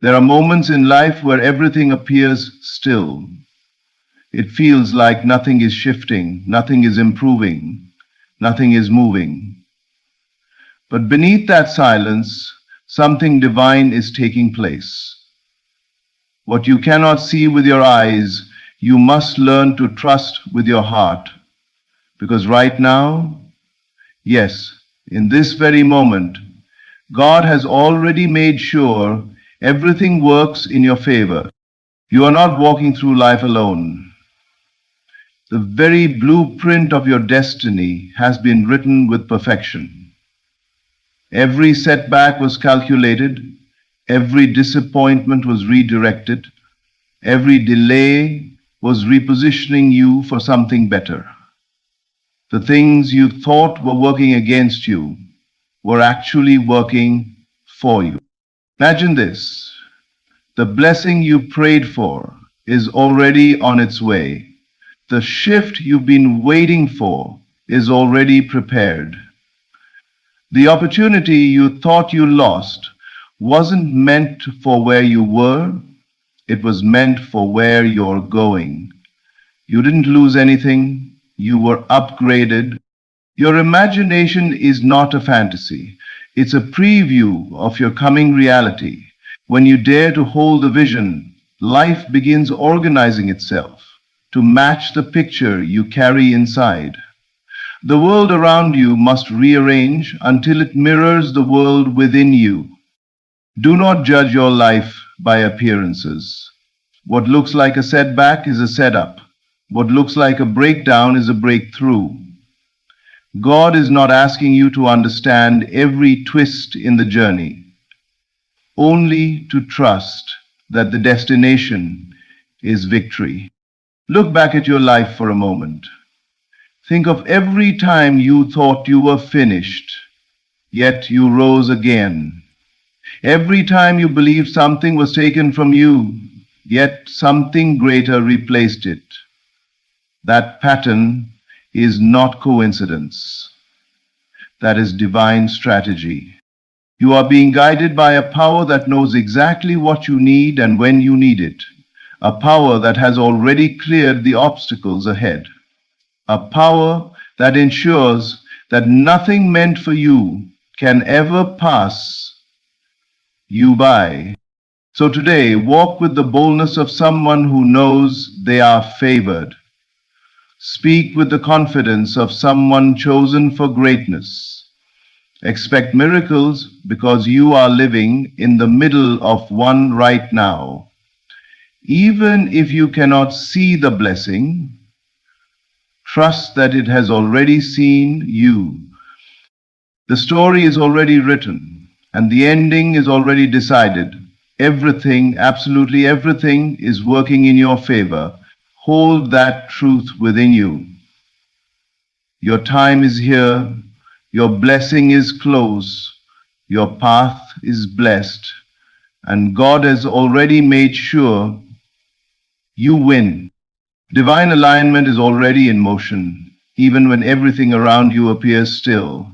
There are moments in life where everything appears still. It feels like nothing is shifting, nothing is improving, nothing is moving. But beneath that silence, something divine is taking place. What you cannot see with your eyes, you must learn to trust with your heart. Because right now, yes, in this very moment, God has already made sure everything works in your favor. You are not walking through life alone. The very blueprint of your destiny has been written with perfection. Every setback was calculated, every disappointment was redirected, every delay was repositioning you for something better. The things you thought were working against you were actually working for you. Imagine this. The blessing you prayed for is already on its way. The shift you've been waiting for is already prepared. The opportunity you thought you lost wasn't meant for where you were, it was meant for where you're going. You didn't lose anything, you were upgraded. Your imagination is not a fantasy, it's a preview of your coming reality. When you dare to hold the vision, life begins organizing itself to match the picture you carry inside. The world around you must rearrange until it mirrors the world within you. Do not judge your life by appearances. What looks like a setback is a setup. What looks like a breakdown is a breakthrough. God is not asking you to understand every twist in the journey, only to trust that the destination is victory. Look back at your life for a moment. Think of every time you thought you were finished, yet you rose again. Every time you believed something was taken from you, yet something greater replaced it. That pattern is not coincidence. That is divine strategy. You are being guided by a power that knows exactly what you need and when you need it. A power that has already cleared the obstacles ahead. A power that ensures that nothing meant for you can ever pass you by. So today, walk with the boldness of someone who knows they are favored. Speak with the confidence of someone chosen for greatness. Expect miracles because you are living in the middle of one right now. Even if you cannot see the blessing, trust that it has already seen you. The story is already written, and the ending is already decided. Everything, absolutely everything, is working in your favor. Hold that truth within you. Your time is here. Your blessing is close. Your path is blessed. And God has already made sure you win. Divine alignment is already in motion, even when everything around you appears still.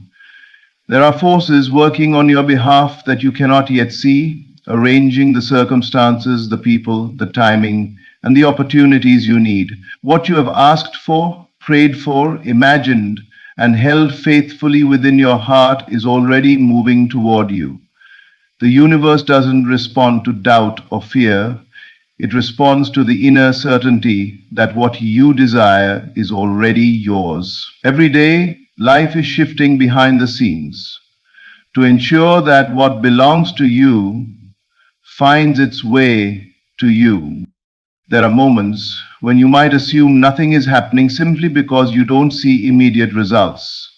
There are forces working on your behalf that you cannot yet see, arranging the circumstances, the people, the timing, and the opportunities you need. What you have asked for, prayed for, imagined, and held faithfully within your heart is already moving toward you. The universe doesn't respond to doubt or fear. It responds to the inner certainty that what you desire is already yours. Every day, life is shifting behind the scenes to ensure that what belongs to you finds its way to you. There are moments when you might assume nothing is happening simply because you don't see immediate results.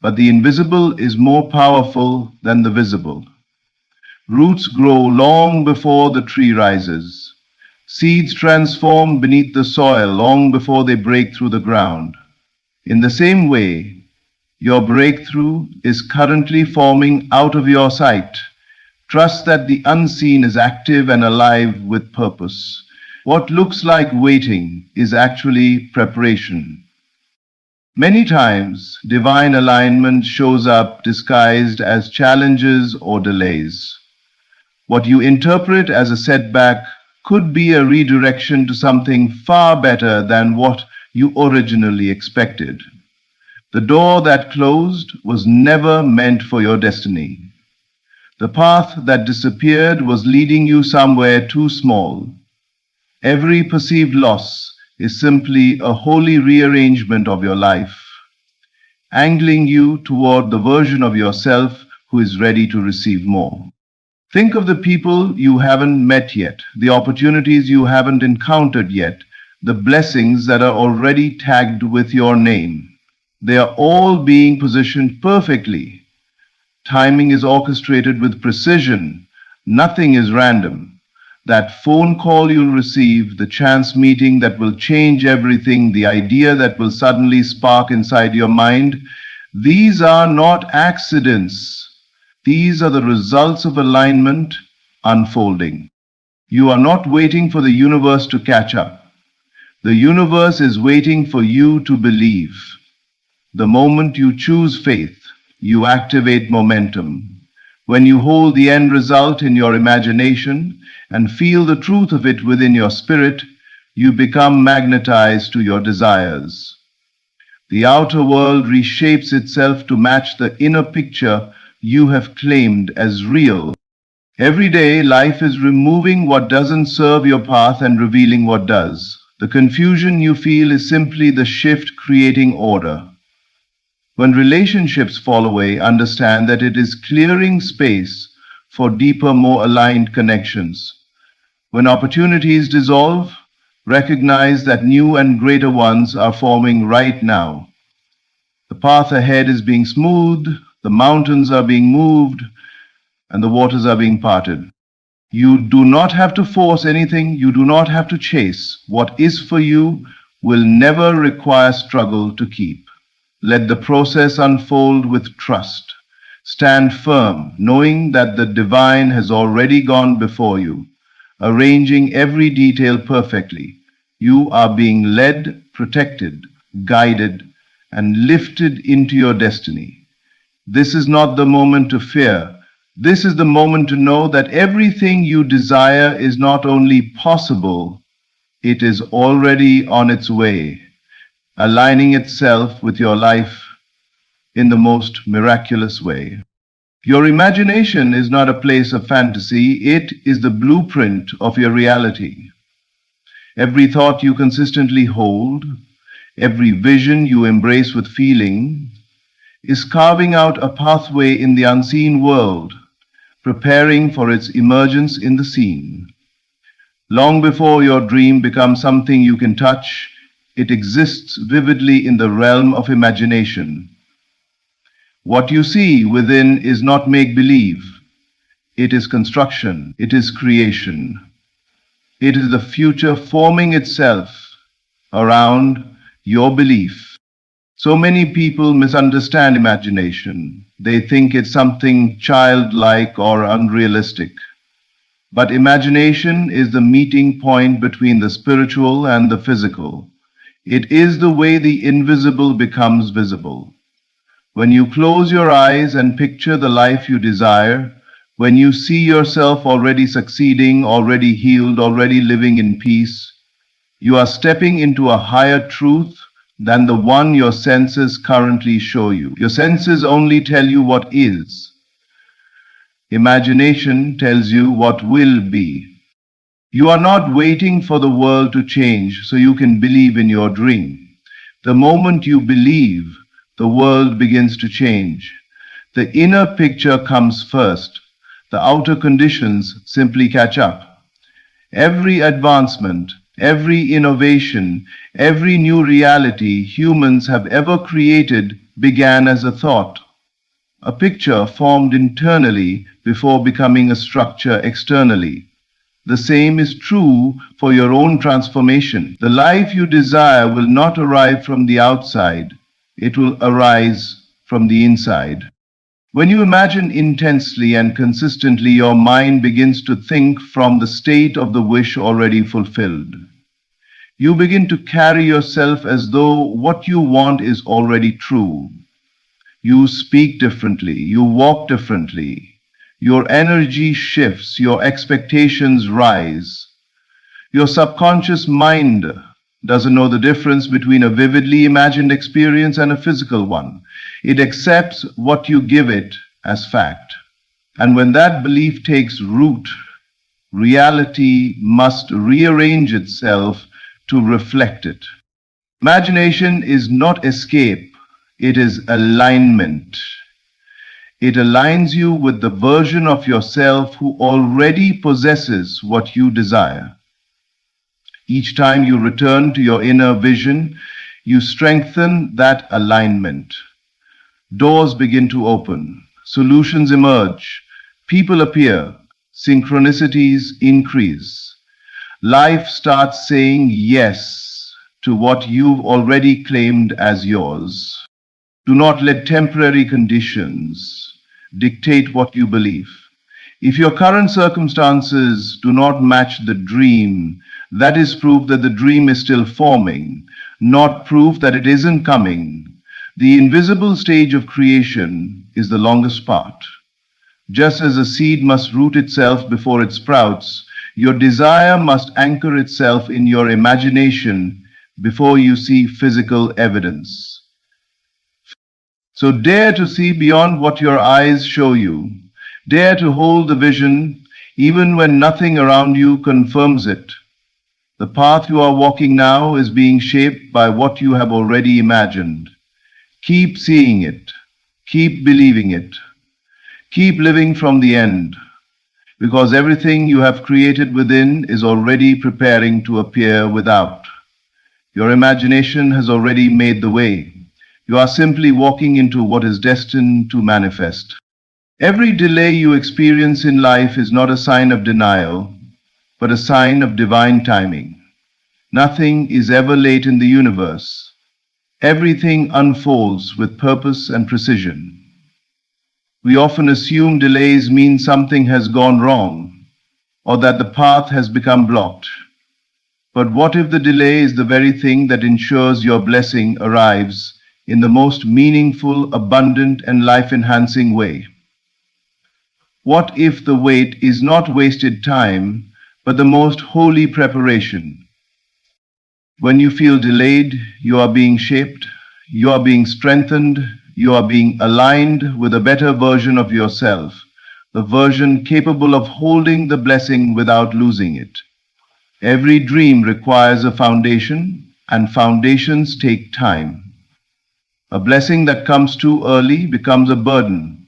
But the invisible is more powerful than the visible. Roots grow long before the tree rises. Seeds transform beneath the soil long before they break through the ground. In the same way, your breakthrough is currently forming out of your sight. Trust that the unseen is active and alive with purpose. What looks like waiting is actually preparation. Many times, divine alignment shows up disguised as challenges or delays. What you interpret as a setback could be a redirection to something far better than what you originally expected. The door that closed was never meant for your destiny. The path that disappeared was leading you somewhere too small. Every perceived loss is simply a holy rearrangement of your life, angling you toward the version of yourself who is ready to receive more. Think of the people you haven't met yet, the opportunities you haven't encountered yet, the blessings that are already tagged with your name. They are all being positioned perfectly. Timing is orchestrated with precision. Nothing is random. That phone call you'll receive, the chance meeting that will change everything, the idea that will suddenly spark inside your mind, these are not accidents. These are the results of alignment unfolding. You are not waiting for the universe to catch up. The universe is waiting for you to believe. The moment you choose faith, you activate momentum. When you hold the end result in your imagination and feel the truth of it within your spirit, you become magnetized to your desires. The outer world reshapes itself to match the inner picture you have claimed as real. Every day, life is removing what doesn't serve your path and revealing what does. The confusion you feel is simply the shift creating order. When relationships fall away, understand that it is clearing space for deeper, more aligned connections. When opportunities dissolve, recognize that new and greater ones are forming right now. The path ahead is being smoothed, the mountains are being moved, and the waters are being parted. You do not have to force anything, you do not have to chase. What is for you will never require struggle to keep. Let the process unfold with trust. Stand firm, knowing that the divine has already gone before you, arranging every detail perfectly. You are being led, protected, guided, and lifted into your destiny. This is not the moment to fear. This is the moment to know that everything you desire is not only possible, it is already on its way, aligning itself with your life in the most miraculous way. Your imagination is not a place of fantasy, it is the blueprint of your reality. Every thought you consistently hold, every vision you embrace with feeling, is carving out a pathway in the unseen world, preparing for its emergence in the seen. Long before your dream becomes something you can touch, it exists vividly in the realm of imagination. What you see within is not make-believe. It is construction. It is creation. It is the future forming itself around your belief. So many people misunderstand imagination. They think it's something childlike or unrealistic. But imagination is the meeting point between the spiritual and the physical. It is the way the invisible becomes visible. When you close your eyes and picture the life you desire, when you see yourself already succeeding, already healed, already living in peace, you are stepping into a higher truth than the one your senses currently show you. Your senses only tell you what is. Imagination tells you what will be. You are not waiting for the world to change so you can believe in your dream. The moment you believe, the world begins to change. The inner picture comes first. The outer conditions simply catch up. Every advancement, every innovation, every new reality humans have ever created began as a thought, a picture formed internally before becoming a structure externally. The same is true for your own transformation. The life you desire will not arrive from the outside. It will arise from the inside. When you imagine intensely and consistently, your mind begins to think from the state of the wish already fulfilled. You begin to carry yourself as though what you want is already true. You speak differently. You walk differently. Your energy shifts, your expectations rise. Your subconscious mind doesn't know the difference between a vividly imagined experience and a physical one. It accepts what you give it as fact. And when that belief takes root, reality must rearrange itself to reflect it. Imagination is not escape, it is alignment. It aligns you with the version of yourself who already possesses what you desire. Each time you return to your inner vision, you strengthen that alignment. Doors begin to open, solutions emerge, people appear, synchronicities increase. Life starts saying yes to what you've already claimed as yours. Do not let temporary conditions dictate what you believe. If your current circumstances do not match the dream, that is proof that the dream is still forming, not proof that it isn't coming. The invisible stage of creation is the longest part. Just as a seed must root itself before it sprouts, your desire must anchor itself in your imagination before you see physical evidence. So dare to see beyond what your eyes show you. Dare to hold the vision even when nothing around you confirms it. The path you are walking now is being shaped by what you have already imagined. Keep seeing it. Keep believing it. Keep living from the end, because everything you have created within is already preparing to appear without. Your imagination has already made the way. You are simply walking into what is destined to manifest. Every delay you experience in life is not a sign of denial, but a sign of divine timing. Nothing is ever late in the universe. Everything unfolds with purpose and precision. We often assume delays mean something has gone wrong, or that the path has become blocked. But what if the delay is the very thing that ensures your blessing arrives in the most meaningful, abundant, and life-enhancing way? What if the wait is not wasted time, but the most holy preparation? When you feel delayed, you are being shaped, you are being strengthened, you are being aligned with a better version of yourself, the version capable of holding the blessing without losing it. Every dream requires a foundation, and foundations take time. A blessing that comes too early becomes a burden.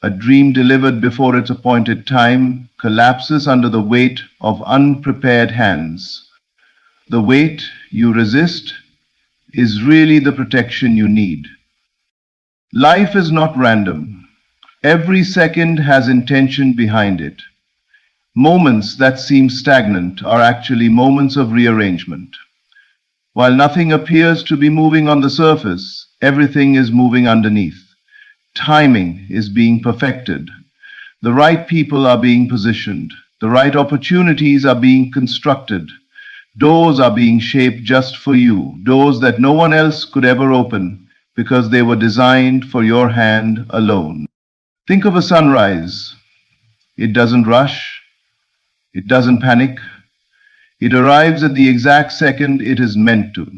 A dream delivered before its appointed time collapses under the weight of unprepared hands. The weight you resist is really the protection you need. Life is not random. Every second has intention behind it. Moments that seem stagnant are actually moments of rearrangement. While nothing appears to be moving on the surface, everything is moving underneath. Timing is being perfected. The right people are being positioned. The right opportunities are being constructed. Doors are being shaped just for you, doors that no one else could ever open because they were designed for your hand alone. Think of a sunrise. It doesn't rush. It doesn't panic. It arrives at the exact second it is meant to.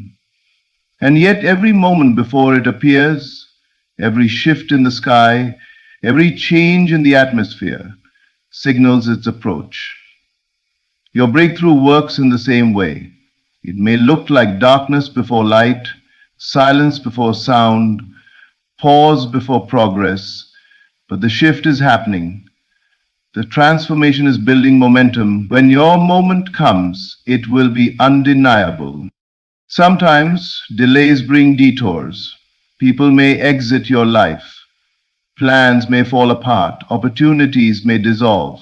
And yet every moment before it appears, every shift in the sky, every change in the atmosphere signals its approach. Your breakthrough works in the same way. It may look like darkness before light, silence before sound, pause before progress, but the shift is happening. The transformation is building momentum. When your moment comes, it will be undeniable. Sometimes delays bring detours. People may exit your life. Plans may fall apart. Opportunities may dissolve.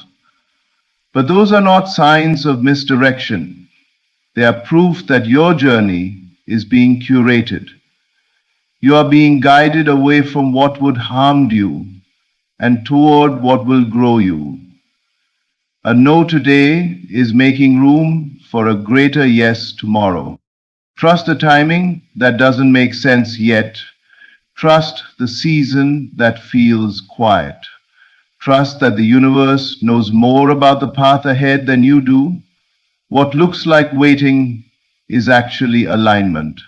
But those are not signs of misdirection. They are proof that your journey is being curated. You are being guided away from what would harm you and toward what will grow you. A no today is making room for a greater yes tomorrow. Trust the timing that doesn't make sense yet. Trust the season that feels quiet. Trust that the universe knows more about the path ahead than you do. What looks like waiting is actually alignment.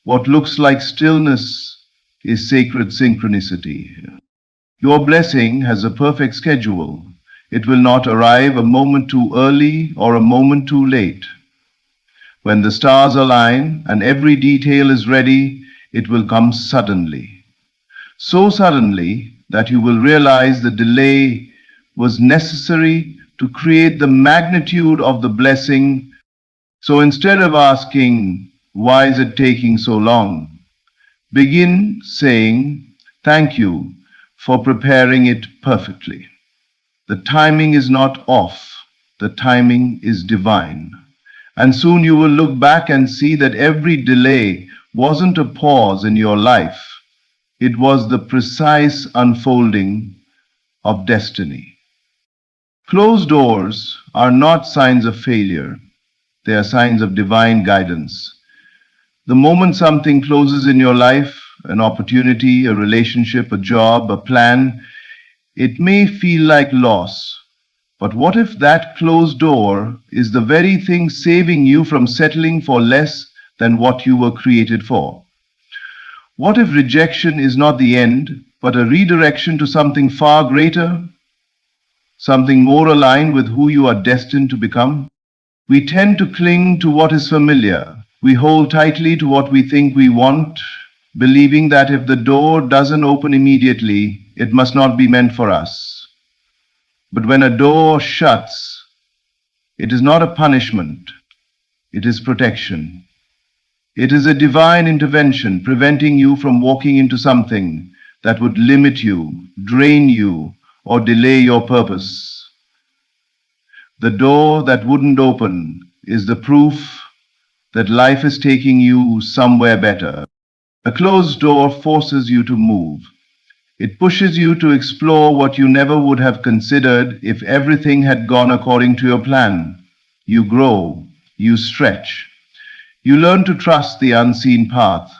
What looks like stillness is sacred synchronicity. Your blessing has a perfect schedule. It will not arrive a moment too early or a moment too late. When the stars align and every detail is ready, it will come suddenly. So suddenly that you will realize the delay was necessary to create the magnitude of the blessing. So instead of asking, "Why is it taking so long?" begin saying, "Thank you for preparing it perfectly." The timing is not off, the timing is divine. And soon you will look back and see that every delay wasn't a pause in your life. It was the precise unfolding of destiny. Closed doors are not signs of failure. They are signs of divine guidance. The moment something closes in your life, an opportunity, a relationship, a job, a plan, it may feel like loss. But what if that closed door is the very thing saving you from settling for less than what you were created for? What if rejection is not the end, but a redirection to something far greater, something more aligned with who you are destined to become? We tend to cling to what is familiar. We hold tightly to what we think we want, believing that if the door doesn't open immediately, it must not be meant for us. But when a door shuts, it is not a punishment, it is protection. It is a divine intervention preventing you from walking into something that would limit you, drain you, or delay your purpose. The door that wouldn't open is the proof that life is taking you somewhere better. A closed door forces you to move. It pushes you to explore what you never would have considered if everything had gone according to your plan. You grow, you stretch. You learn to trust the unseen path.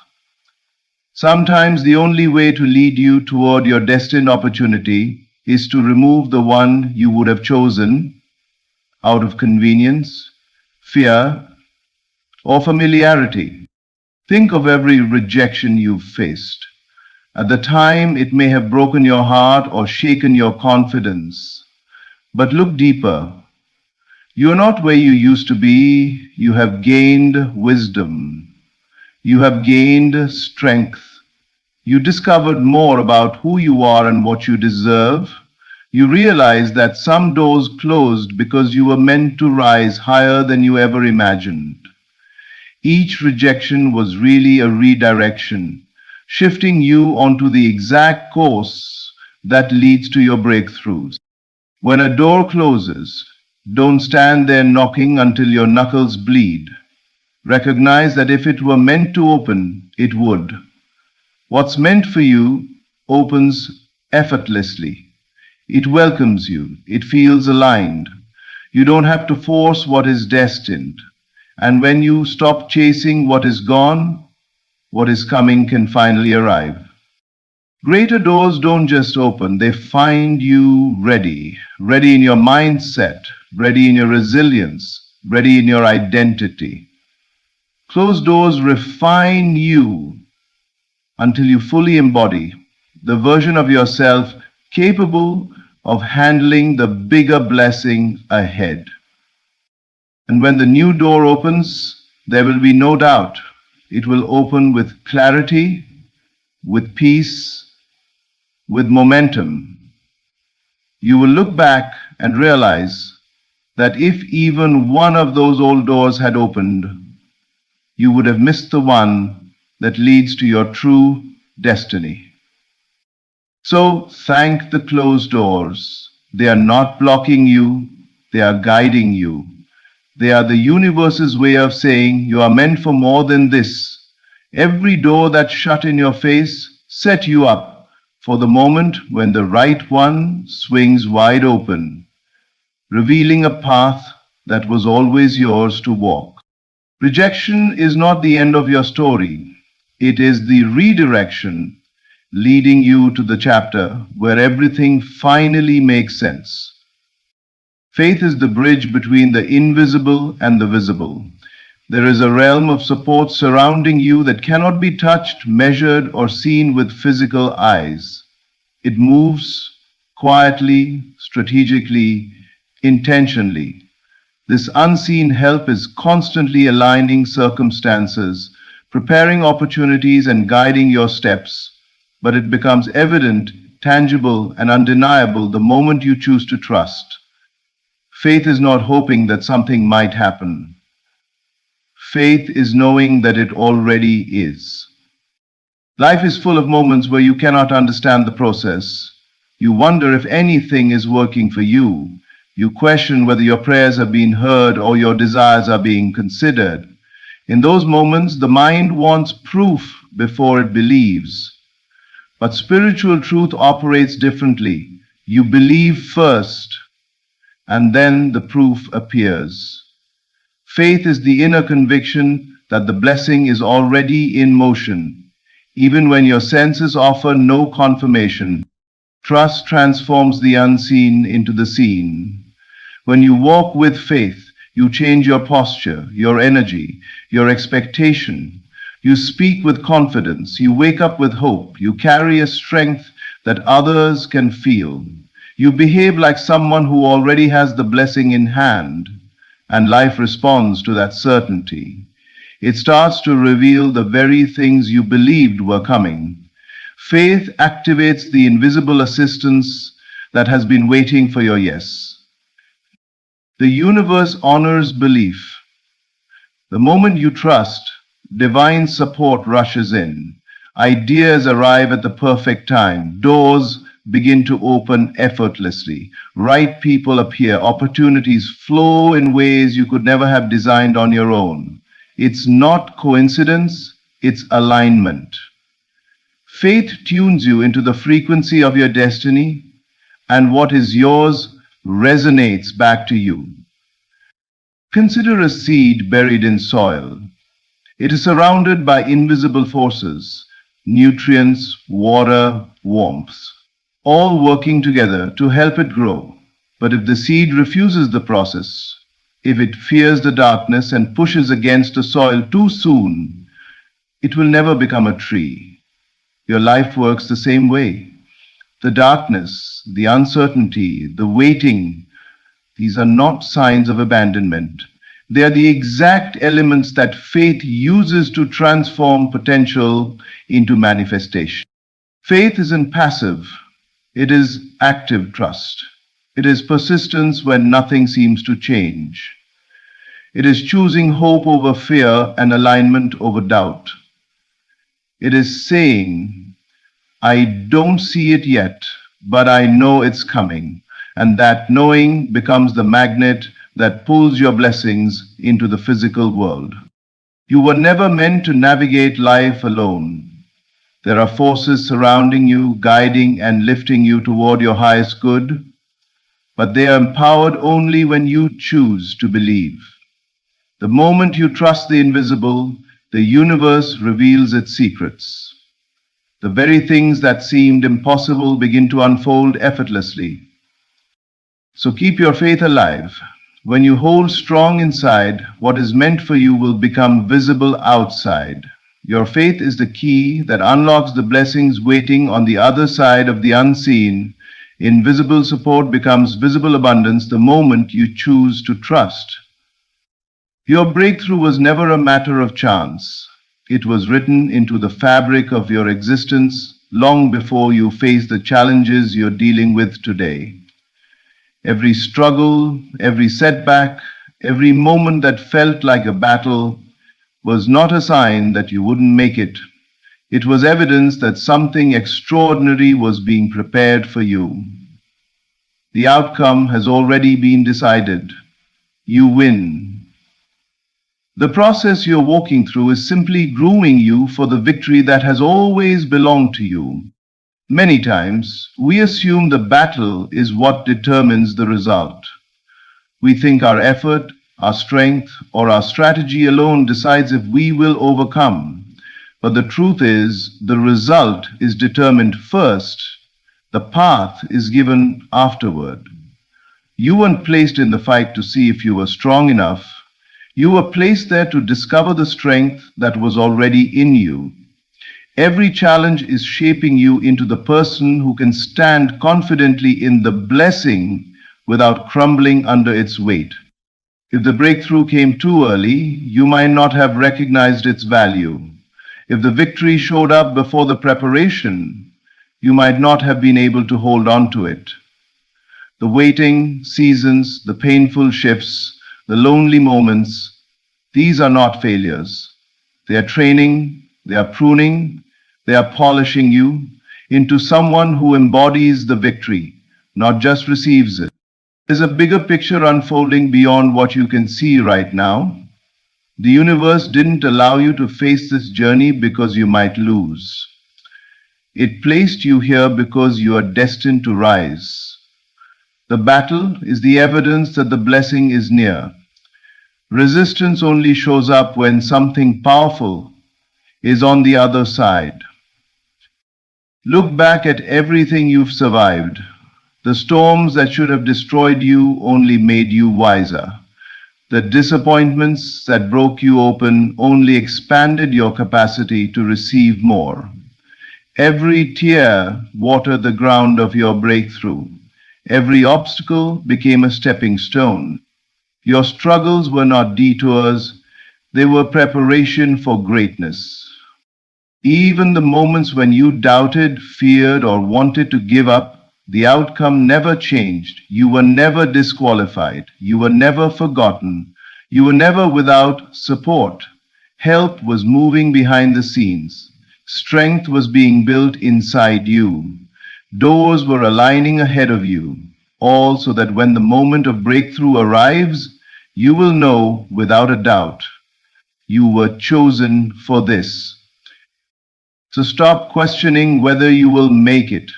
Sometimes the only way to lead you toward your destined opportunity is to remove the one you would have chosen out of convenience, fear, or familiarity. Think of every rejection you've faced. At the time, it may have broken your heart or shaken your confidence. But look deeper. You are not where you used to be. You have gained wisdom. You have gained strength. You discovered more about who you are and what you deserve. You realize that some doors closed because you were meant to rise higher than you ever imagined. Each rejection was really a redirection, shifting you onto the exact course that leads to your breakthroughs. When a door closes, don't stand there knocking until your knuckles bleed. Recognize that if it were meant to open, it would. What's meant for you opens effortlessly. It welcomes you. It feels aligned. You don't have to force what is destined. And when you stop chasing what is gone, what is coming can finally arrive. Greater doors don't just open, they find you ready. Ready in your mindset, ready in your resilience, ready in your identity. Closed doors refine you until you fully embody the version of yourself capable of handling the bigger blessing ahead. And when the new door opens, there will be no doubt. It will open with clarity, with peace, with momentum. You will look back and realize that if even one of those old doors had opened, you would have missed the one that leads to your true destiny. So thank the closed doors. They are not blocking you, they are guiding you. They are the universe's way of saying you are meant for more than this. Every door that shut in your face set you up for the moment when the right one swings wide open, revealing a path that was always yours to walk. Rejection is not the end of your story. It is the redirection. leading you to the chapter where everything finally makes sense. Faith is the bridge between the invisible and the visible. There is a realm of support surrounding you that cannot be touched, measured, or seen with physical eyes. It moves quietly, strategically, intentionally. This unseen help is constantly aligning circumstances, preparing opportunities, and guiding your steps, but it becomes evident, tangible, and undeniable the moment you choose to trust. Faith is not hoping that something might happen. Faith is knowing that it already is. Life is full of moments where you cannot understand the process. You wonder if anything is working for you. You question whether your prayers have been heard or your desires are being considered. In those moments, the mind wants proof before it believes. But spiritual truth operates differently. You believe first, and then the proof appears. Faith is the inner conviction that the blessing is already in motion, even when your senses offer no confirmation. Trust transforms the unseen into the seen. When you walk with faith, you change your posture, your energy, your expectation. You speak with confidence. You wake up with hope. You carry a strength that others can feel. You behave like someone who already has the blessing in hand, and life responds to that certainty. It starts to reveal the very things you believed were coming. Faith activates the invisible assistance that has been waiting for your yes. The universe honors belief. The moment you trust, divine support rushes in. Ideas arrive at the perfect time. Doors begin to open effortlessly. Right people appear. Opportunities flow in ways you could never have designed on your own. It's not coincidence, it's alignment. Faith tunes you into the frequency of your destiny, and what is yours resonates back to you. Consider a seed buried in soil. It is surrounded by invisible forces, nutrients, water, warmth, all working together to help it grow. But if the seed refuses the process, if it fears the darkness and pushes against the soil too soon, it will never become a tree. Your life works the same way. The darkness, the uncertainty, the waiting, these are not signs of abandonment. They are the exact elements that faith uses to transform potential into manifestation. Faith isn't passive. It is active trust. It is persistence when nothing seems to change. It is choosing hope over fear and alignment over doubt. It is saying, I don't see it yet, but I know it's coming. And that knowing becomes the magnet that pulls your blessings into the physical world. You were never meant to navigate life alone. There are forces surrounding you, guiding and lifting you toward your highest good, but they are empowered only when you choose to believe. The moment you trust the invisible, the universe reveals its secrets. The very things that seemed impossible begin to unfold effortlessly. So keep your faith alive. When you hold strong inside, what is meant for you will become visible outside. Your faith is the key that unlocks the blessings waiting on the other side of the unseen. Invisible support becomes visible abundance the moment you choose to trust. Your breakthrough was never a matter of chance. It was written into the fabric of your existence long before you faced the challenges you're dealing with today. Every struggle, every setback, every moment that felt like a battle was not a sign that you wouldn't make it. It was evidence that something extraordinary was being prepared for you. The outcome has already been decided. You win. The process you're walking through is simply grooming you for the victory that has always belonged to you. Many times, we assume the battle is what determines the result. We think our effort, our strength, or our strategy alone decides if we will overcome. But the truth is, the result is determined first, the path is given afterward. You weren't placed in the fight to see if you were strong enough. You were placed there to discover the strength that was already in you. Every challenge is shaping you into the person who can stand confidently in the blessing without crumbling under its weight. If the breakthrough came too early, you might not have recognized its value. If the victory showed up before the preparation, you might not have been able to hold on to it. The waiting seasons, the painful shifts, the lonely moments, these are not failures. They are training, they are pruning, they are polishing you into someone who embodies the victory, not just receives it. There's a bigger picture unfolding beyond what you can see right now. The universe didn't allow you to face this journey because you might lose. It placed you here because you are destined to rise. The battle is the evidence that the blessing is near. Resistance only shows up when something powerful is on the other side. Look back at everything you've survived. The storms that should have destroyed you only made you wiser. The disappointments that broke you open only expanded your capacity to receive more. Every tear watered the ground of your breakthrough. Every obstacle became a stepping stone. Your struggles were not detours, they were preparation for greatness. Even the moments when you doubted, feared, or wanted to give up, the outcome never changed. You were never disqualified. You were never forgotten. You were never without support. Help was moving behind the scenes. Strength was being built inside you. Doors were aligning ahead of you, all so that when the moment of breakthrough arrives, you will know without a doubt you were chosen for this. So stop questioning whether you will make it.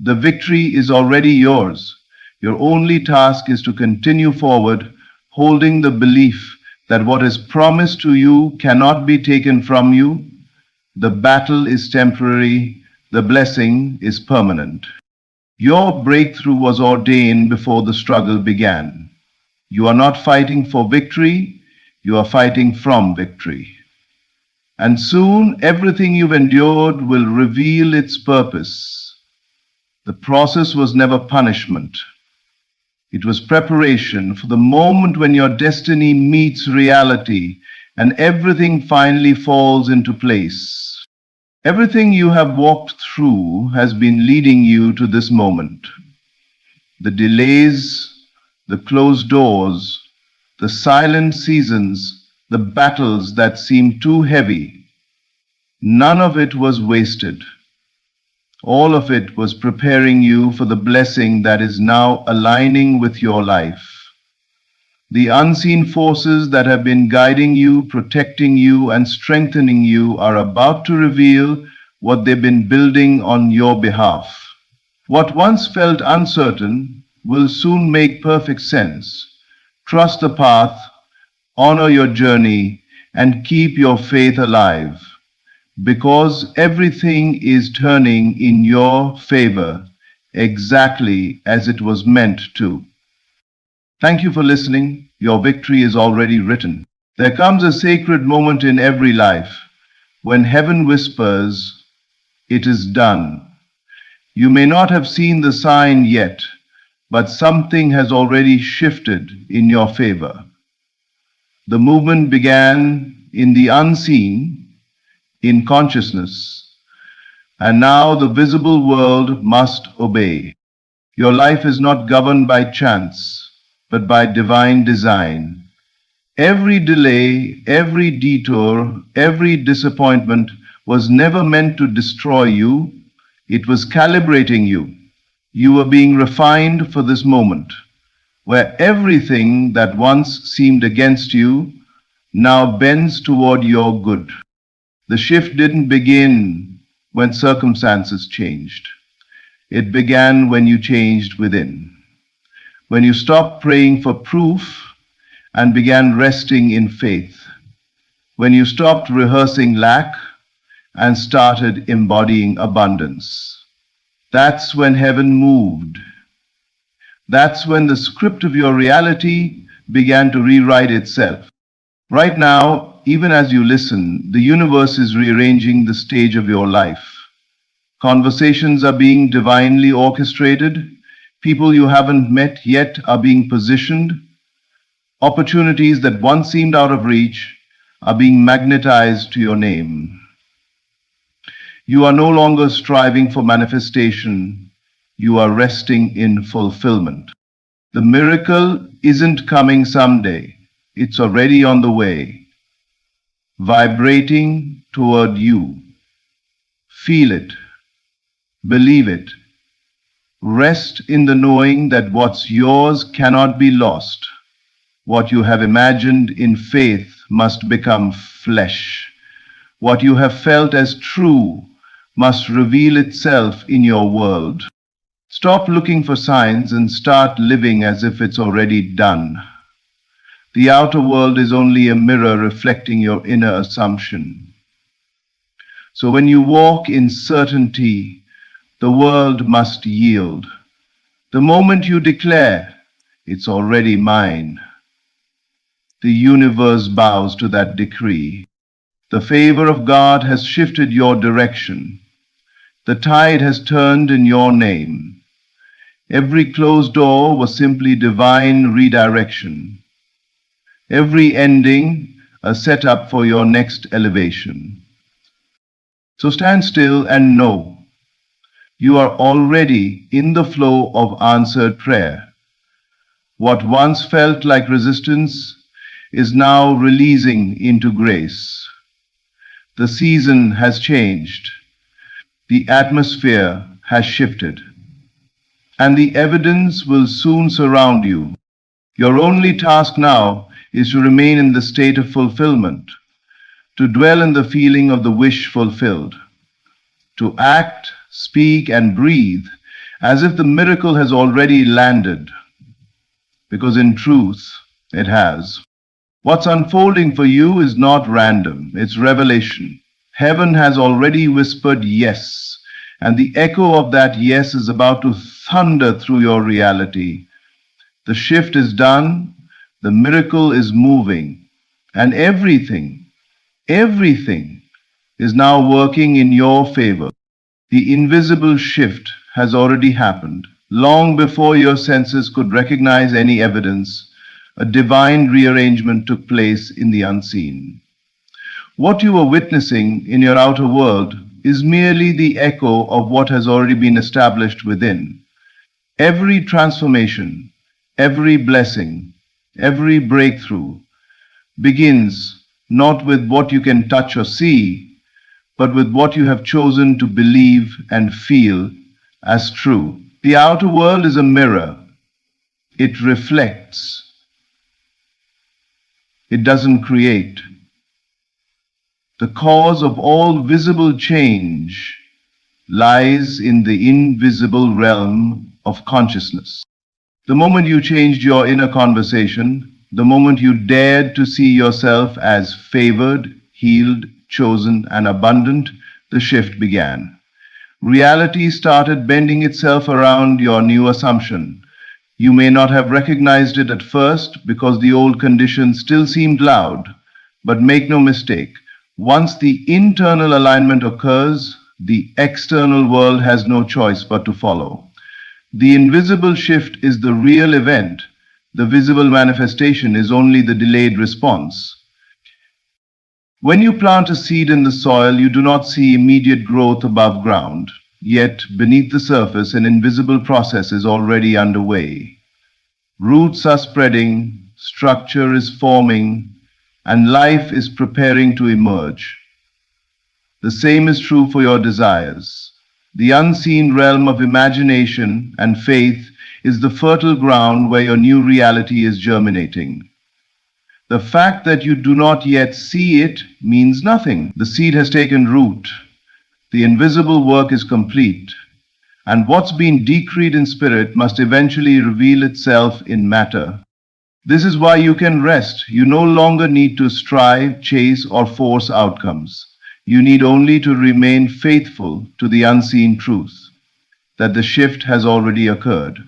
The victory is already yours. Your only task is to continue forward, holding the belief that what is promised to you cannot be taken from you. The battle is temporary, the blessing is permanent. Your breakthrough was ordained before the struggle began. You are not fighting for victory, you are fighting from victory. And soon everything you've endured will reveal its purpose. The process was never punishment. It was preparation for the moment when your destiny meets reality and everything finally falls into place. Everything you have walked through has been leading you to this moment. The delays, the closed doors, the silent seasons, the battles that seemed too heavy, none of it was wasted. All of it was preparing you for the blessing that is now aligning with your life. The unseen forces that have been guiding you, protecting you, and strengthening you are about to reveal what they've been building on your behalf. What once felt uncertain will soon make perfect sense. Trust the path, honor your journey, and keep your faith alive, because everything is turning in your favor exactly as it was meant to. Thank you for listening. Your victory is already written. There comes a sacred moment in every life when heaven whispers, "It is done." You may not have seen the sign yet, but something has already shifted in your favor. The movement began in the unseen, in consciousness, and now the visible world must obey. Your life is not governed by chance, but by divine design. Every delay, every detour, every disappointment was never meant to destroy you. It was calibrating you. You were being refined for this moment, where everything that once seemed against you now bends toward your good. The shift didn't begin when circumstances changed. It began when you changed within. When you stopped praying for proof and began resting in faith. When you stopped rehearsing lack and started embodying abundance. That's when heaven moved. That's when the script of your reality began to rewrite itself. Right now, even as you listen, the universe is rearranging the stage of your life. Conversations are being divinely orchestrated. People you haven't met yet are being positioned. Opportunities that once seemed out of reach are being magnetized to your name. You are no longer striving for manifestation. You are resting in fulfillment. The miracle isn't coming someday. It's already on the way, vibrating toward you. Feel it. Believe it. Rest in the knowing that what's yours cannot be lost. What you have imagined in faith must become flesh. What you have felt as true must reveal itself in your world. Stop looking for signs and start living as if it's already done. The outer world is only a mirror reflecting your inner assumption. So when you walk in certainty, the world must yield. The moment you declare, it's already mine, the universe bows to that decree. The favor of God has shifted your direction. The tide has turned in your name. Every closed door was simply divine redirection. Every ending a setup for your next elevation. So stand still and know you are already in the flow of answered prayer. What once felt like resistance is now releasing into grace. The season has changed. The atmosphere has shifted. And the evidence will soon surround you. Your only task now is to remain in the state of fulfillment, to dwell in the feeling of the wish fulfilled, to act, speak, and breathe as if the miracle has already landed, because in truth, it has. What's unfolding for you is not random, it's revelation. Heaven has already whispered yes, and the echo of that yes is about to thunder through your reality. The shift is done, the miracle is moving, and everything is now working in your favor. The invisible shift has already happened. Long before your senses could recognize any evidence, a divine rearrangement took place in the unseen. What you are witnessing in your outer world is merely the echo of what has already been established within. Every transformation, every blessing, every breakthrough begins not with what you can touch or see, but with what you have chosen to believe and feel as true. The outer world is a mirror. It reflects. It doesn't create. The cause of all visible change lies in the invisible realm of consciousness. The moment you changed your inner conversation, the moment you dared to see yourself as favored, healed, chosen, and abundant, the shift began. Reality started bending itself around your new assumption. You may not have recognized it at first because the old conditions still seemed loud, but make no mistake, once the internal alignment occurs, the external world has no choice but to follow. The invisible shift is the real event. The visible manifestation is only the delayed response. When you plant a seed in the soil, you do not see immediate growth above ground. Yet, beneath the surface, an invisible process is already underway. Roots are spreading, structure is forming, and life is preparing to emerge. The same is true for your desires. The unseen realm of imagination and faith is the fertile ground where your new reality is germinating. The fact that you do not yet see it means nothing. The seed has taken root. The invisible work is complete. And what's been decreed in spirit must eventually reveal itself in matter. This is why you can rest. You no longer need to strive, chase, or force outcomes. You need only to remain faithful to the unseen truth that the shift has already occurred.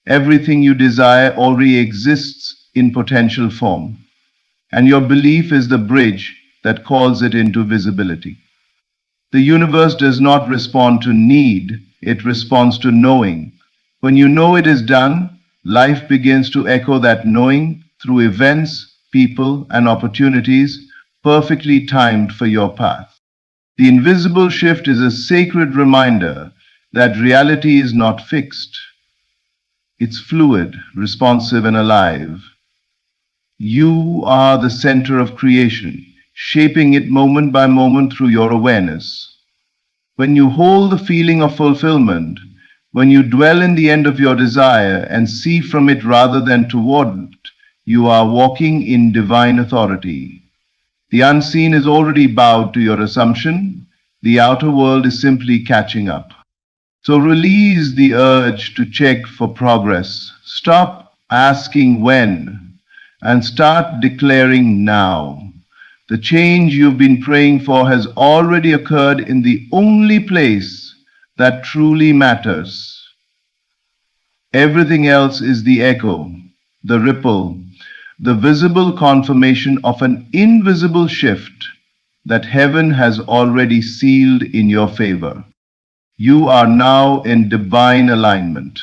Everything you desire already exists in potential form, and your belief is the bridge that calls it into visibility. The universe does not respond to need, it responds to knowing. When you know it is done, life begins to echo that knowing through events, people, and opportunities perfectly timed for your path. The invisible shift is a sacred reminder that reality is not fixed. It's fluid, responsive, and alive. You are the center of creation, shaping it moment by moment through your awareness. When you hold the feeling of fulfillment, when you dwell in the end of your desire and see from it rather than toward it, you are walking in divine authority. The unseen is already bowed to your assumption. The outer world is simply catching up. So release the urge to check for progress. Stop asking when and start declaring now. The change you've been praying for has already occurred in the only place that truly matters. Everything else is the echo, the ripple, the visible confirmation of an invisible shift that heaven has already sealed in your favor. You are now in divine alignment.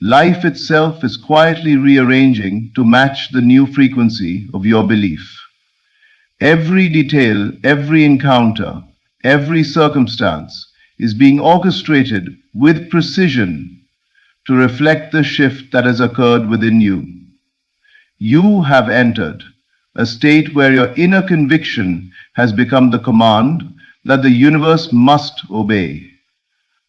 Life itself is quietly rearranging to match the new frequency of your belief. Every detail, every encounter, every circumstance is being orchestrated with precision to reflect the shift that has occurred within you. You have entered a state where your inner conviction has become the command that the universe must obey.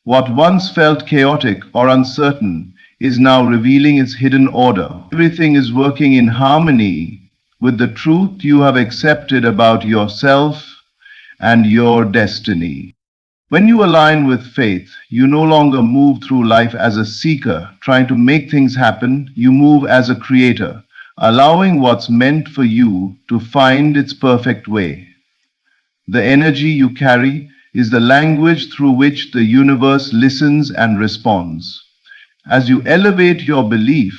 What once felt chaotic or uncertain is now revealing its hidden order. Everything is working in harmony with the truth you have accepted about yourself and your destiny. When you align with faith, you no longer move through life as a seeker, trying to make things happen. You move as a creator, allowing what's meant for you to find its perfect way. The energy you carry is the language through which the universe listens and responds. As you elevate your belief,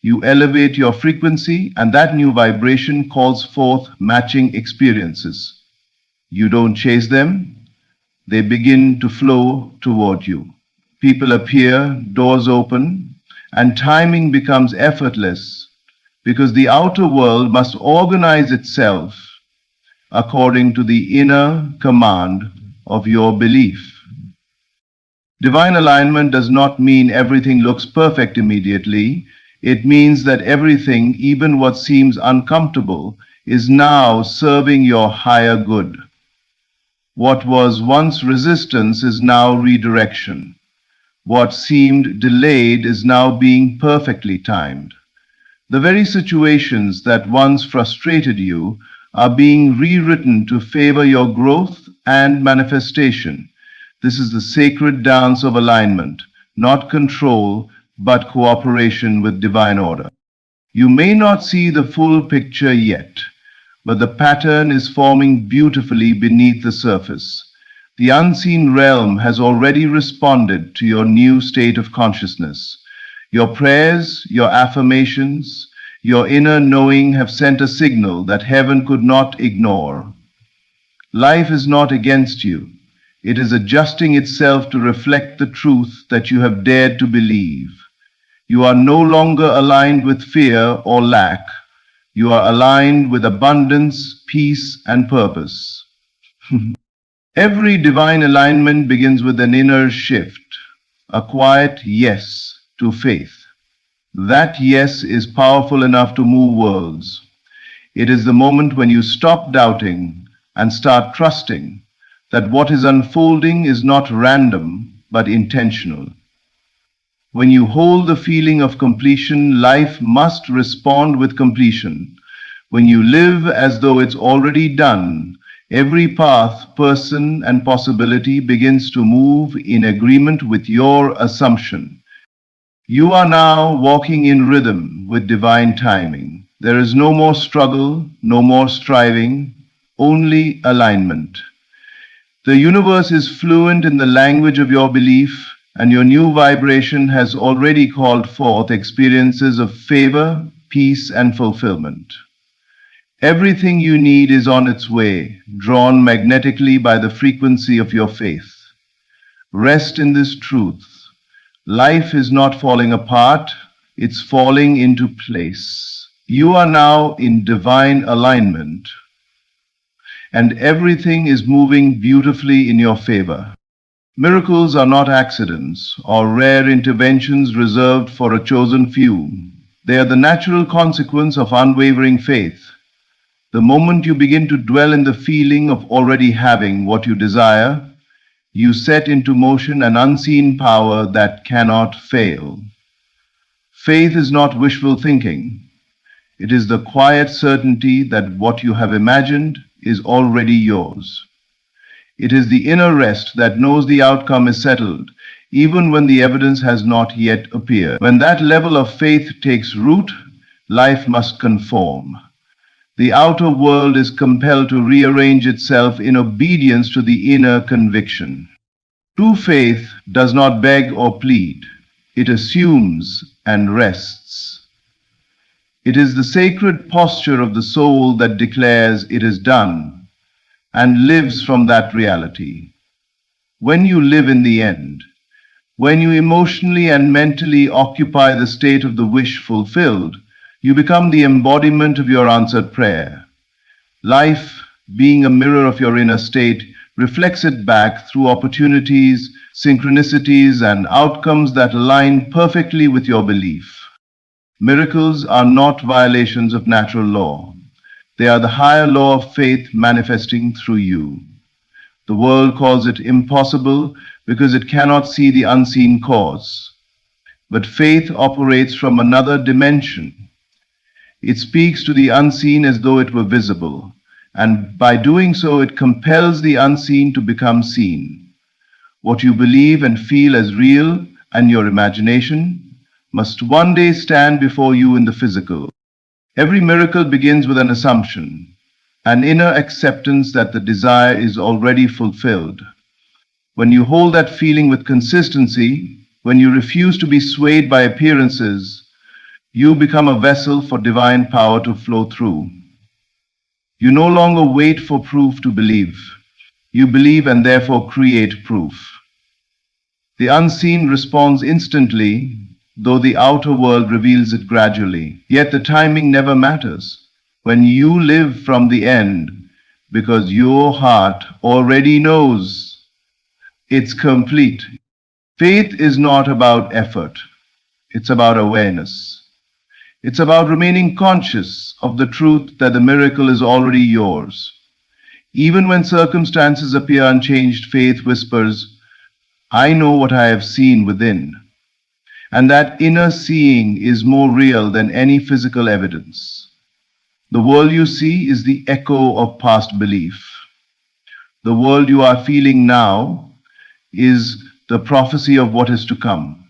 you elevate your frequency, and that new vibration calls forth matching experiences. You don't chase them, they begin to flow toward you. People appear, doors open, and timing becomes effortless because the outer world must organize itself according to the inner command of your belief. Divine alignment does not mean everything looks perfect immediately. It means that everything, even what seems uncomfortable, is now serving your higher good. What was once resistance is now redirection. What seemed delayed is now being perfectly timed. The very situations that once frustrated you are being rewritten to favor your growth and manifestation. This is the sacred dance of alignment, not control, but cooperation with divine order. You may not see the full picture yet, but the pattern is forming beautifully beneath the surface. The unseen realm has already responded to your new state of consciousness. Your prayers, your affirmations, your inner knowing have sent a signal that heaven could not ignore. Life is not against you. It is adjusting itself to reflect the truth that you have dared to believe. You are no longer aligned with fear or lack. You are aligned with abundance, peace, and purpose. Every divine alignment begins with an inner shift, a quiet yes to faith. That yes is powerful enough to move worlds. It is the moment when you stop doubting and start trusting that what is unfolding is not random but intentional. When you hold the feeling of completion, life must respond with completion. When you live as though it's already done, every path, person, and possibility begins to move in agreement with your assumption. You are now walking in rhythm with divine timing. There is no more struggle, no more striving. only alignment. The universe is fluent in the language of your belief, and your new vibration has already called forth experiences of favor, peace, and fulfillment. Everything you need is on its way, drawn magnetically by the frequency of your faith. Rest in this truth. Life is not falling apart, it's falling into place. You are now in divine alignment, and everything is moving beautifully in your favor. Miracles are not accidents or rare interventions reserved for a chosen few. They are the natural consequence of unwavering faith. The moment you begin to dwell in the feeling of already having what you desire, you set into motion an unseen power that cannot fail. Faith is not wishful thinking. It is the quiet certainty that what you have imagined is already yours. It is the inner rest that knows the outcome is settled, even when the evidence has not yet appeared. When that level of faith takes root, life must conform. The outer world is compelled to rearrange itself in obedience to the inner conviction. True faith does not beg or plead. It assumes and rests. It is the sacred posture of the soul that declares it is done and lives from that reality. When you live in the end, when you emotionally and mentally occupy the state of the wish fulfilled, you become the embodiment of your answered prayer. Life, being a mirror of your inner state, reflects it back through opportunities, synchronicities, and outcomes that align perfectly with your belief. Miracles are not violations of natural law. They are the higher law of faith manifesting through you. The world calls it impossible because it cannot see the unseen cause. But faith operates from another dimension. It speaks to the unseen as though it were visible, and by doing so it compels the unseen to become seen. What you believe and feel as real and your imagination must one day stand before you in the physical. Every miracle begins with an assumption, an inner acceptance that the desire is already fulfilled. When you hold that feeling with consistency, when you refuse to be swayed by appearances, you become a vessel for divine power to flow through. You no longer wait for proof to believe. You believe and therefore create proof. The unseen responds instantly, though the outer world reveals it gradually. Yet the timing never matters. When you live from the end, because your heart already knows it's complete. Faith is not about effort. It's about awareness. It's about remaining conscious of the truth that the miracle is already yours. Even when circumstances appear unchanged, faith whispers, I know what I have seen within. And that inner seeing is more real than any physical evidence. The world you see is the echo of past belief. The world you are feeling now is the prophecy of what is to come.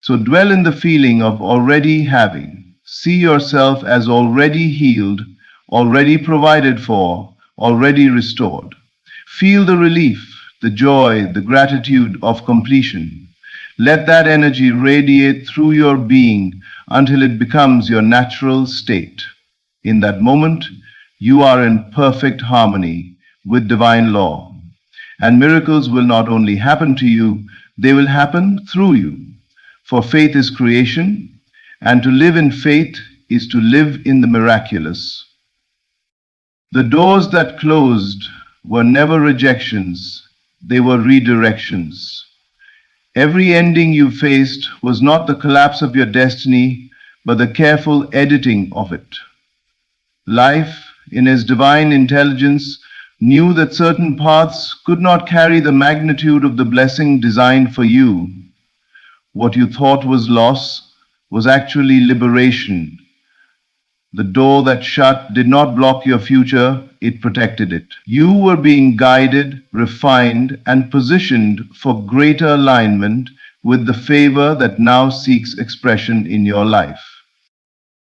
So dwell in the feeling of already having. See yourself as already healed, already provided for, already restored. Feel the relief, the joy, the gratitude of completion. Let that energy radiate through your being until it becomes your natural state. In that moment, you are in perfect harmony with divine law. And miracles will not only happen to you, they will happen through you. For faith is creation, and to live in faith is to live in the miraculous. The doors that closed were never rejections, they were redirections. Every ending you faced was not the collapse of your destiny, but the careful editing of it. Life, in its divine intelligence, knew that certain paths could not carry the magnitude of the blessing designed for you. What you thought was loss was actually liberation. The door that shut did not block your future, it protected it. You were being guided, refined, and positioned for greater alignment with the favor that now seeks expression in your life.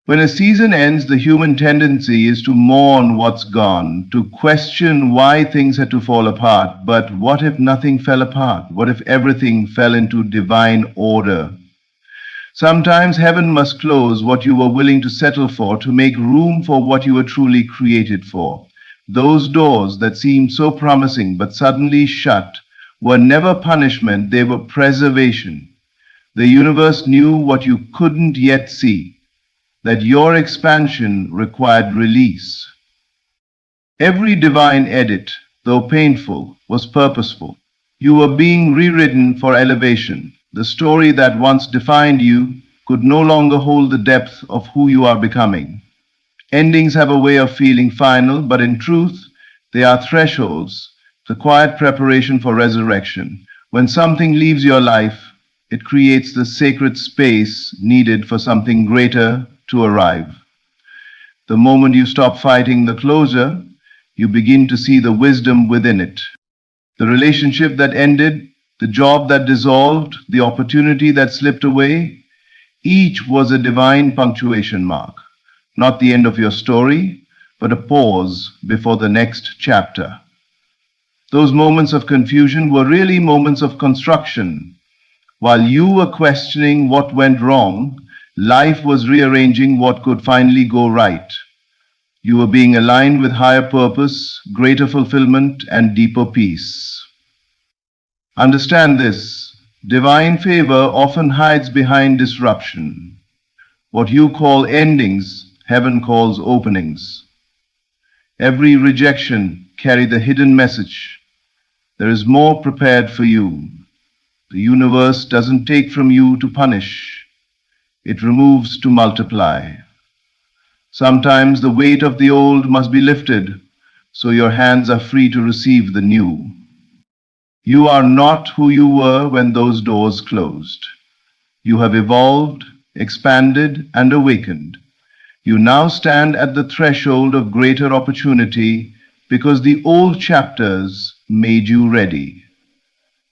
When a season ends, the human tendency is to mourn what's gone, to question why things had to fall apart. But what if nothing fell apart? What if everything fell into divine order? Sometimes heaven must close what you were willing to settle for to make room for what you were truly created for. Those doors that seemed so promising but suddenly shut were never punishment, they were preservation. The universe knew what you couldn't yet see, that your expansion required release. Every divine edit, though painful, was purposeful. You were being rewritten for elevation. The story that once defined you could no longer hold the depth of who you are becoming. Endings have a way of feeling final, but in truth, they are thresholds, the quiet preparation for resurrection. When something leaves your life, it creates the sacred space needed for something greater to arrive. The moment you stop fighting the closure, you begin to see the wisdom within it. The relationship that ended, the job that dissolved, the opportunity that slipped away, each was a divine punctuation mark. Not the end of your story, but a pause before the next chapter. Those moments of confusion were really moments of construction. While you were questioning what went wrong, life was rearranging what could finally go right. You were being aligned with higher purpose, greater fulfillment, and deeper peace. Understand this: divine favor often hides behind disruption. What you call endings, heaven calls openings. Every rejection carried the hidden message: there is more prepared for you. The universe doesn't take from you to punish. It removes to multiply. Sometimes the weight of the old must be lifted, so your hands are free to receive the new. You are not who you were when those doors closed. You have evolved, expanded, and awakened. You now stand at the threshold of greater opportunity because the old chapters made you ready.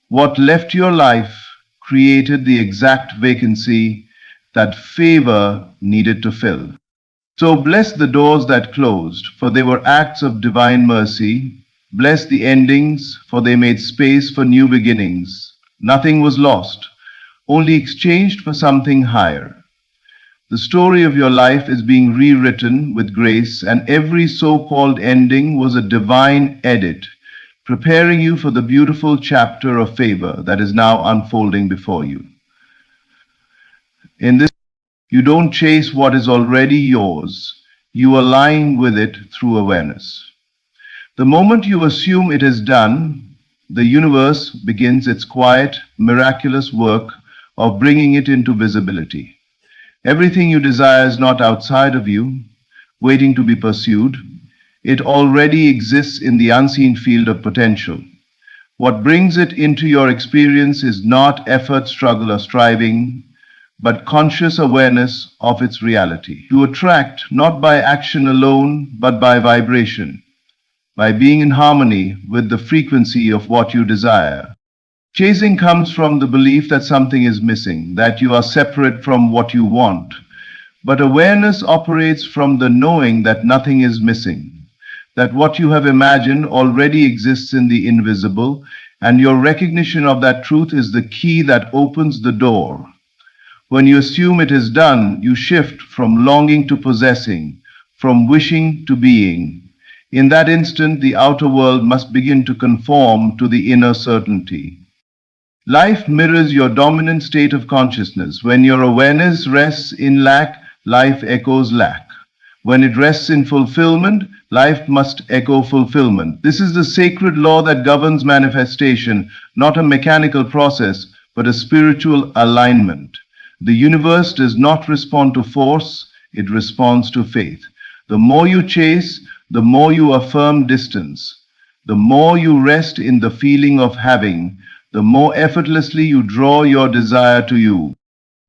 What left your life created the exact vacancy that favor needed to fill. So bless the doors that closed, for they were acts of divine mercy. Bless the endings, for they made space for new beginnings. Nothing was lost, only exchanged for something higher. The story of your life is being rewritten with grace, and every so-called ending was a divine edit, preparing you for the beautiful chapter of favor that is now unfolding before you. In this, you don't chase what is already yours. You align with it through awareness. The moment you assume it is done, the universe begins its quiet, miraculous work of bringing it into visibility. Everything you desire is not outside of you, waiting to be pursued. It already exists in the unseen field of potential. What brings it into your experience is not effort, struggle, or striving, but conscious awareness of its reality. You attract not by action alone, but by vibration, by being in harmony with the frequency of what you desire. Chasing comes from the belief that something is missing, that you are separate from what you want. But awareness operates from the knowing that nothing is missing, that what you have imagined already exists in the invisible, and your recognition of that truth is the key that opens the door. When you assume it is done, you shift from longing to possessing, from wishing to being. In that instant, the outer world must begin to conform to the inner certainty. Life mirrors your dominant state of consciousness. When your awareness rests in lack, life echoes lack. When it rests in fulfillment, life must echo fulfillment. This is the sacred law that governs manifestation, not a mechanical process, but a spiritual alignment. The universe does not respond to force, it responds to faith. The more you chase, the more you affirm distance. The more you rest in the feeling of having, the more effortlessly you draw your desire to you.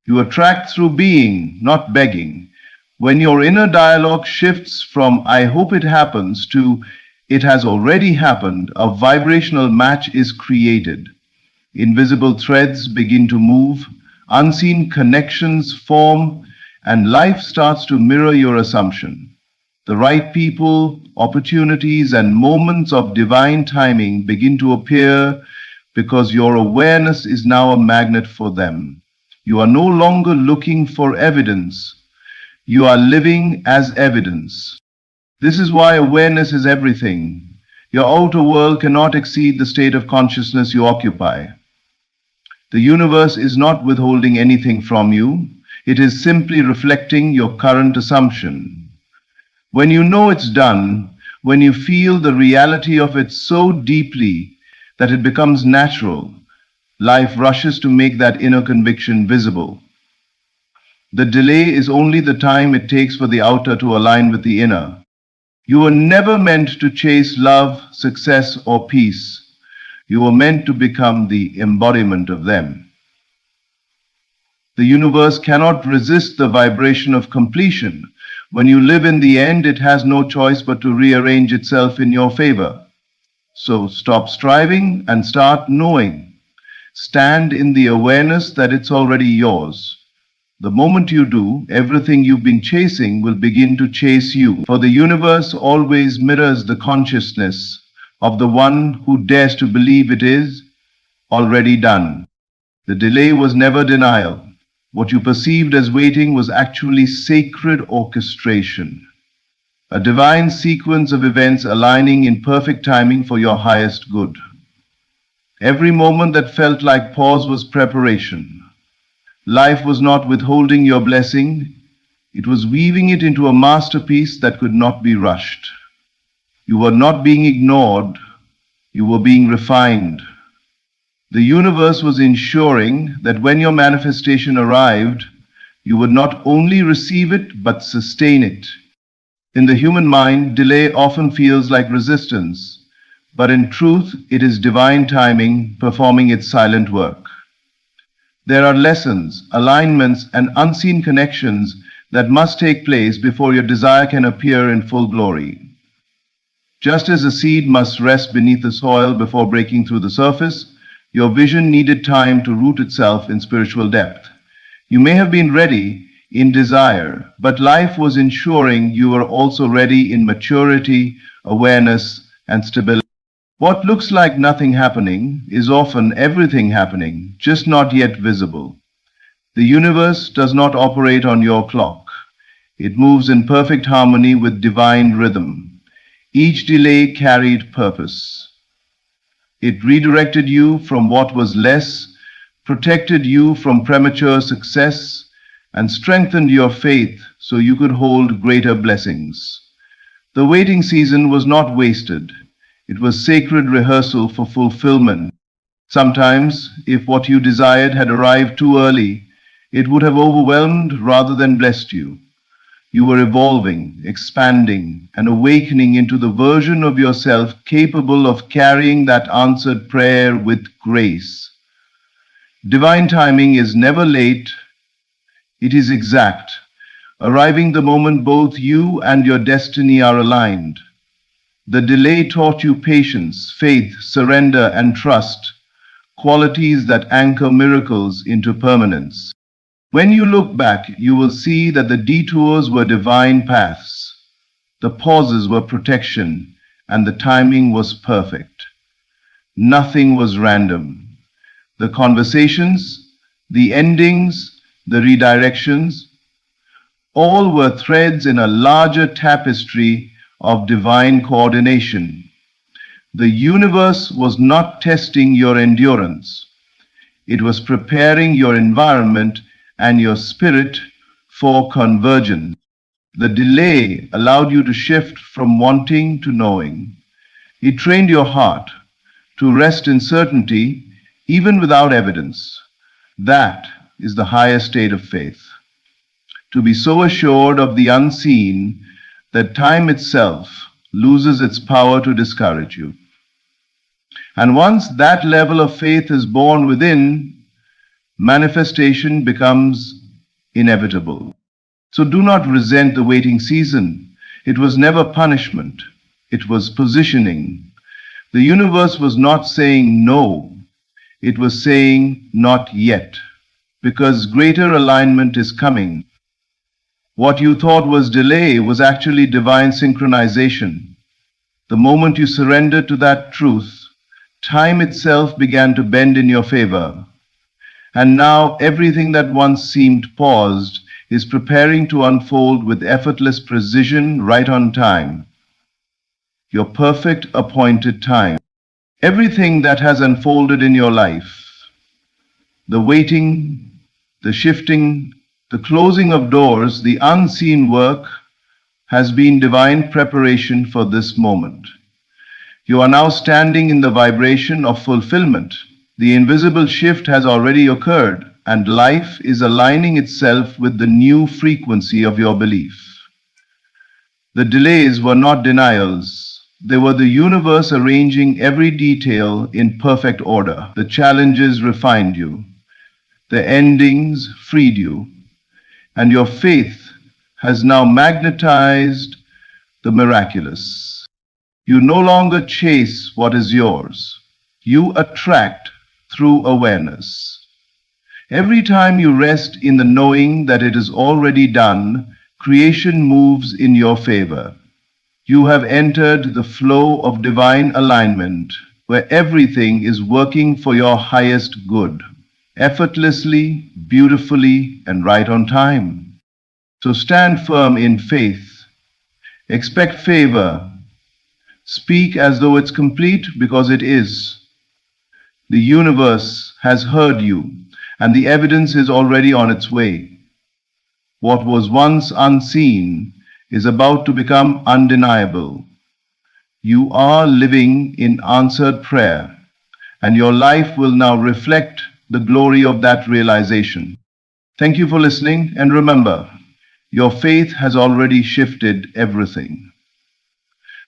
You attract through being, not begging. When your inner dialogue shifts from "I hope it happens" to "it has already happened," a vibrational match is created. Invisible threads begin to move, unseen connections form, and life starts to mirror your assumption. The right people, opportunities, and moments of divine timing begin to appear because your awareness is now a magnet for them. You are no longer looking for evidence. You are living as evidence. This is why awareness is everything. Your outer world cannot exceed the state of consciousness you occupy. The universe is not withholding anything from you. It is simply reflecting your current assumption. When you know it's done, when you feel the reality of it so deeply that it becomes natural, life rushes to make that inner conviction visible. The delay is only the time it takes for the outer to align with the inner. You were never meant to chase love, success, or peace. You were meant to become the embodiment of them. The universe cannot resist the vibration of completion. When you live in the end, it has no choice but to rearrange itself in your favor. So stop striving and start knowing. Stand in the awareness that it's already yours. The moment you do, everything you've been chasing will begin to chase you. For the universe always mirrors the consciousness of the one who dares to believe it is already done. The delay was never denial. What you perceived as waiting was actually sacred orchestration, a divine sequence of events aligning in perfect timing for your highest good. Every moment that felt like pause was preparation. Life was not withholding your blessing, it was weaving it into a masterpiece that could not be rushed. You were not being ignored, you were being refined. The universe was ensuring that when your manifestation arrived, you would not only receive it, but sustain it. In the human mind, delay often feels like resistance, but in truth, it is divine timing performing its silent work. There are lessons, alignments, and unseen connections that must take place before your desire can appear in full glory. Just as a seed must rest beneath the soil before breaking through the surface, your vision needed time to root itself in spiritual depth. You may have been ready in desire, but life was ensuring you were also ready in maturity, awareness, and stability. What looks like nothing happening is often everything happening, just not yet visible. The universe does not operate on your clock. It moves in perfect harmony with divine rhythm. Each delay carried purpose. It redirected you from what was less, protected you from premature success, and strengthened your faith so you could hold greater blessings. The waiting season was not wasted. It was sacred rehearsal for fulfillment. Sometimes, if what you desired had arrived too early, it would have overwhelmed rather than blessed you. You were evolving, expanding, and awakening into the version of yourself capable of carrying that answered prayer with grace. Divine timing is never late, it is exact, arriving the moment both you and your destiny are aligned. The delay taught you patience, faith, surrender, and trust, qualities that anchor miracles into permanence. When you look back, you will see that the detours were divine paths, the pauses were protection, and the timing was perfect. Nothing was random. The conversations, the endings, the redirections, all were threads in a larger tapestry of divine coordination. The universe was not testing your endurance. It was preparing your environment and your spirit for convergence. The delay allowed you to shift from wanting to knowing. It trained your heart to rest in certainty even without evidence. That is the highest state of faith. To be so assured of the unseen that time itself loses its power to discourage you. And once that level of faith is born within, manifestation becomes inevitable. So do not resent the waiting season. It was never punishment. It was positioning. The universe was not saying no. It was saying not yet, because greater alignment is coming. What you thought was delay was actually divine synchronization. The moment you surrendered to that truth, time itself began to bend in your favor. And now everything that once seemed paused is preparing to unfold with effortless precision right on time. Your perfect appointed time. Everything that has unfolded in your life, the waiting, the shifting, the closing of doors, the unseen work, has been divine preparation for this moment. You are now standing in the vibration of fulfillment. The invisible shift has already occurred, and life is aligning itself with the new frequency of your belief. The delays were not denials. They were the universe arranging every detail in perfect order. The challenges refined you. The endings freed you. And your faith has now magnetized the miraculous. You no longer chase what is yours. You attract through awareness. Every time you rest in the knowing that it is already done, creation moves in your favor. You have entered the flow of divine alignment, where everything is working for your highest good, effortlessly, beautifully, and right on time. So stand firm in faith. Expect favor. Speak as though it's complete, because it is. The universe has heard you, and the evidence is already on its way. What was once unseen is about to become undeniable. You are living in answered prayer, and your life will now reflect the glory of that realization. Thank you for listening, and remember, your faith has already shifted everything.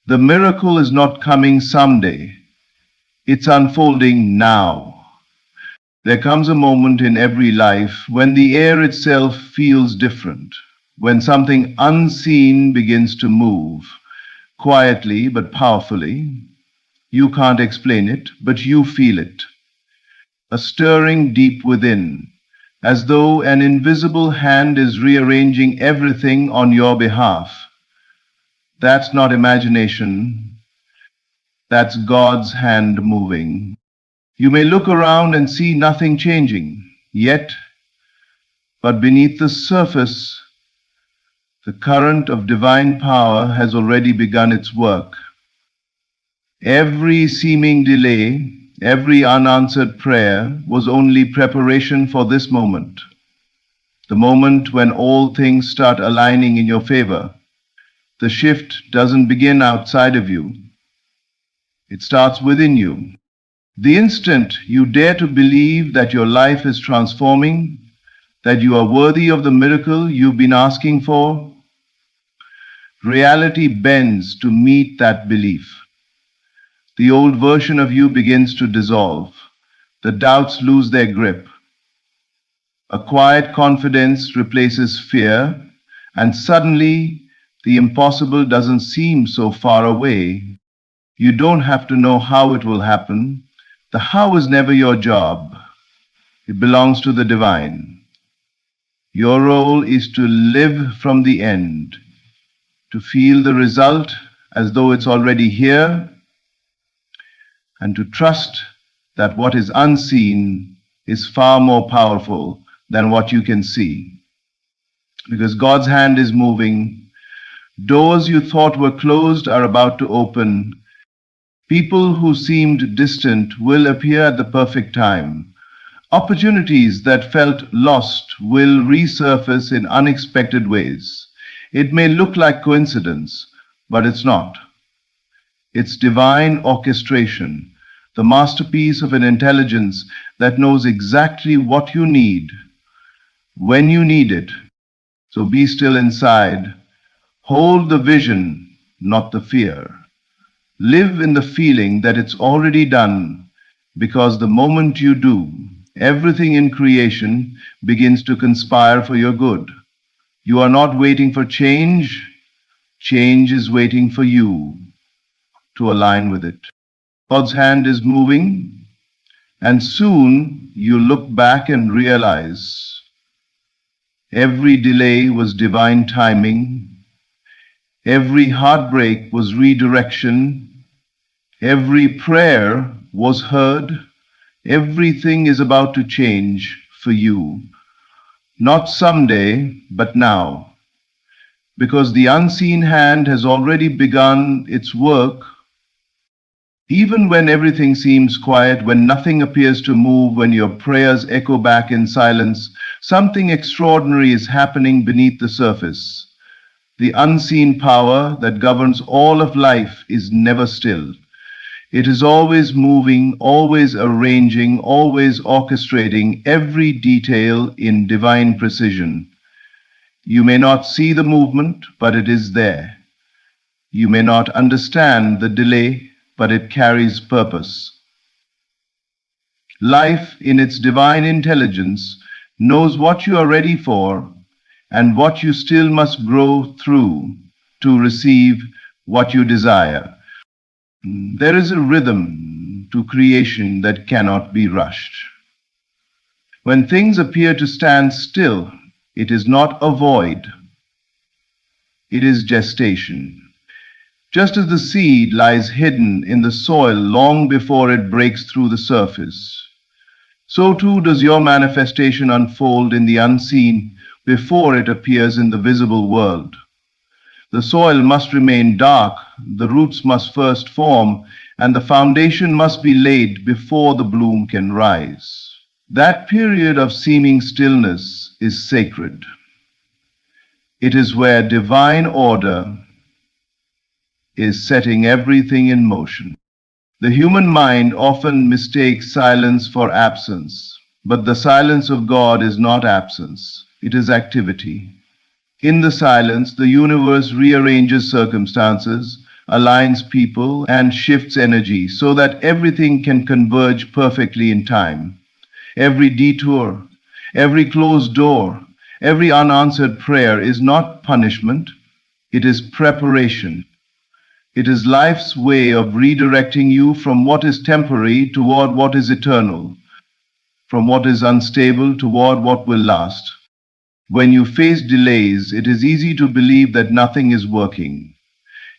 The miracle is not coming someday, it's unfolding now. There comes a moment in every life when the air itself feels different, when something unseen begins to move, quietly but powerfully. You can't explain it, but you feel it. A stirring deep within, as though an invisible hand is rearranging everything on your behalf. That's not imagination, that's God's hand moving. You may look around and see nothing changing, yet, but beneath the surface, the current of divine power has already begun its work. Every seeming delay, every unanswered prayer was only preparation for this moment, the moment when all things start aligning in your favor. The shift doesn't begin outside of you. It starts within you. The instant you dare to believe that your life is transforming, that you are worthy of the miracle you've been asking for, reality bends to meet that belief. The old version of you begins to dissolve. The doubts lose their grip. A quiet confidence replaces fear, and suddenly the impossible doesn't seem so far away. You don't have to know how it will happen. The how is never your job. It belongs to the divine. Your role is to live from the end, to feel the result as though it's already here, and to trust that what is unseen is far more powerful than what you can see. Because God's hand is moving, doors you thought were closed are about to open. People who seemed distant will appear at the perfect time. Opportunities that felt lost will resurface in unexpected ways. It may look like coincidence, but it's not. It's divine orchestration, the masterpiece of an intelligence that knows exactly what you need, when you need it. So be still inside. Hold the vision, not the fear. Live in the feeling that it's already done, because the moment you do, everything in creation begins to conspire for your good. You are not waiting for change. Change is waiting for you to align with it. God's hand is moving, and soon you look back and realize Every delay was divine timing. Every heartbreak was redirection. Every prayer was heard. Everything is about to change for you. Not someday, but now. Because the unseen hand has already begun its work. Even when everything seems quiet, when nothing appears to move, when your prayers echo back in silence, something extraordinary is happening beneath the surface. The unseen power that governs all of life is never still. It is always moving, always arranging, always orchestrating every detail in divine precision. You may not see the movement, but it is there. You may not understand the delay, but it carries purpose. Life, in its divine intelligence, knows what you are ready for and what you still must grow through to receive what you desire. There is a rhythm to creation that cannot be rushed. When things appear to stand still, it is not a void, it is gestation. Just as the seed lies hidden in the soil long before it breaks through the surface, so too does your manifestation unfold in the unseen before it appears in the visible world. The soil must remain dark, the roots must first form, and the foundation must be laid before the bloom can rise. That period of seeming stillness is sacred. It is where divine order is setting everything in motion. The human mind often mistakes silence for absence, but the silence of God is not absence. It is activity. In the silence, the universe rearranges circumstances, aligns people, and shifts energy so that everything can converge perfectly in time. Every detour, every closed door, every unanswered prayer is not punishment, it is preparation. It is life's way of redirecting you from what is temporary toward what is eternal, from what is unstable toward what will last. When you face delays, it is easy to believe that nothing is working.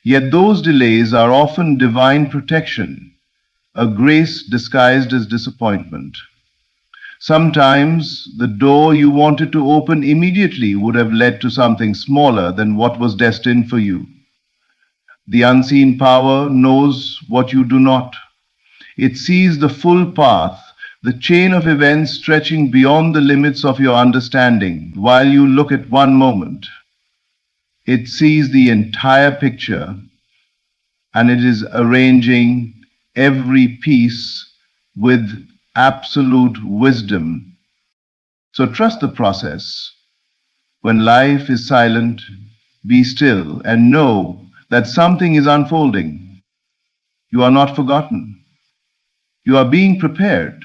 Yet those delays are often divine protection, a grace disguised as disappointment. Sometimes the door you wanted to open immediately would have led to something smaller than what was destined for you. The unseen power knows what you do not. It sees the full path, the chain of events stretching beyond the limits of your understanding while you look at one moment. It sees the entire picture, and it is arranging every piece with absolute wisdom. So trust the process. When life is silent, be still and know that something is unfolding. You are not forgotten. You are being prepared.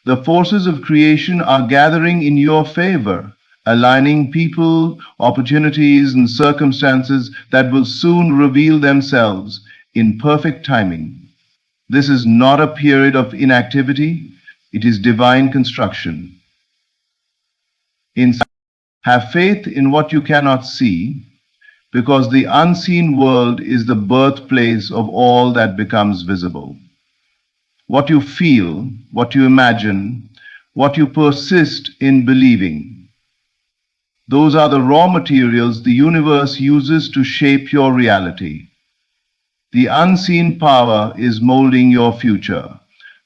The forces of creation are gathering in your favor, aligning people, opportunities, and circumstances that will soon reveal themselves in perfect timing. This is not a period of inactivity, it is divine construction. Have faith in what you cannot see, because the unseen world is the birthplace of all that becomes visible. What you feel, what you imagine, what you persist in believing. Those are the raw materials the universe uses to shape your reality. The unseen power is molding your future,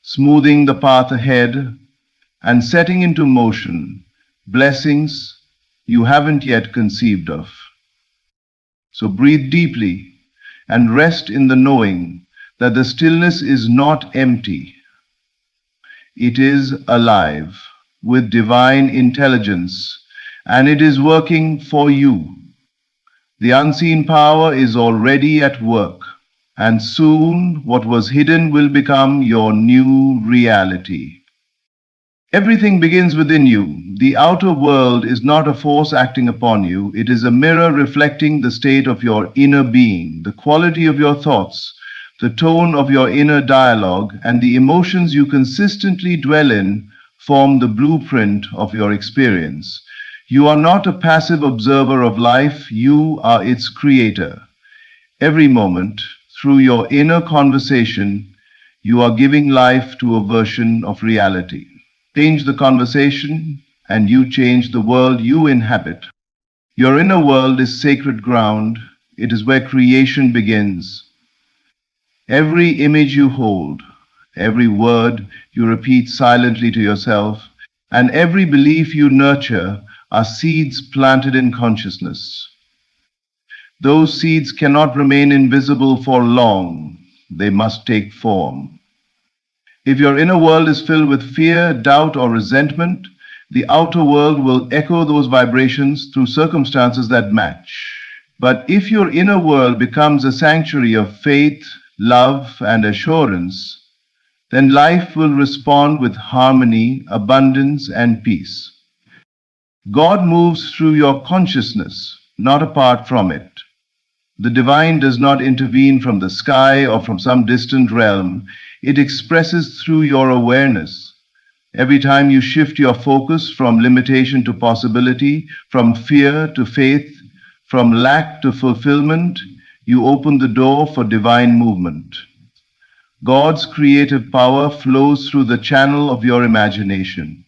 smoothing the path ahead, and setting into motion blessings you haven't yet conceived of. So breathe deeply and rest in the knowing that the stillness is not empty. It is alive with divine intelligence, and it is working for you. The unseen power is already at work, and soon what was hidden will become your new reality. Everything begins within you. The outer world is not a force acting upon you. It is a mirror reflecting the state of your inner being, the quality of your thoughts, the tone of your inner dialogue, and the emotions you consistently dwell in form the blueprint of your experience. You are not a passive observer of life, you are its creator. Every moment, through your inner conversation, you are giving life to a version of reality. Change the conversation, and you change the world you inhabit. Your inner world is sacred ground. It is where creation begins. Every image you hold, every word you repeat silently to yourself, and every belief you nurture are seeds planted in consciousness. Those seeds cannot remain invisible for long. They must take form. If your inner world is filled with fear, doubt, or resentment, the outer world will echo those vibrations through circumstances that match. But if your inner world becomes a sanctuary of faith, love, and assurance, then life will respond with harmony, abundance, and peace. God moves through your consciousness, not apart from it. The divine does not intervene from the sky or from some distant realm. It expresses through your awareness. Every time you shift your focus from limitation to possibility, from fear to faith, from lack to fulfillment, you open the door for divine movement. God's creative power flows through the channel of your imagination,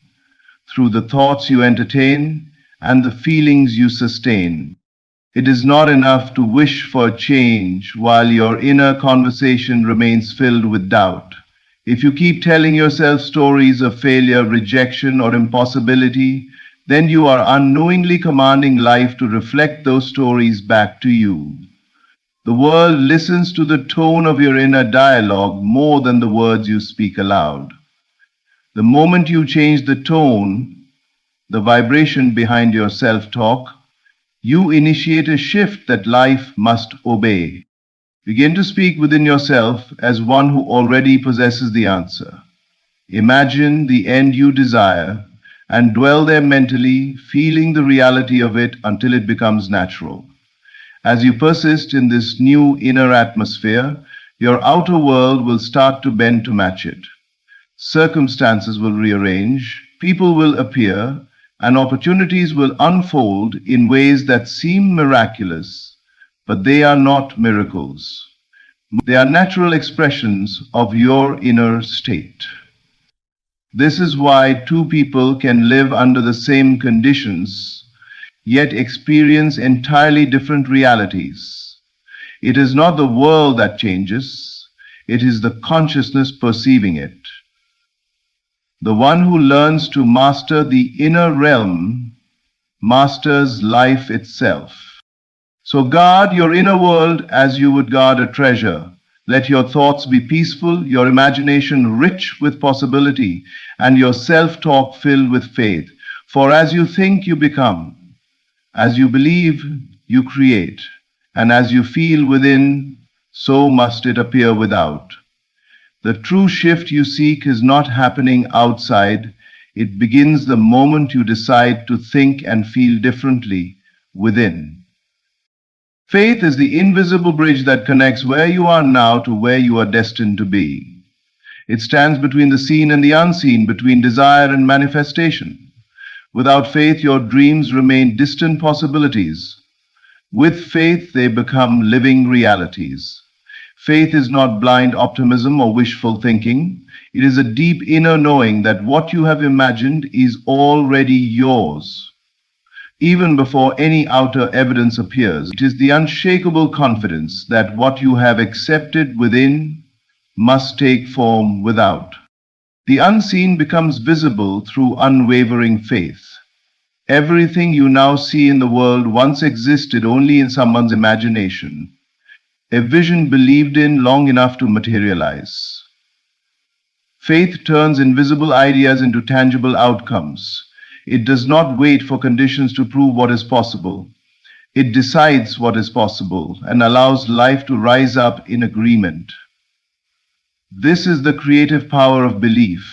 through the thoughts you entertain and the feelings you sustain. It is not enough to wish for change while your inner conversation remains filled with doubt. If you keep telling yourself stories of failure, rejection, or impossibility, then you are unknowingly commanding life to reflect those stories back to you. The world listens to the tone of your inner dialogue more than the words you speak aloud. The moment you change the tone, the vibration behind your self-talk, you initiate a shift that life must obey. Begin to speak within yourself as one who already possesses the answer. Imagine the end you desire and dwell there mentally, feeling the reality of it until it becomes natural. As you persist in this new inner atmosphere, your outer world will start to bend to match it. Circumstances will rearrange, people will appear, and opportunities will unfold in ways that seem miraculous, but they are not miracles. They are natural expressions of your inner state. This is why two people can live under the same conditions, yet experience entirely different realities. It is not the world that changes, it is the consciousness perceiving it. The one who learns to master the inner realm masters life itself. So guard your inner world as you would guard a treasure. Let your thoughts be peaceful, your imagination rich with possibility, and your self-talk filled with faith. For as you think, you become. As you believe, you create. And as you feel within, so must it appear without. The true shift you seek is not happening outside. It begins the moment you decide to think and feel differently within. Faith is the invisible bridge that connects where you are now to where you are destined to be. It stands between the seen and the unseen, between desire and manifestation. Without faith, your dreams remain distant possibilities. With faith, they become living realities. Faith is not blind optimism or wishful thinking. It is a deep inner knowing that what you have imagined is already yours. Even before any outer evidence appears, it is the unshakable confidence that what you have accepted within must take form without. The unseen becomes visible through unwavering faith. Everything you now see in the world once existed only in someone's imagination, a vision believed in long enough to materialize. Faith turns invisible ideas into tangible outcomes. It does not wait for conditions to prove what is possible. It decides what is possible and allows life to rise up in agreement. This is the creative power of belief.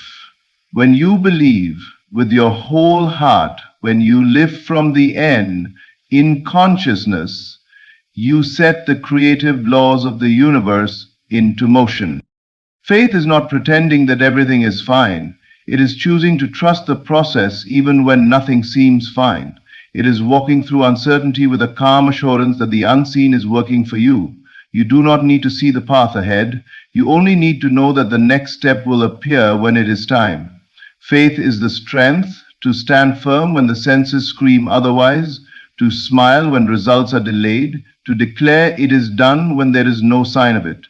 When you believe with your whole heart, when you live from the end in consciousness, you set the creative laws of the universe into motion. Faith is not pretending that everything is fine. It is choosing to trust the process even when nothing seems fine. It is walking through uncertainty with a calm assurance that the unseen is working for you. You do not need to see the path ahead. You only need to know that the next step will appear when it is time. Faith is the strength to stand firm when the senses scream otherwise, to smile when results are delayed, to declare it is done when there is no sign of it.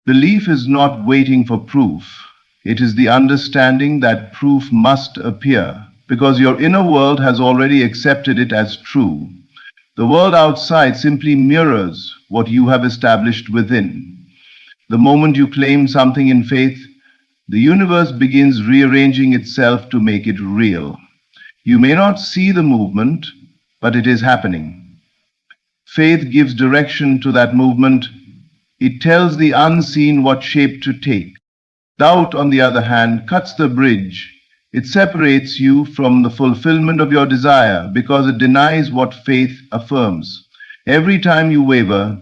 Belief is not waiting for proof. It is the understanding that proof must appear, because your inner world has already accepted it as true. The world outside simply mirrors what you have established within. The moment you claim something in faith, the universe begins rearranging itself to make it real. You may not see the movement, but it is happening. Faith gives direction to that movement. It tells the unseen what shape to take. Doubt, on the other hand, cuts the bridge. It separates you from the fulfillment of your desire because it denies what faith affirms. Every time you waver,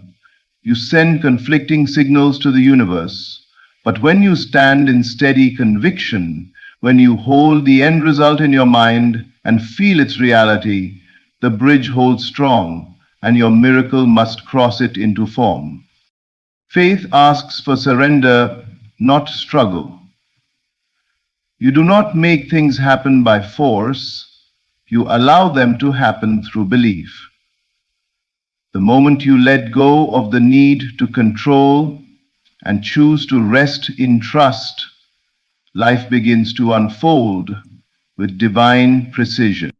you send conflicting signals to the universe. But when you stand in steady conviction, when you hold the end result in your mind and feel its reality, the bridge holds strong, and your miracle must cross it into form. Faith asks for surrender, not struggle. You do not make things happen by force. You allow them to happen through belief. The moment you let go of the need to control and choose to rest in trust, life begins to unfold with divine precision.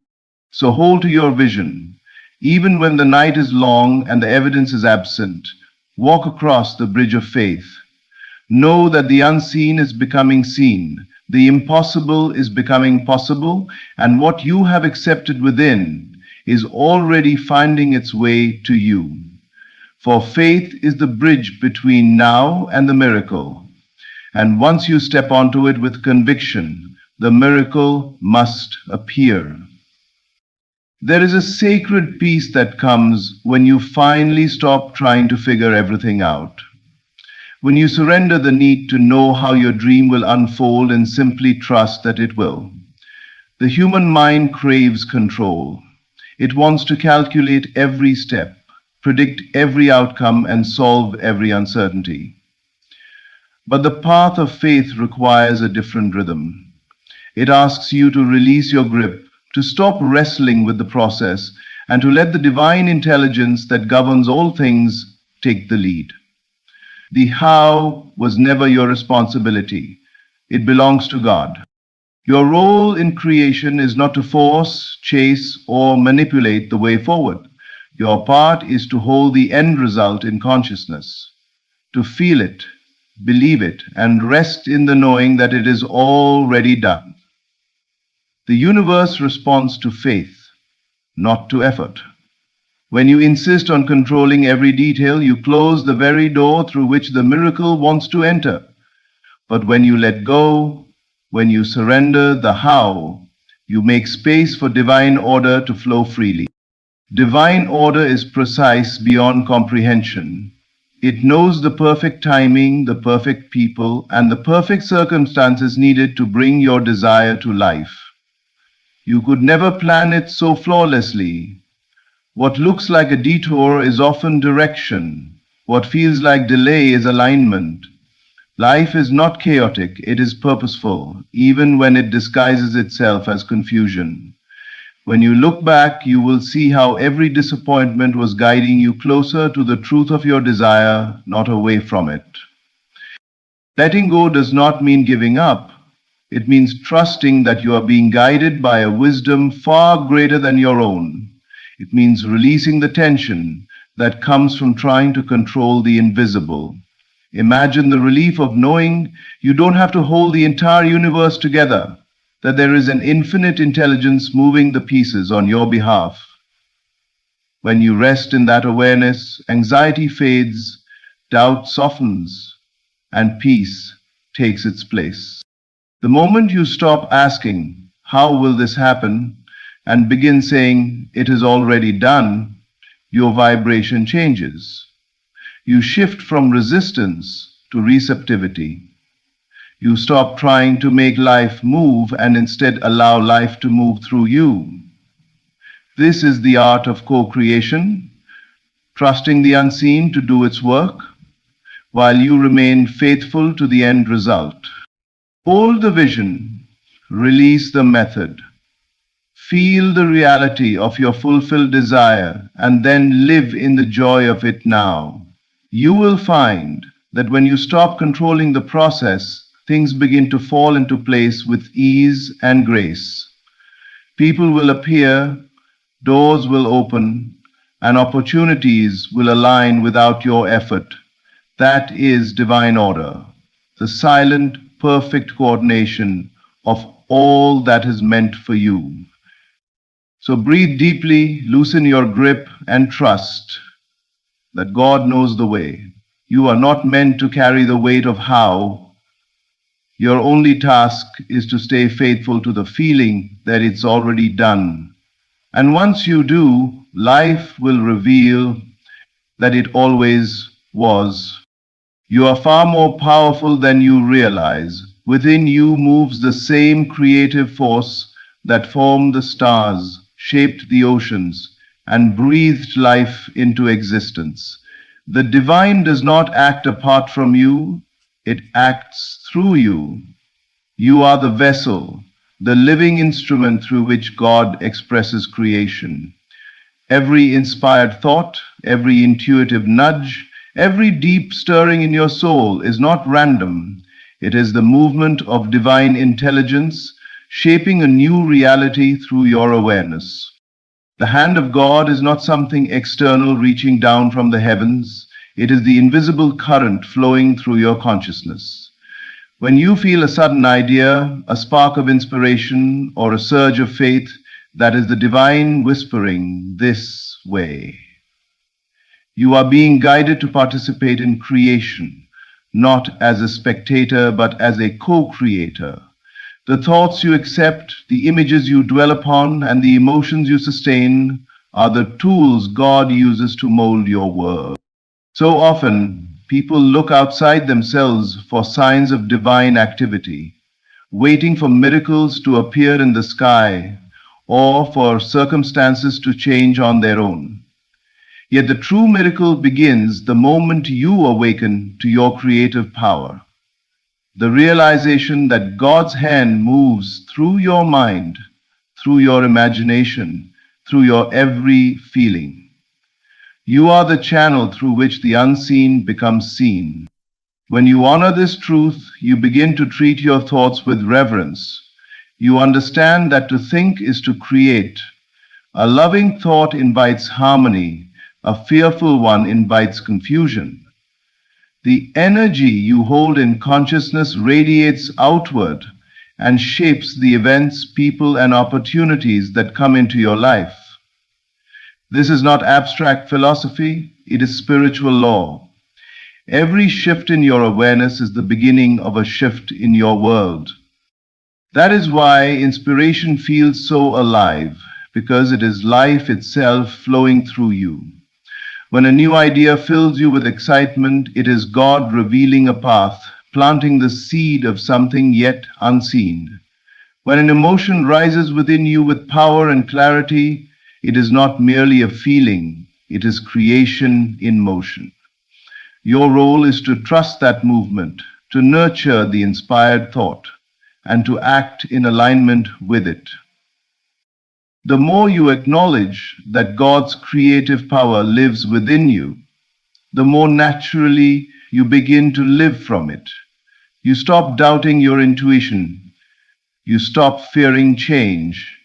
So hold to your vision. Even when the night is long and the evidence is absent, walk across the bridge of faith. Know that the unseen is becoming seen, the impossible is becoming possible, and what you have accepted within is already finding its way to you. For faith is the bridge between now and the miracle. And once you step onto it with conviction, the miracle must appear. There is a sacred peace that comes when you finally stop trying to figure everything out. When you surrender the need to know how your dream will unfold and simply trust that it will. The human mind craves control. It wants to calculate every step, predict every outcome, and solve every uncertainty. But the path of faith requires a different rhythm. It asks you to release your grip, to stop wrestling with the process, and to let the divine intelligence that governs all things take the lead. The how was never your responsibility. It belongs to God. Your role in creation is not to force, chase, or manipulate the way forward. Your part is to hold the end result in consciousness, to feel it, believe it, and rest in the knowing that it is already done. The universe responds to faith, not to effort. When you insist on controlling every detail, you close the very door through which the miracle wants to enter. But when you let go, when you surrender the how, you make space for divine order to flow freely. Divine order is precise beyond comprehension. It knows the perfect timing, the perfect people, and the perfect circumstances needed to bring your desire to life. You could never plan it so flawlessly. What looks like a detour is often direction. What feels like delay is alignment. Life is not chaotic, it is purposeful, even when it disguises itself as confusion. When you look back, you will see how every disappointment was guiding you closer to the truth of your desire, not away from it. Letting go does not mean giving up. It means trusting that you are being guided by a wisdom far greater than your own. It means releasing the tension that comes from trying to control the invisible. Imagine the relief of knowing you don't have to hold the entire universe together, that there is an infinite intelligence moving the pieces on your behalf. When you rest in that awareness, anxiety fades, doubt softens, and peace takes its place. The moment you stop asking, "How will this happen?" and begin saying, "It is already done," your vibration changes. You shift from resistance to receptivity. You stop trying to make life move and instead allow life to move through you. This is the art of co-creation, trusting the unseen to do its work, while you remain faithful to the end result. Hold the vision, release the method, feel the reality of your fulfilled desire, and then live in the joy of it now. You will find that when you stop controlling the process, things begin to fall into place with ease and grace. People will appear, doors will open, and opportunities will align without your effort. That is divine order, the silent, perfect coordination of all that is meant for you. So breathe deeply, loosen your grip, and trust that God knows the way. You are not meant to carry the weight of how. Your only task is to stay faithful to the feeling that it's already done. And once you do, life will reveal that it always was. You are far more powerful than you realize. Within you moves the same creative force that formed the stars, shaped the oceans, and breathed life into existence. The divine does not act apart from you, it acts through you. You are the vessel, the living instrument through which God expresses creation. Every inspired thought, every intuitive nudge, every deep stirring in your soul is not random. It is the movement of divine intelligence shaping a new reality through your awareness. The hand of God is not something external reaching down from the heavens. It is the invisible current flowing through your consciousness. When you feel a sudden idea, a spark of inspiration, or a surge of faith, that is the divine whispering this way. You are being guided to participate in creation, not as a spectator, but as a co-creator. The thoughts you accept, the images you dwell upon, and the emotions you sustain are the tools God uses to mold your world. So often, people look outside themselves for signs of divine activity, waiting for miracles to appear in the sky or for circumstances to change on their own. Yet the true miracle begins the moment you awaken to your creative power. The realization that God's hand moves through your mind, through your imagination, through your every feeling. You are the channel through which the unseen becomes seen. When you honor this truth, you begin to treat your thoughts with reverence. You understand that to think is to create. A loving thought invites harmony, a fearful one invites confusion. The energy you hold in consciousness radiates outward and shapes the events, people, and opportunities that come into your life. This is not abstract philosophy, it is spiritual law. Every shift in your awareness is the beginning of a shift in your world. That is why inspiration feels so alive, because it is life itself flowing through you. When a new idea fills you with excitement, it is God revealing a path, planting the seed of something yet unseen. When an emotion rises within you with power and clarity, it is not merely a feeling, it is creation in motion. Your role is to trust that movement, to nurture the inspired thought, and to act in alignment with it. The more you acknowledge that God's creative power lives within you, the more naturally you begin to live from it. You stop doubting your intuition, you stop fearing change,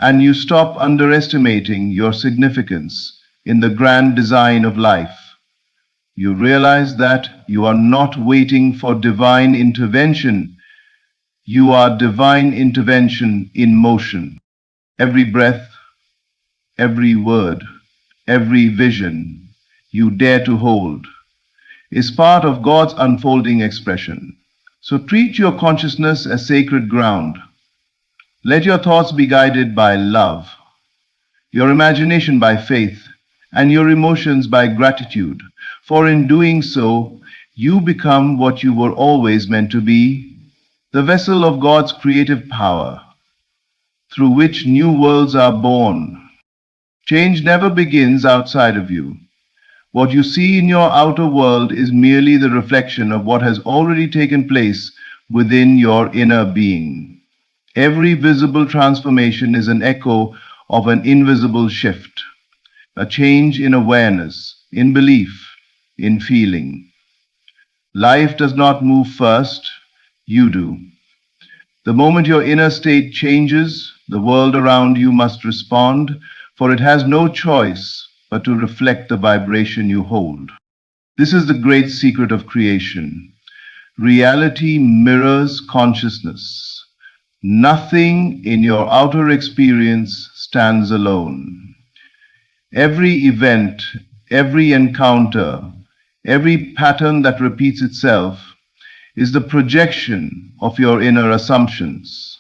and you stop underestimating your significance in the grand design of life. You realize that you are not waiting for divine intervention. You are divine intervention in motion. Every breath, every word, every vision you dare to hold is part of God's unfolding expression. So treat your consciousness as sacred ground. Let your thoughts be guided by love, your imagination by faith, and your emotions by gratitude. For in doing so, you become what you were always meant to be, the vessel of God's creative power, through which new worlds are born. Change never begins outside of you. What you see in your outer world is merely the reflection of what has already taken place within your inner being. Every visible transformation is an echo of an invisible shift, a change in awareness, in belief, in feeling. Life does not move first, you do. The moment your inner state changes, the world around you must respond, for it has no choice but to reflect the vibration you hold. This is the great secret of creation. Reality mirrors consciousness. Nothing in your outer experience stands alone. Every event, every encounter, every pattern that repeats itself is the projection of your inner assumptions.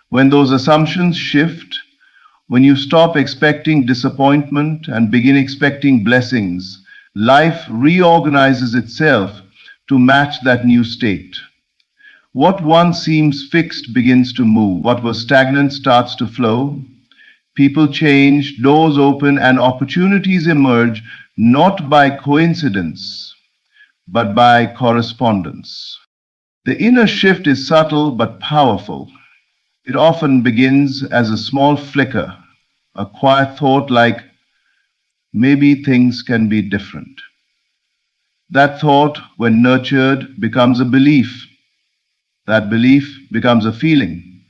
When those assumptions shift, when you stop expecting disappointment and begin expecting blessings, life reorganizes itself to match that new state. What once seems fixed begins to move. What was stagnant starts to flow. People change, doors open, and opportunities emerge not by coincidence, but by correspondence. The inner shift is subtle but powerful. It often begins as a small flicker, a quiet thought like, maybe things can be different. That thought, when nurtured, becomes a belief. That belief becomes a feeling.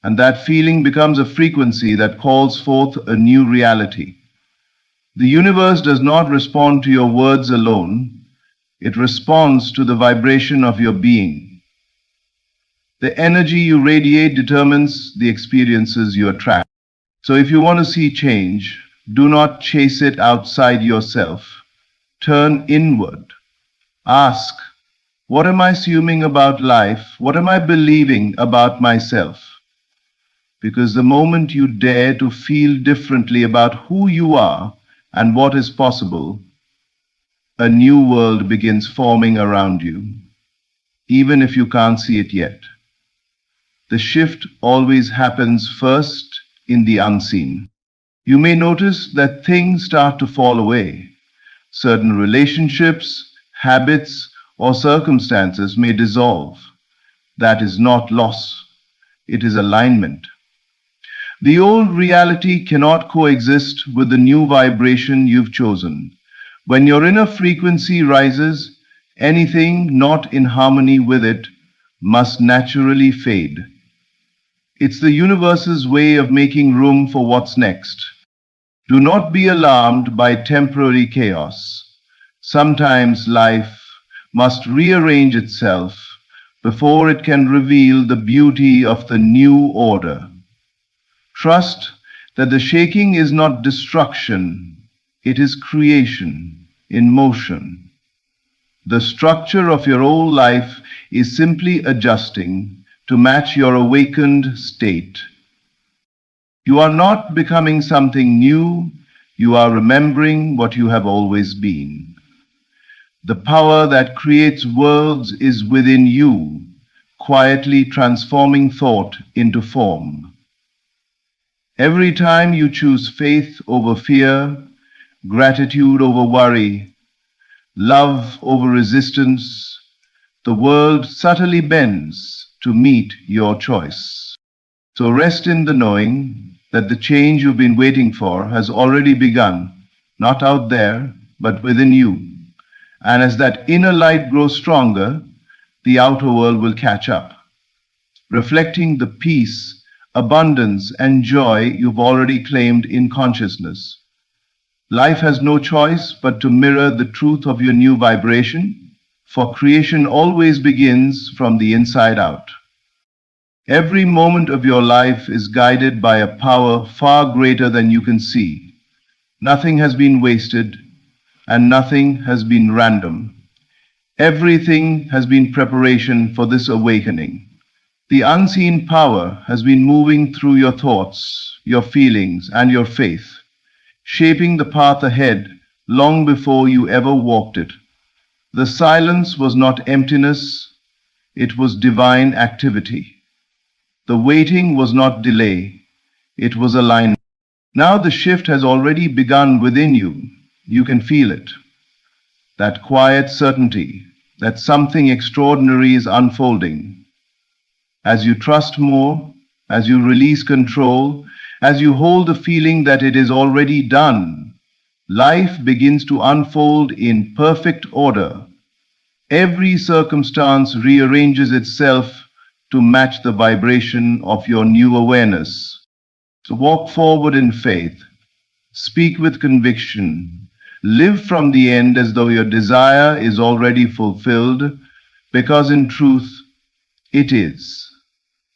And that feeling becomes a frequency that calls forth a new reality. The universe does not respond to your words alone. It responds to the vibration of your being. The energy you radiate determines the experiences you attract. So if you want to see change, do not chase it outside yourself. Turn inward. Ask, what am I assuming about life? What am I believing about myself? Because the moment you dare to feel differently about who you are and what is possible, a new world begins forming around you, even if you can't see it yet. The shift always happens first in the unseen. You may notice that things start to fall away. Certain relationships, habits, or circumstances may dissolve. That is not loss. It is alignment. The old reality cannot coexist with the new vibration you've chosen. When your inner frequency rises, anything not in harmony with it must naturally fade. It's the universe's way of making room for what's next. Do not be alarmed by temporary chaos. Sometimes life must rearrange itself before it can reveal the beauty of the new order. Trust that the shaking is not destruction, it is creation in motion. The structure of your whole life is simply adjusting to match your awakened state. You are not becoming something new, you are remembering what you have always been. The power that creates worlds is within you, quietly transforming thought into form. Every time you choose faith over fear, gratitude over worry, love over resistance, the world subtly bends to meet your choice. So rest in the knowing that the change you've been waiting for has already begun, not out there, but within you. And as that inner light grows stronger, the outer world will catch up, reflecting the peace, abundance, and joy you've already claimed in consciousness. Life has no choice but to mirror the truth of your new vibration, for creation always begins from the inside out. Every moment of your life is guided by a power far greater than you can see. Nothing has been wasted, and nothing has been random. Everything has been preparation for this awakening. The unseen power has been moving through your thoughts, your feelings, and your faith, shaping the path ahead long before you ever walked it. The silence was not emptiness, it was divine activity. The waiting was not delay, it was alignment. Now the shift has already begun within you. You can feel it. That quiet certainty that something extraordinary is unfolding. As you trust more, as you release control, as you hold the feeling that it is already done, life begins to unfold in perfect order. Every circumstance rearranges itself to match the vibration of your new awareness. So walk forward in faith, speak with conviction, live from the end as though your desire is already fulfilled, because in truth it is.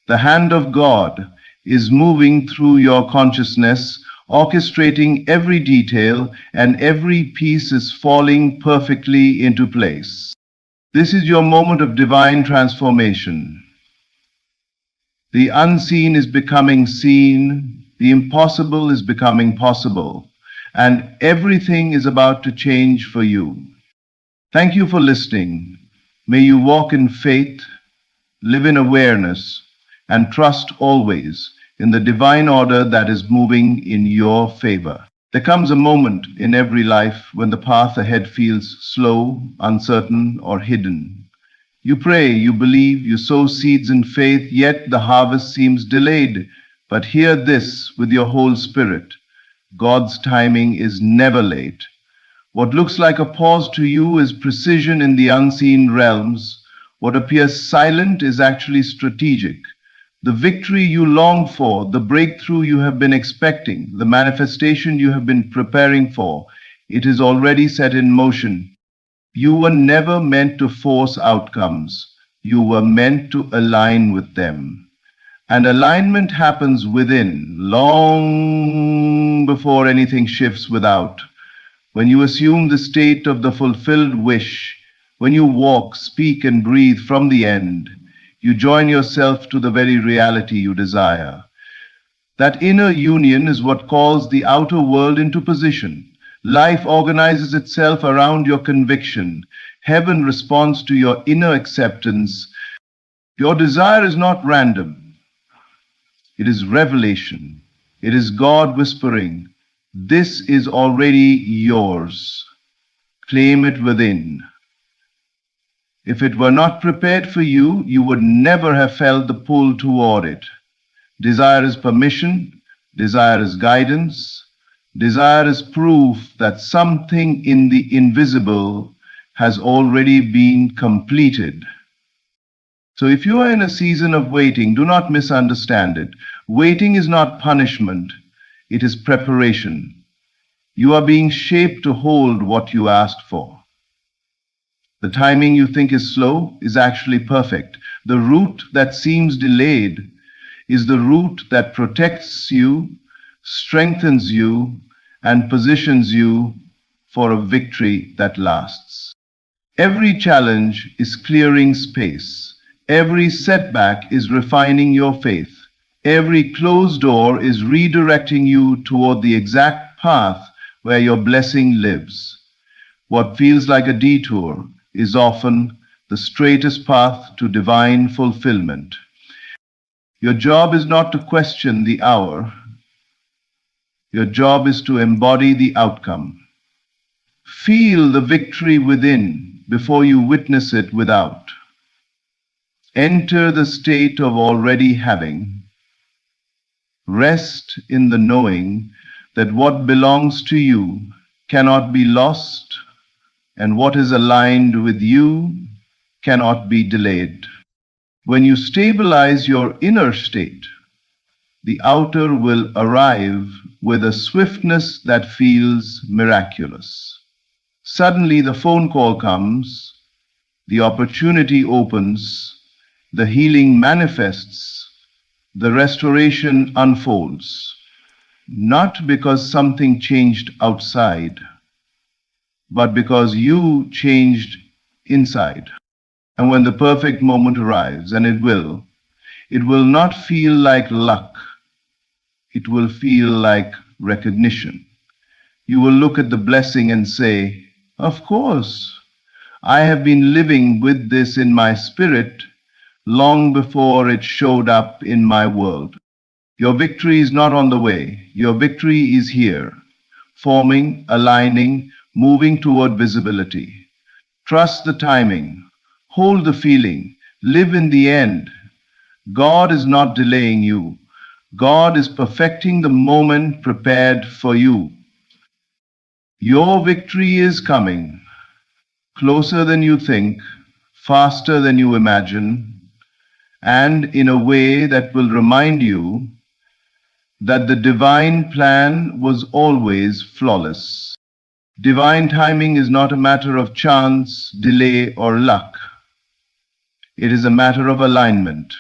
The hand of God is moving through your consciousness, orchestrating every detail, and every piece is falling perfectly into place. This is your moment of divine transformation. The unseen is becoming seen, the impossible is becoming possible, and everything is about to change for you. Thank you for listening. May you walk in faith, live in awareness, and trust always in the divine order that is moving in your favor. There comes a moment in every life when the path ahead feels slow, uncertain, or hidden. You pray, you believe, you sow seeds in faith, yet the harvest seems delayed. But hear this with your whole spirit. God's timing is never late. What looks like a pause to you is precision in the unseen realms. What appears silent is actually strategic. The victory you long for, the breakthrough you have been expecting, the manifestation you have been preparing for, it is already set in motion. You were never meant to force outcomes. You were meant to align with them. And alignment happens within, long before anything shifts without. When you assume the state of the fulfilled wish, when you walk, speak, and breathe from the end, you join yourself to the very reality you desire. That inner union is what calls the outer world into position. Life organizes itself around your conviction. Heaven responds to your inner acceptance. Your desire is not random. It is revelation. It is God whispering, "This is already yours. Claim it within." If it were not prepared for you, you would never have felt the pull toward it. Desire is permission. Desire is guidance. Desire is proof that something in the invisible has already been completed. So if you are in a season of waiting, do not misunderstand it. Waiting is not punishment. It is preparation. You are being shaped to hold what you asked for. The timing you think is slow is actually perfect. The route that seems delayed is the route that protects you, strengthens you, and positions you for a victory that lasts. Every challenge is clearing space. Every setback is refining your faith. Every closed door is redirecting you toward the exact path where your blessing lives. What feels like a detour is often the straightest path to divine fulfillment. Your job is not to question the hour. Your job is to embody the outcome. Feel the victory within before you witness it without. Enter the state of already having. Rest in the knowing that what belongs to you cannot be lost, and what is aligned with you cannot be delayed. When you stabilize your inner state, the outer will arrive with a swiftness that feels miraculous. Suddenly the phone call comes, the opportunity opens, the healing manifests, the restoration unfolds, not because something changed outside, but because you changed inside. And when the perfect moment arrives, and it will not feel like luck. It will feel like recognition. You will look at the blessing and say, "Of course, I have been living with this in my spirit long before it showed up in my world." Your victory is not on the way. Your victory is here, forming, aligning, moving toward visibility. Trust the timing. Hold the feeling. Live in the end. God is not delaying you. God is perfecting the moment prepared for you. Your victory is coming, closer than you think, faster than you imagine, and in a way that will remind you that the divine plan was always flawless. Divine timing is not a matter of chance, delay, or luck. It is a matter of alignment.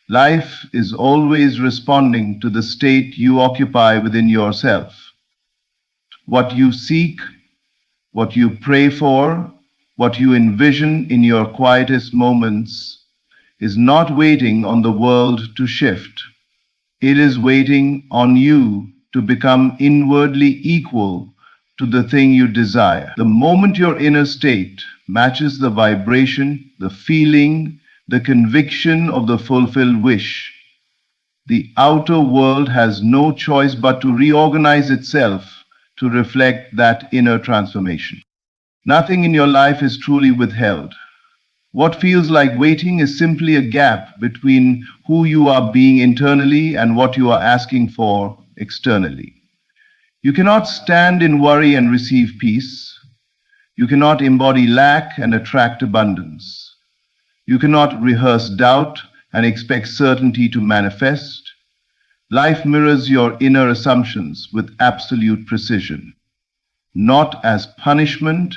Life is always responding to the state you occupy within yourself. What you seek, what you pray for, what you envision in your quietest moments is not waiting on the world to shift. It is waiting on you to become inwardly equal to the thing you desire. The moment your inner state matches the vibration, the feeling, the conviction of the fulfilled wish, the outer world has no choice but to reorganize itself to reflect that inner transformation. Nothing in your life is truly withheld. What feels like waiting is simply a gap between who you are being internally and what you are asking for externally. You cannot stand in worry and receive peace. You cannot embody lack and attract abundance. You cannot rehearse doubt and expect certainty to manifest. Life mirrors your inner assumptions with absolute precision, not as punishment,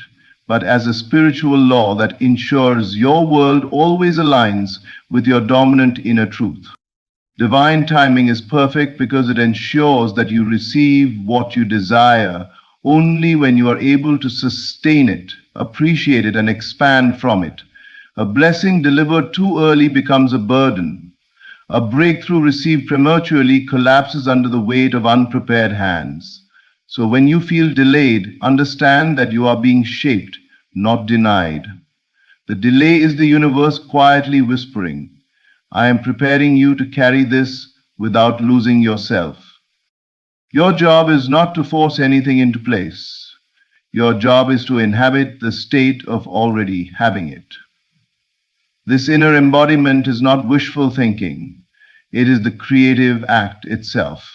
but as a spiritual law that ensures your world always aligns with your dominant inner truth. Divine timing is perfect because it ensures that you receive what you desire only when you are able to sustain it, appreciate it, and expand from it. A blessing delivered too early becomes a burden. A breakthrough received prematurely collapses under the weight of unprepared hands. So when you feel delayed, understand that you are being shaped, not denied. The delay is the universe quietly whispering, I am preparing you to carry this without losing yourself. Your job is not to force anything into place. Your job is to inhabit the state of already having it. This inner embodiment is not wishful thinking. It is the creative act itself.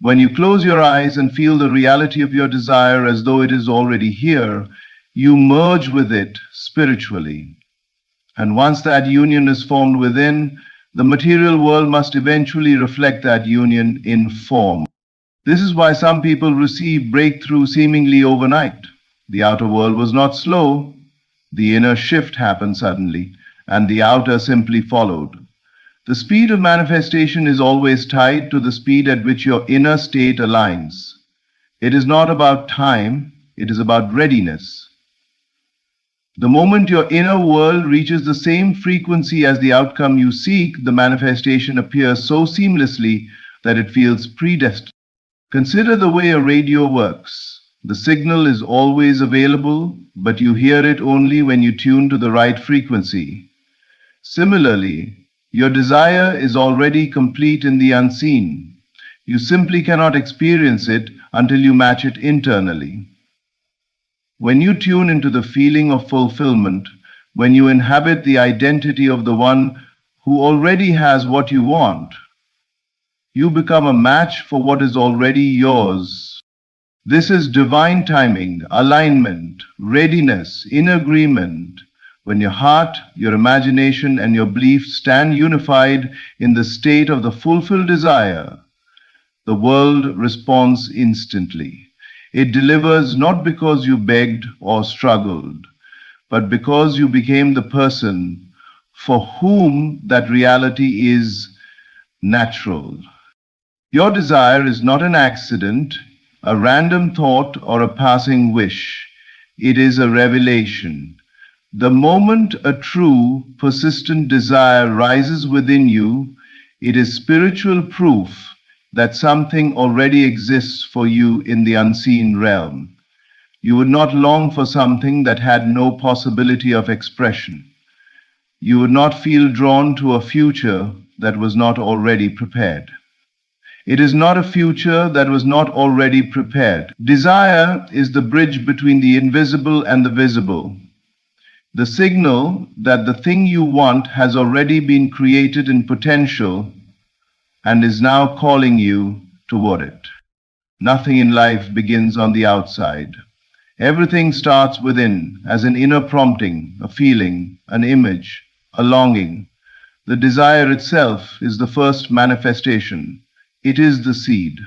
When you close your eyes and feel the reality of your desire as though it is already here, you merge with it spiritually. And once that union is formed within, the material world must eventually reflect that union in form. This is why some people receive breakthrough seemingly overnight. The outer world was not slow. The inner shift happened suddenly, and the outer simply followed. The speed of manifestation is always tied to the speed at which your inner state aligns. It is not about time, it is about readiness. The moment your inner world reaches the same frequency as the outcome you seek, the manifestation appears so seamlessly that it feels predestined. Consider the way a radio works. The signal is always available, but you hear it only when you tune to the right frequency. Similarly, your desire is already complete in the unseen. You simply cannot experience it until you match it internally. When you tune into the feeling of fulfillment, when you inhabit the identity of the one who already has what you want, you become a match for what is already yours. This is divine timing, alignment, readiness, in agreement. When your heart, your imagination, and your beliefs stand unified in the state of the fulfilled desire, the world responds instantly. It delivers not because you begged or struggled, but because you became the person for whom that reality is natural. Your desire is not an accident, a random thought, or a passing wish. It is a revelation. The moment a true, persistent desire rises within you, it is spiritual proof that something already exists for you in the unseen realm. You would not long for something that had no possibility of expression. You would not feel drawn to a future that was not already prepared. It is not a future that was not already prepared. Desire is the bridge between the invisible and the visible, the signal that the thing you want has already been created in potential and is now calling you toward it. Nothing in life begins on the outside. Everything starts within as an inner prompting, a feeling, an image, a longing. The desire itself is the first manifestation. It is the seed.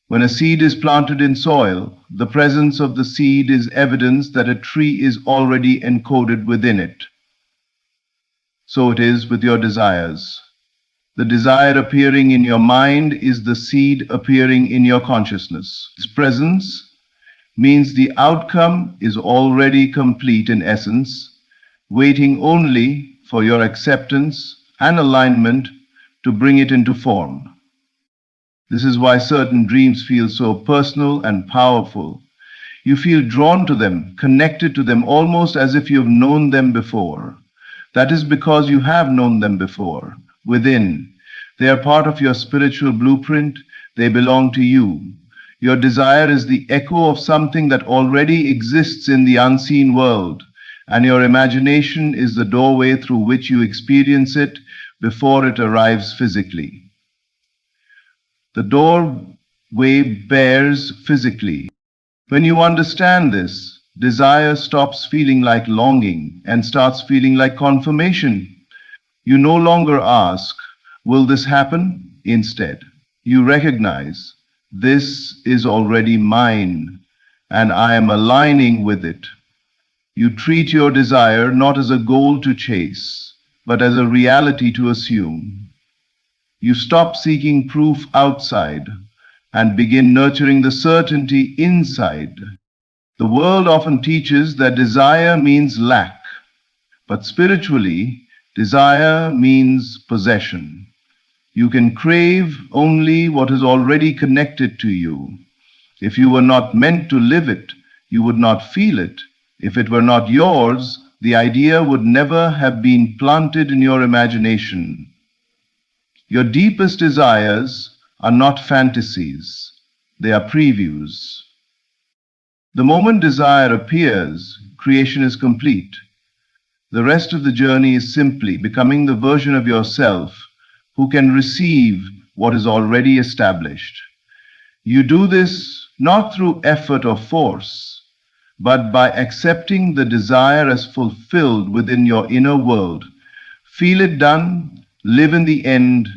When a seed is planted in soil, the presence of the seed is evidence that a tree is already encoded within it. So it is with your desires. The desire appearing in your mind is the seed appearing in your consciousness. Its presence means the outcome is already complete in essence, waiting only for your acceptance and alignment to bring it into form. This is why certain dreams feel so personal and powerful. You feel drawn to them, connected to them, almost as if you've known them before. That is because you have known them before. Within, they are part of your spiritual blueprint. They belong to you. Your desire is the echo of something that already exists in the unseen world, and your imagination is the doorway through which you experience it before it arrives physically. The doorway bears physically. When you understand this, desire stops feeling like longing and starts feeling like confirmation. You no longer ask, will this happen? Instead, you recognize, this is already mine, and I am aligning with it. You treat your desire not as a goal to chase, but as a reality to assume. You stop seeking proof outside and begin nurturing the certainty inside. The world often teaches that desire means lack, but spiritually, desire means possession. You can crave only what is already connected to you. If you were not meant to live it, you would not feel it. If it were not yours, the idea would never have been planted in your imagination. Your deepest desires are not fantasies, they are previews. The moment desire appears, creation is complete. The rest of the journey is simply becoming the version of yourself who can receive what is already established. You do this not through effort or force, but by accepting the desire as fulfilled within your inner world. Feel it done, live in the end.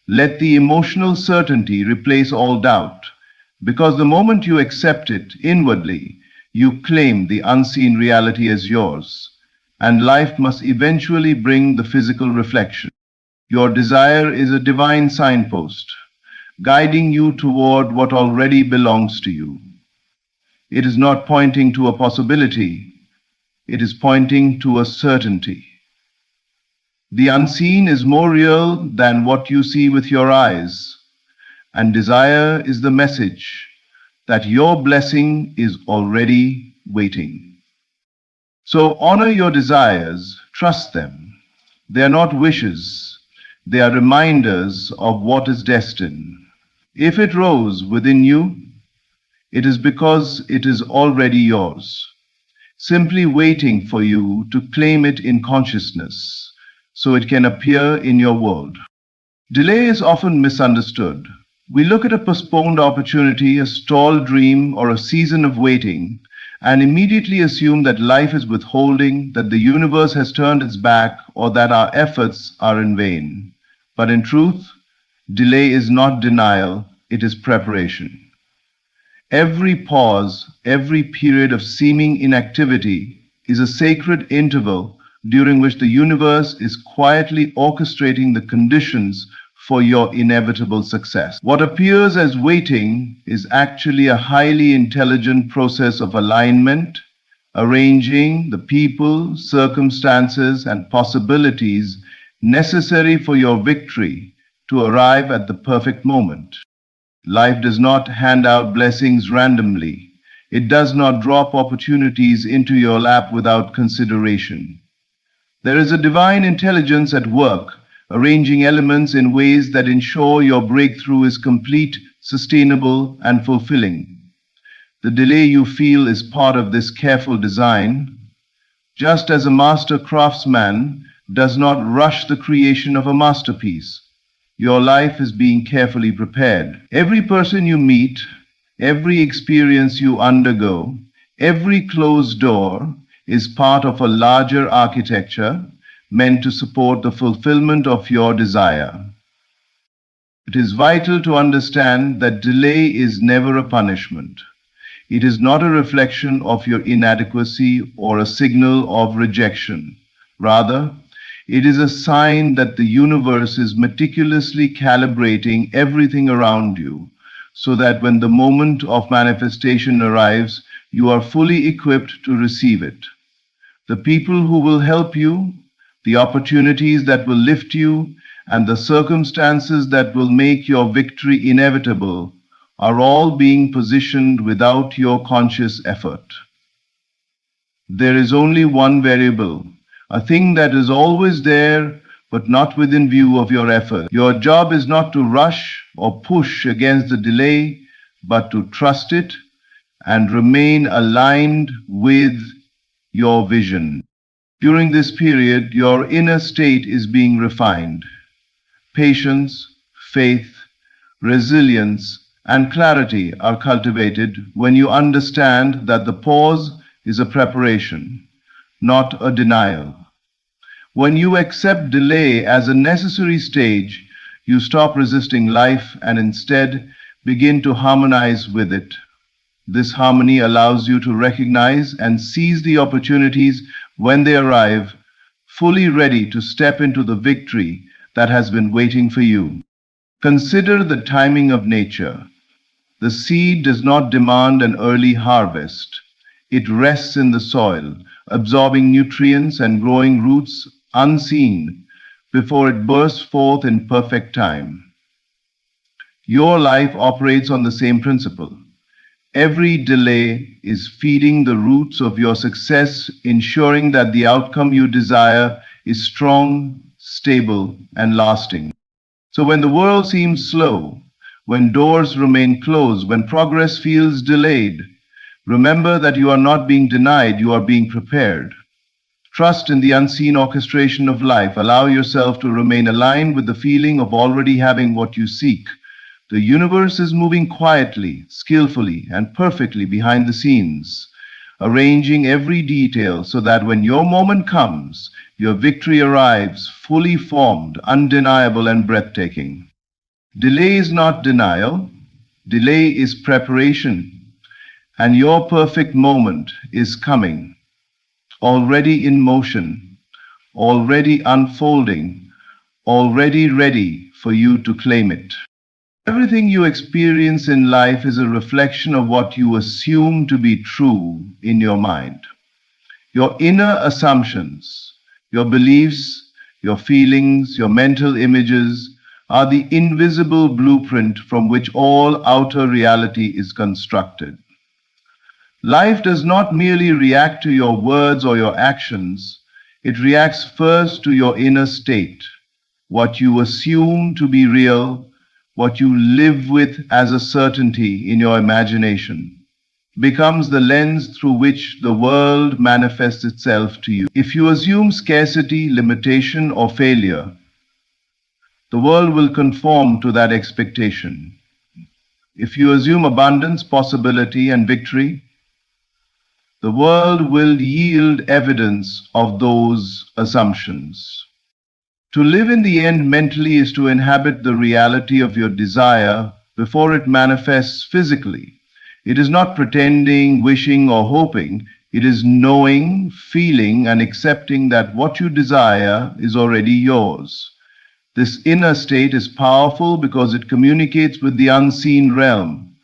Let the emotional certainty replace all doubt, because the moment you accept it inwardly, you claim the unseen reality as yours, and life must eventually bring the physical reflection. Your desire is a divine signpost, guiding you toward what already belongs to you. It is not pointing to a possibility, it is pointing to a certainty. The unseen is more real than what you see with your eyes, and desire is the message that your blessing is already waiting. So honor your desires, trust them. They are not wishes, they are reminders of what is destined. If it rose within you, it is because it is already yours, simply waiting for you to claim it in consciousness, so it can appear in your world. Delay is often misunderstood. We look at a postponed opportunity, a stalled dream, or a season of waiting, and immediately assume that life is withholding, that the universe has turned its back, or that our efforts are in vain. But in truth, delay is not denial, it is preparation. Every pause, every period of seeming inactivity is a sacred interval during which the universe is quietly orchestrating the conditions for your inevitable success. What appears as waiting is actually a highly intelligent process of alignment, arranging the people, circumstances, and possibilities necessary for your victory to arrive at the perfect moment. Life does not hand out blessings randomly. It does not drop opportunities into your lap without consideration. There is a divine intelligence at work arranging elements in ways that ensure your breakthrough is complete, sustainable, and fulfilling. The delay you feel is part of this careful design, just as a master craftsman does not rush the creation of a masterpiece. Your life is being carefully prepared. Every person you meet, every experience you undergo, every closed door is part of a larger architecture meant to support the fulfillment of your desire. It is vital to understand that delay is never a punishment. It is not a reflection of your inadequacy or a signal of rejection. Rather, it is a sign that the universe is meticulously calibrating everything around you so that when the moment of manifestation arrives, you are fully equipped to receive it. The people who will help you, the opportunities that will lift you, and the circumstances that will make your victory inevitable are all being positioned without your conscious effort. There is only one variable, a thing that is always there but not within view of your effort. Your job is not to rush or push against the delay, but to trust it and remain aligned with your vision. During this period, your inner state is being refined. Patience, faith, resilience, and clarity are cultivated when you understand that the pause is a preparation, not a denial. When you accept delay as a necessary stage, you stop resisting life and instead begin to harmonize with it. This harmony allows you to recognize and seize the opportunities when they arrive, fully ready to step into the victory that has been waiting for you. Consider the timing of nature. The seed does not demand an early harvest. It rests in the soil, absorbing nutrients and growing roots unseen before it bursts forth in perfect time. Your life operates on the same principle. Every delay is feeding the roots of your success, ensuring that the outcome you desire is strong, stable, and lasting. So when the world seems slow, when doors remain closed, when progress feels delayed, remember that you are not being denied, you are being prepared. Trust in the unseen orchestration of life. Allow yourself to remain aligned with the feeling of already having what you seek. The universe is moving quietly, skillfully, and perfectly behind the scenes, arranging every detail so that when your moment comes, your victory arrives fully formed, undeniable, and breathtaking. Delay is not denial, delay is preparation, and your perfect moment is coming, already in motion, already unfolding, already ready for you to claim it. Everything you experience in life is a reflection of what you assume to be true in your mind. Your inner assumptions, your beliefs, your feelings, your mental images are the invisible blueprint from which all outer reality is constructed. Life does not merely react to your words or your actions, it reacts first to your inner state, what you assume to be real, what you live with as a certainty in your imagination, becomes the lens through which the world manifests itself to you. If you assume scarcity, limitation, or failure, the world will conform to that expectation. If you assume abundance, possibility, and victory, the world will yield evidence of those assumptions. To live in the end mentally is to inhabit the reality of your desire before it manifests physically. It is not pretending, wishing, or hoping. It is knowing, feeling, and accepting that what you desire is already yours. This inner state is powerful because it communicates with the unseen realm.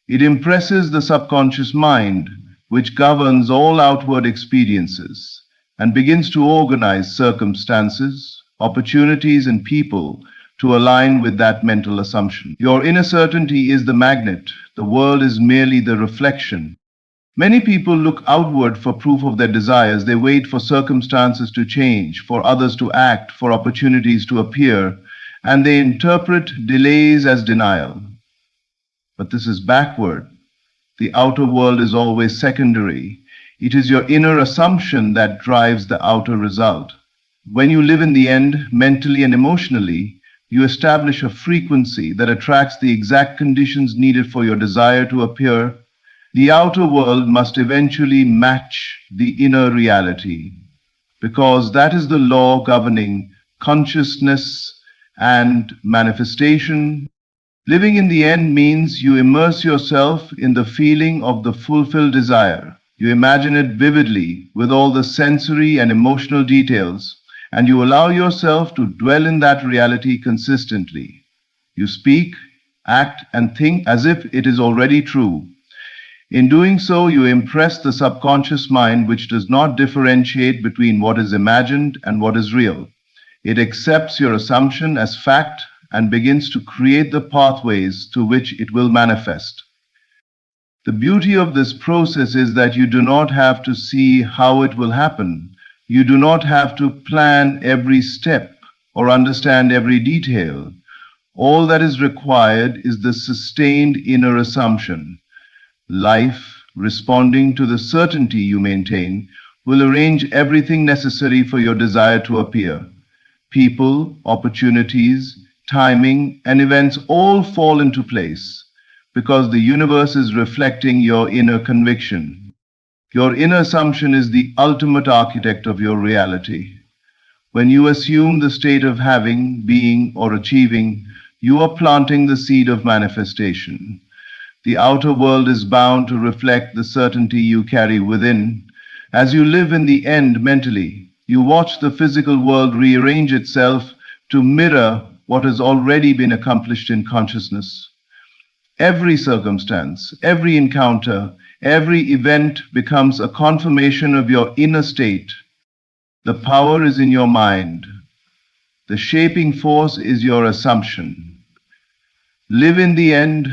It impresses the subconscious mind, which governs all outward experiences, and begins to organize circumstances, opportunities, and people to align with that mental assumption. Your inner certainty is the magnet. The world is merely the reflection. Many people look outward for proof of their desires. They wait for circumstances to change, for others to act, for opportunities to appear, and they interpret delays as denial. But this is backward. The outer world is always secondary. It is your inner assumption that drives the outer result. When you live in the end, mentally and emotionally, you establish a frequency that attracts the exact conditions needed for your desire to appear. The outer world must eventually match the inner reality, because that is the law governing consciousness and manifestation. Living in the end means you immerse yourself in the feeling of the fulfilled desire. You imagine it vividly with all the sensory and emotional details, and you allow yourself to dwell in that reality consistently. You speak, act, and think as if it is already true. In doing so, you impress the subconscious mind, which does not differentiate between what is imagined and what is real. It accepts your assumption as fact and begins to create the pathways through which it will manifest. The beauty of this process is that you do not have to see how it will happen. You do not have to plan every step or understand every detail. All that is required is the sustained inner assumption. Life, responding to the certainty you maintain, will arrange everything necessary for your desire to appear. People, opportunities, timing, and events all fall into place because the universe is reflecting your inner conviction. Your inner assumption is the ultimate architect of your reality. When you assume the state of having, being, or achieving, you are planting the seed of manifestation. The outer world is bound to reflect the certainty you carry within. As you live in the end mentally, you watch the physical world rearrange itself to mirror what has already been accomplished in consciousness. Every circumstance, every encounter, every event becomes a confirmation of your inner state. The power is in your mind. The shaping force is your assumption. Live in the end,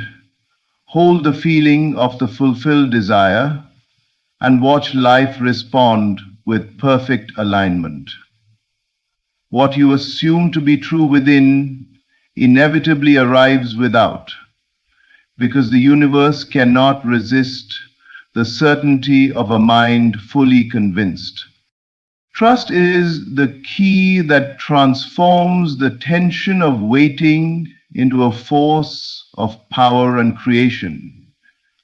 hold the feeling of the fulfilled desire, and watch life respond with perfect alignment. What you assume to be true within inevitably arrives without, because the universe cannot resist the certainty of a mind fully convinced. Trust is the key that transforms the tension of waiting into a force of power and creation.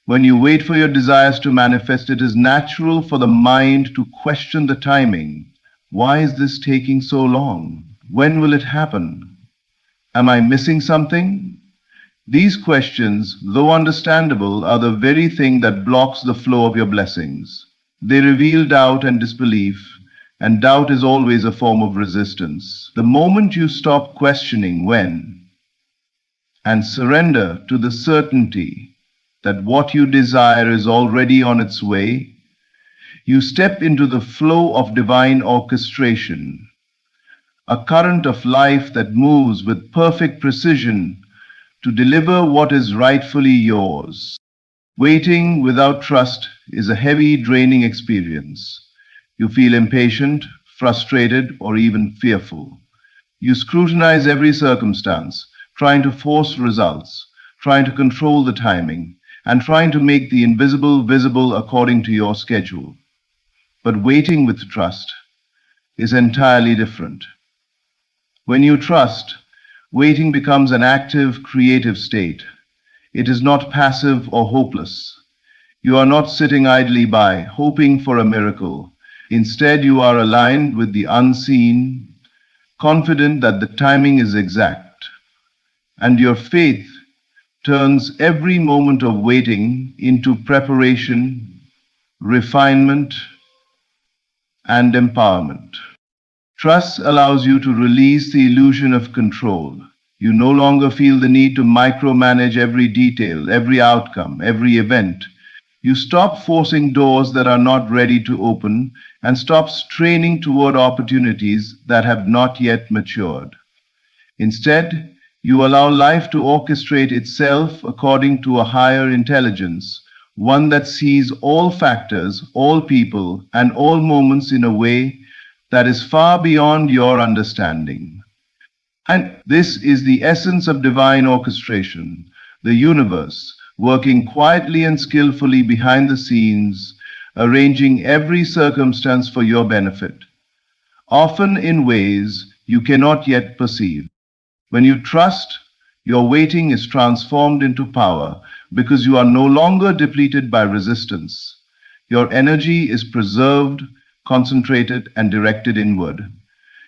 When you wait for your desires to manifest, it is natural for the mind to question the timing. Why is this taking so long? When will it happen? Am I missing something? These questions, though understandable, are the very thing that blocks the flow of your blessings. They reveal doubt and disbelief, and doubt is always a form of resistance. The moment you stop questioning when and surrender to the certainty that what you desire is already on its way, you step into the flow of divine orchestration, a current of life that moves with perfect precision to deliver what is rightfully yours. Waiting without trust is a heavy, draining experience. You feel impatient, frustrated, or even fearful. You scrutinize every circumstance, trying to force results, trying to control the timing, and trying to make the invisible visible according to your schedule. But waiting with trust is entirely different. When you trust, waiting becomes an active, creative state. It is not passive or hopeless. You are not sitting idly by, hoping for a miracle. Instead, you are aligned with the unseen, confident that the timing is exact. And your faith turns every moment of waiting into preparation, refinement, and empowerment. Trust allows you to release the illusion of control. You no longer feel the need to micromanage every detail, every outcome, every event. You stop forcing doors that are not ready to open and stop straining toward opportunities that have not yet matured. Instead, you allow life to orchestrate itself according to a higher intelligence, one that sees all factors, all people, and all moments in a way that is far beyond your understanding. And this is the essence of divine orchestration, the universe working quietly and skillfully behind the scenes, arranging every circumstance for your benefit, often in ways you cannot yet perceive. When you trust, your waiting is transformed into power because you are no longer depleted by resistance. Your energy is preserved, concentrated, and directed inward.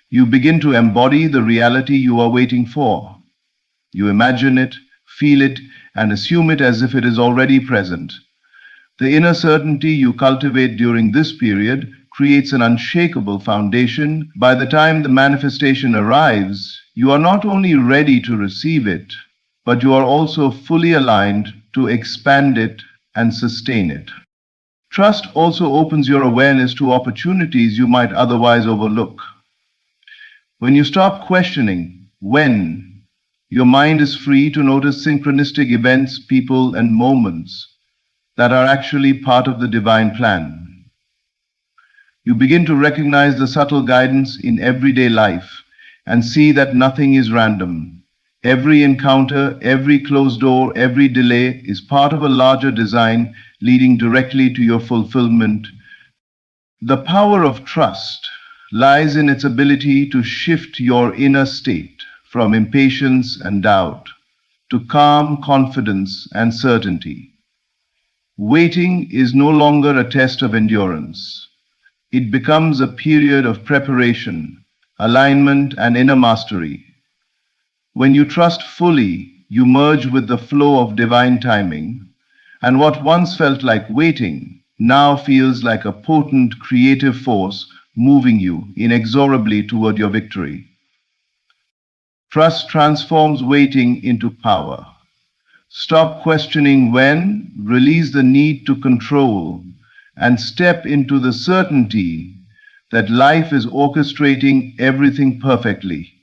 You begin to embody the reality you are waiting for. You imagine it, feel it, and assume it as if it is already present. The inner certainty you cultivate during this period creates an unshakable foundation. By the time the manifestation arrives, you are not only ready to receive it, but you are also fully aligned to expand it and sustain it. Trust also opens your awareness to opportunities you might otherwise overlook. When you stop questioning when, your mind is free to notice synchronistic events, people, and moments that are actually part of the divine plan. You begin to recognize the subtle guidance in everyday life and see that nothing is random. Every encounter, every closed door, every delay is part of a larger design leading directly to your fulfillment. The power of trust lies in its ability to shift your inner state from impatience and doubt to calm confidence and certainty. Waiting is no longer a test of endurance. It becomes a period of preparation, alignment, and inner mastery. When you trust fully, you merge with the flow of divine timing, and what once felt like waiting now feels like a potent creative force moving you inexorably toward your victory. Trust transforms waiting into power. Stop questioning when, release the need to control, and step into the certainty that life is orchestrating everything perfectly.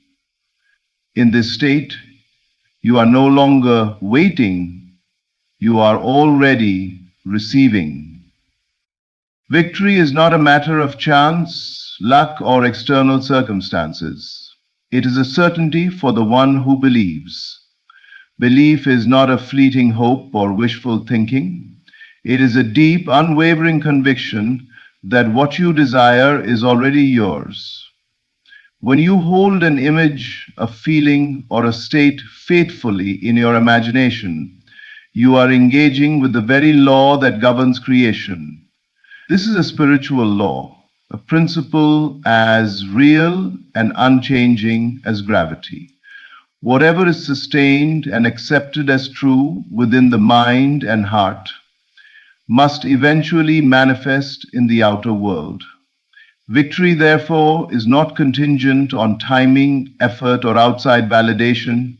In this state, you are no longer waiting, you are already receiving. Victory is not a matter of chance, luck, or external circumstances. It is a certainty for the one who believes. Belief is not a fleeting hope or wishful thinking. It is a deep, unwavering conviction that what you desire is already yours. When you hold an image, a feeling, or a state faithfully in your imagination, you are engaging with the very law that governs creation. This is a spiritual law, a principle as real and unchanging as gravity. Whatever is sustained and accepted as true within the mind and heart must eventually manifest in the outer world. Victory, therefore, is not contingent on timing, effort, or outside validation.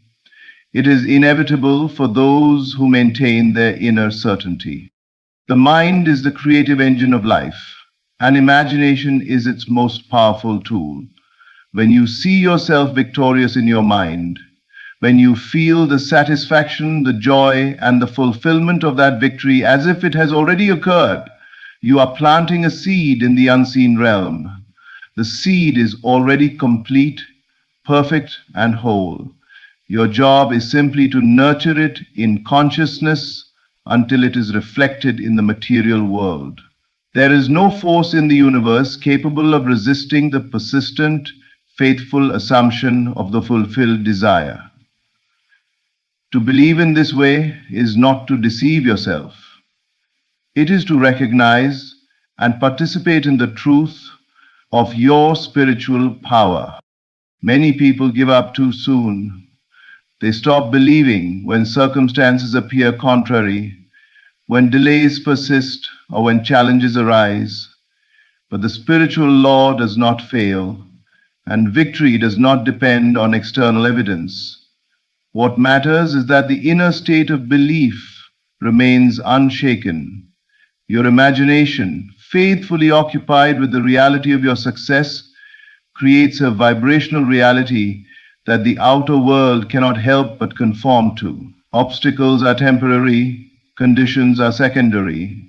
It is inevitable for those who maintain their inner certainty. The mind is the creative engine of life, and imagination is its most powerful tool. When you see yourself victorious in your mind, when you feel the satisfaction, the joy, and the fulfillment of that victory as if it has already occurred, you are planting a seed in the unseen realm. The seed is already complete, perfect, and whole. Your job is simply to nurture it in consciousness until it is reflected in the material world. There is no force in the universe capable of resisting the persistent, faithful assumption of the fulfilled desire. To believe in this way is not to deceive yourself. It is to recognize and participate in the truth of your spiritual power. Many people give up too soon. They stop believing when circumstances appear contrary, when delays persist, or when challenges arise. But the spiritual law does not fail, and victory does not depend on external evidence. What matters is that the inner state of belief remains unshaken. Your imagination, faithfully occupied with the reality of your success, creates a vibrational reality that the outer world cannot help but conform to. Obstacles are temporary, Conditions are secondary,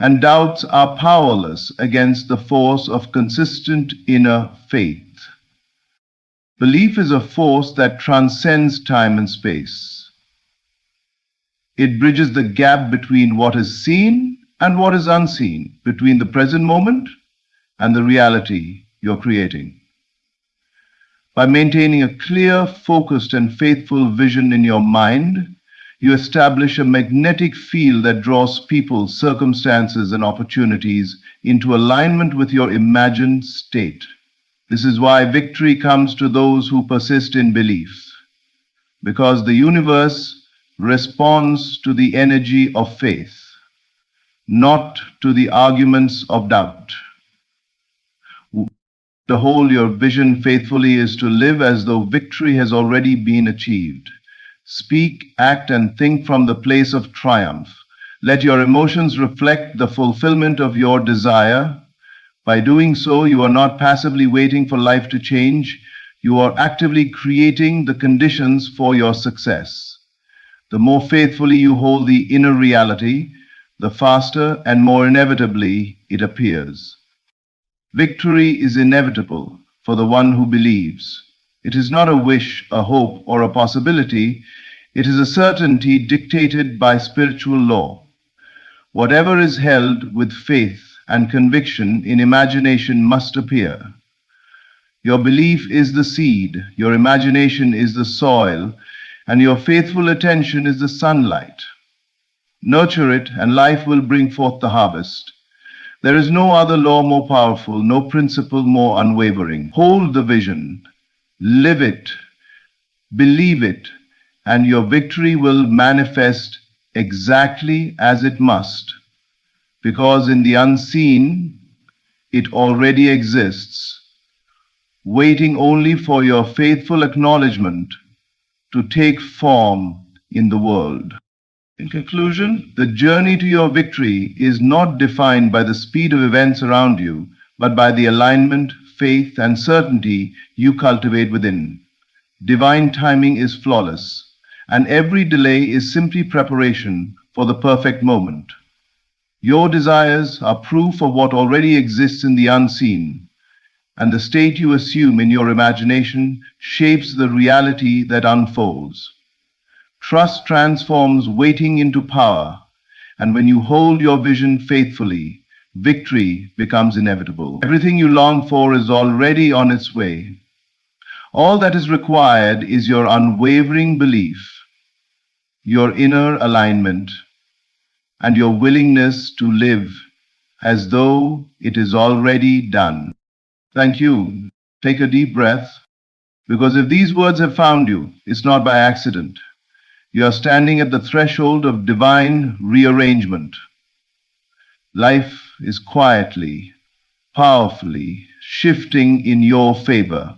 and doubts are powerless against the force of consistent inner faith. Belief is a force that transcends time and space. It bridges the gap between what is seen and what is unseen, between the present moment and the reality you're creating. By maintaining a clear, focused, and faithful vision in your mind, you establish a magnetic field that draws people, circumstances, and opportunities into alignment with your imagined state. This is why victory comes to those who persist in belief, because the universe responds to the energy of faith, not to the arguments of doubt. To hold your vision faithfully is to live as though victory has already been achieved. Speak, act, and think from the place of triumph. Let your emotions reflect the fulfillment of your desire. By doing so, you are not passively waiting for life to change. You are actively creating the conditions for your success. The more faithfully you hold the inner reality, the faster and more inevitably it appears. Victory is inevitable for the one who believes. It is not a wish, a hope, or a possibility. It is a certainty dictated by spiritual law. Whatever is held with faith and conviction in imagination must appear. Your belief is the seed, your imagination is the soil, and your faithful attention is the sunlight. Nurture it, and life will bring forth the harvest. There is no other law more powerful, no principle more unwavering. Hold the vision, live it, believe it, and your victory will manifest exactly as it must, because in the unseen, it already exists, waiting only for your faithful acknowledgement to take form in the world. In conclusion, the journey to your victory is not defined by the speed of events around you, but by the alignment, faith, and certainty you cultivate within. Divine timing is flawless, and every delay is simply preparation for the perfect moment. Your desires are proof of what already exists in the unseen, and the state you assume in your imagination shapes the reality that unfolds. Trust transforms waiting into power, and when you hold your vision faithfully, victory becomes inevitable. Everything you long for is already on its way. All that is required is your unwavering belief, your inner alignment, and your willingness to live as though it is already done. Thank you. Take a deep breath, because if these words have found you, it's not by accident. You are standing at the threshold of divine rearrangement. Life is quietly, powerfully shifting in your favor.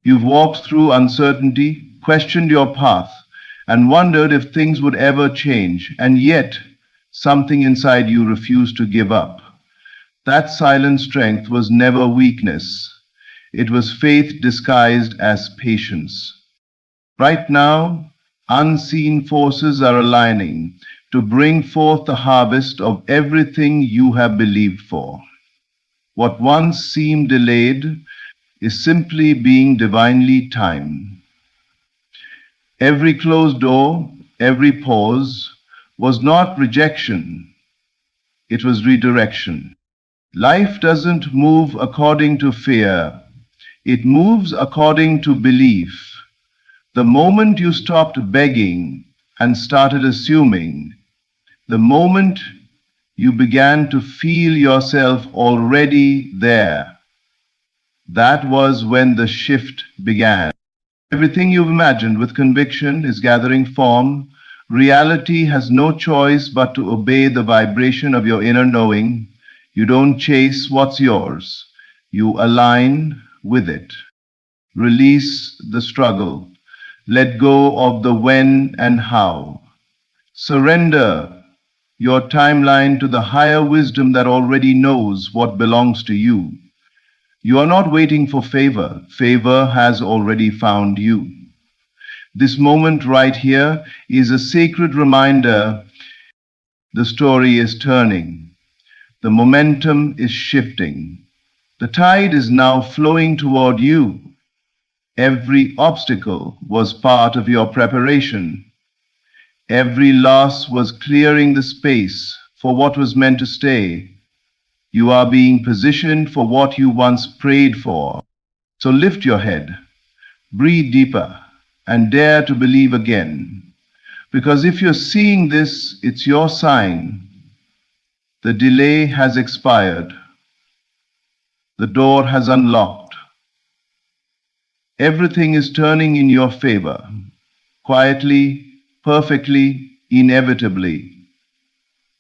You've walked through uncertainty, questioned your path, and wondered if things would ever change, and yet something inside you refused to give up. That silent strength was never weakness. It was faith disguised as patience. Right now, unseen forces are aligning to bring forth the harvest of everything you have believed for. What once seemed delayed is simply being divinely timed. Every closed door, every pause was not rejection, it was redirection. Life doesn't move according to fear, it moves according to belief. The moment you stopped begging and started assuming, the moment you began to feel yourself already there, that was when the shift began. Everything you've imagined with conviction is gathering form. Reality has no choice but to obey the vibration of your inner knowing. You don't chase what's yours. You align with it. Release the struggle. Let go of the when and how. Surrender your timeline to the higher wisdom that already knows what belongs to you. You are not waiting for favor. Favor has already found you. This moment right here is a sacred reminder The story is turning. The momentum is shifting. The tide is now flowing toward you. Every obstacle was part of your preparation. Every loss was clearing the space for what was meant to stay. You are being positioned for what you once prayed for. So lift your head, breathe deeper, and dare to believe again. Because if you're seeing this, it's your sign. The delay has expired. The door has unlocked. Everything is turning in your favor, quietly, perfectly, inevitably.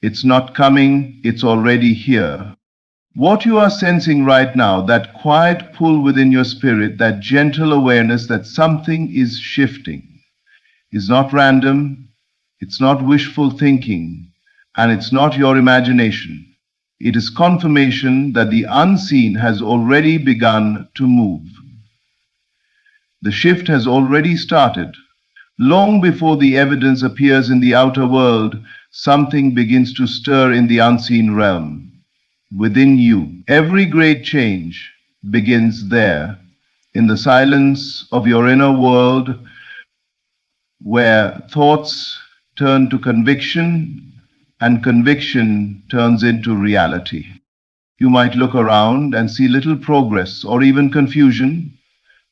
It's not coming, it's already here. What you are sensing right now, that quiet pull within your spirit, that gentle awareness that something is shifting, is not random, it's not wishful thinking, and it's not your imagination. It is confirmation that the unseen has already begun to move. The shift has already started. Long before the evidence appears in the outer world, something begins to stir in the unseen realm. Within you, every great change begins there, in the silence of your inner world, where thoughts turn to conviction and conviction turns into reality. You might look around and see little progress or even confusion,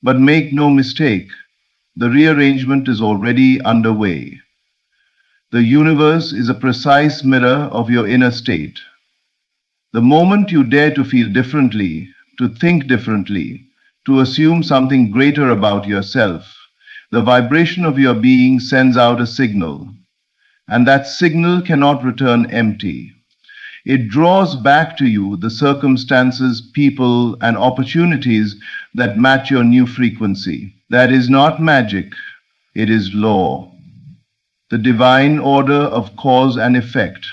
but make no mistake, the rearrangement is already underway. The universe is a precise mirror of your inner state. The moment you dare to feel differently, to think differently, to assume something greater about yourself, the vibration of your being sends out a signal, and that signal cannot return empty. It draws back to you the circumstances, people, and opportunities that match your new frequency. That is not magic, it is law. The divine order of cause and effect,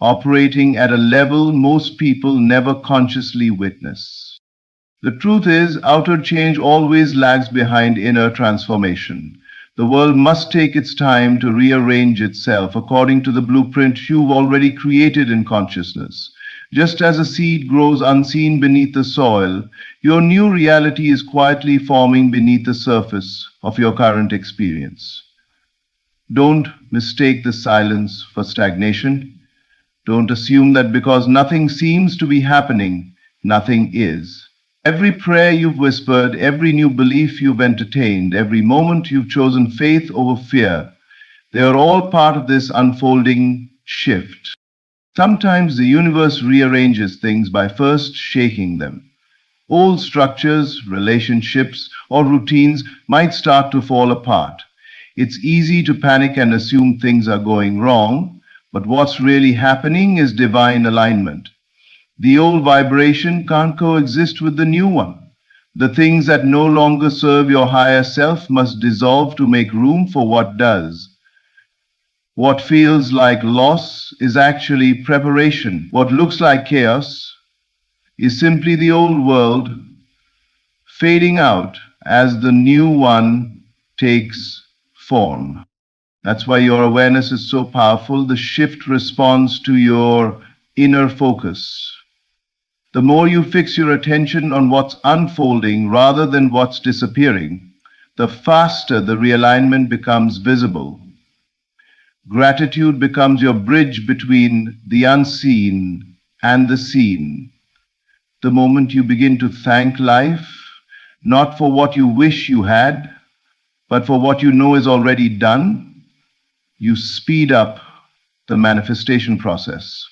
operating at a level most people never consciously witness. The truth is, outer change always lags behind inner transformation. The world must take its time to rearrange itself according to the blueprint you've already created in consciousness. Just as a seed grows unseen beneath the soil, your new reality is quietly forming beneath the surface of your current experience. Don't mistake the silence for stagnation. Don't assume that because nothing seems to be happening, nothing is. Every prayer you've whispered, every new belief you've entertained, every moment you've chosen faith over fear, they are all part of this unfolding shift. Sometimes the universe rearranges things by first shaking them. Old structures, relationships, or routines might start to fall apart. It's easy to panic and assume things are going wrong, but what's really happening is divine alignment. The old vibration can't coexist with the new one. The things that no longer serve your higher self must dissolve to make room for what does. What feels like loss is actually preparation. What looks like chaos is simply the old world fading out as the new one takes form. That's why your awareness is so powerful. The shift responds to your inner focus. The more you fix your attention on what's unfolding rather than what's disappearing, the faster the realignment becomes visible. Gratitude becomes your bridge between the unseen and the seen. The moment you begin to thank life, not for what you wish you had, but for what you know is already done, you speed up the manifestation process.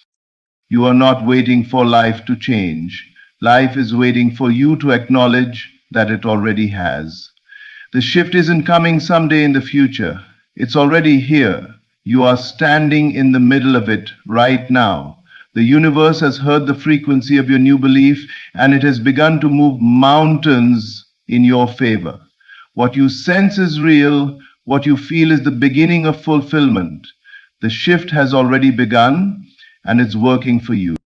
You are not waiting for life to change. Life is waiting for you to acknowledge that it already has. The shift isn't coming someday in the future. It's already here. You are standing in the middle of it right now. The universe has heard the frequency of your new belief, and it has begun to move mountains in your favor. What you sense is real. What you feel is the beginning of fulfillment. The shift has already begun, and it's working for you.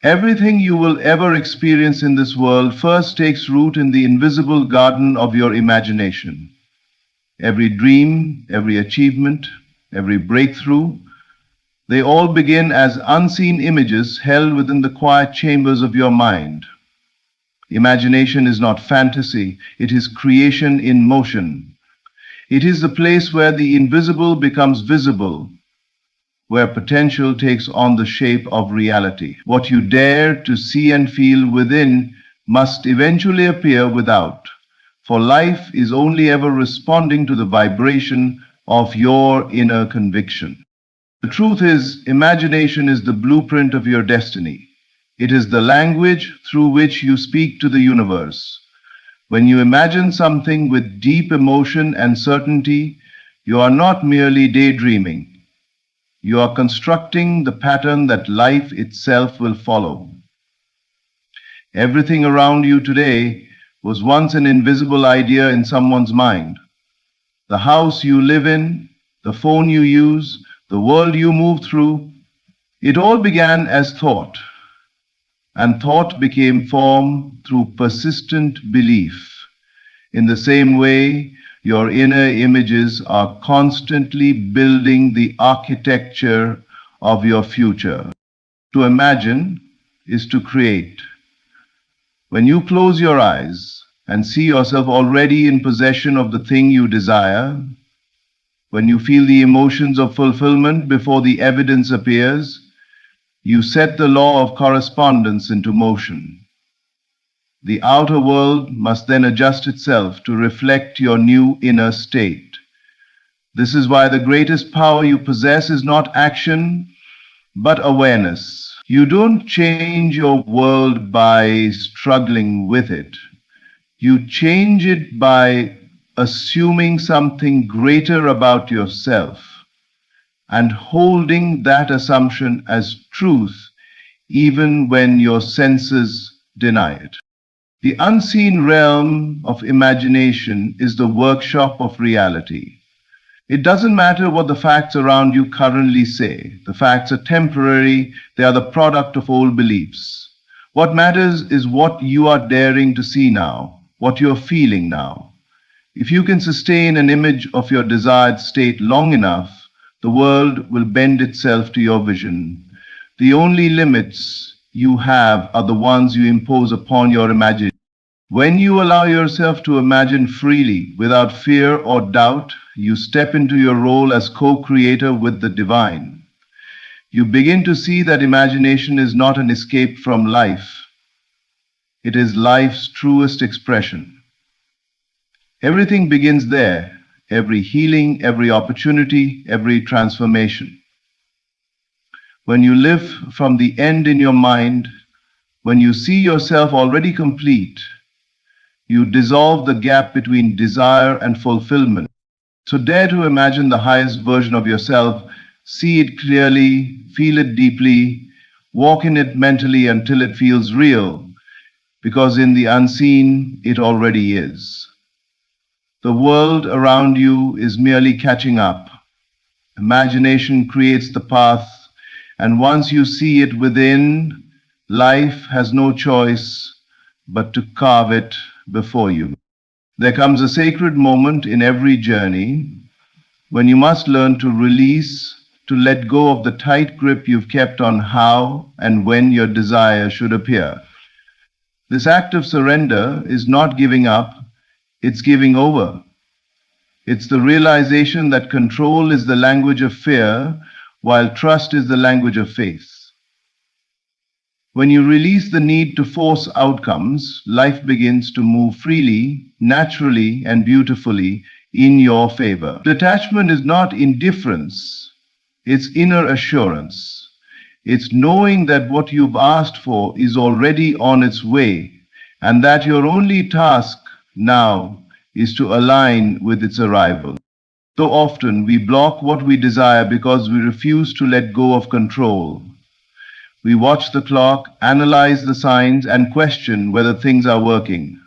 Everything you will ever experience in this world first takes root in the invisible garden of your imagination. Every dream, every achievement, every breakthrough, They all begin as unseen images held within the quiet chambers of your mind. Imagination is not fantasy, it is creation in motion. It is the place where the invisible becomes visible, where potential takes on the shape of reality. What you dare to see and feel within must eventually appear without, for life is only ever responding to the vibration of your inner conviction. The truth is, imagination is the blueprint of your destiny. It is the language through which you speak to the universe. When you imagine something with deep emotion and certainty, you are not merely daydreaming. You are constructing the pattern that life itself will follow. Everything around you today was once an invisible idea in someone's mind. The house you live in, the phone you use, the world you move through, it all began as thought. And thought became form through persistent belief. In the same way, your inner images are constantly building the architecture of your future. To imagine is to create. When you close your eyes and see yourself already in possession of the thing you desire, when you feel the emotions of fulfillment before the evidence appears, you set the law of correspondence into motion. The outer world must then adjust itself to reflect your new inner state. This is why the greatest power you possess is not action, but awareness. You don't change your world by struggling with it. You change it by assuming something greater about yourself and holding that assumption as truth even when your senses deny it. The unseen realm of imagination is the workshop of reality. It doesn't matter what the facts around you currently say. The facts are temporary, they are the product of old beliefs. What matters is what you are daring to see now, what you're feeling now. If you can sustain an image of your desired state long enough, the world will bend itself to your vision. The only limits you have are the ones you impose upon your imagination. When you allow yourself to imagine freely, without fear or doubt, you step into your role as co-creator with the divine. You begin to see that imagination is not an escape from life. It is life's truest expression. Everything begins there. Every healing, every opportunity, every transformation. When you live from the end in your mind, when you see yourself already complete, you dissolve the gap between desire and fulfillment. So dare to imagine the highest version of yourself, see it clearly, feel it deeply, walk in it mentally until it feels real, because in the unseen, it already is. The world around you is merely catching up. Imagination creates the path, and once you see it within, life has no choice but to carve it before you. There comes a sacred moment in every journey when you must learn to release, to let go of the tight grip you've kept on how and when your desire should appear. This act of surrender is not giving up, it's giving over. It's the realization that control is the language of fear, while trust is the language of faith. When you release the need to force outcomes, life begins to move freely, naturally, and beautifully in your favor. Detachment is not indifference, it's inner assurance. It's knowing that what you've asked for is already on its way, and that your only task now is to align with its arrival. So often we block what we desire because we refuse to let go of control. We watch the clock, analyze the signs, and question whether things are working.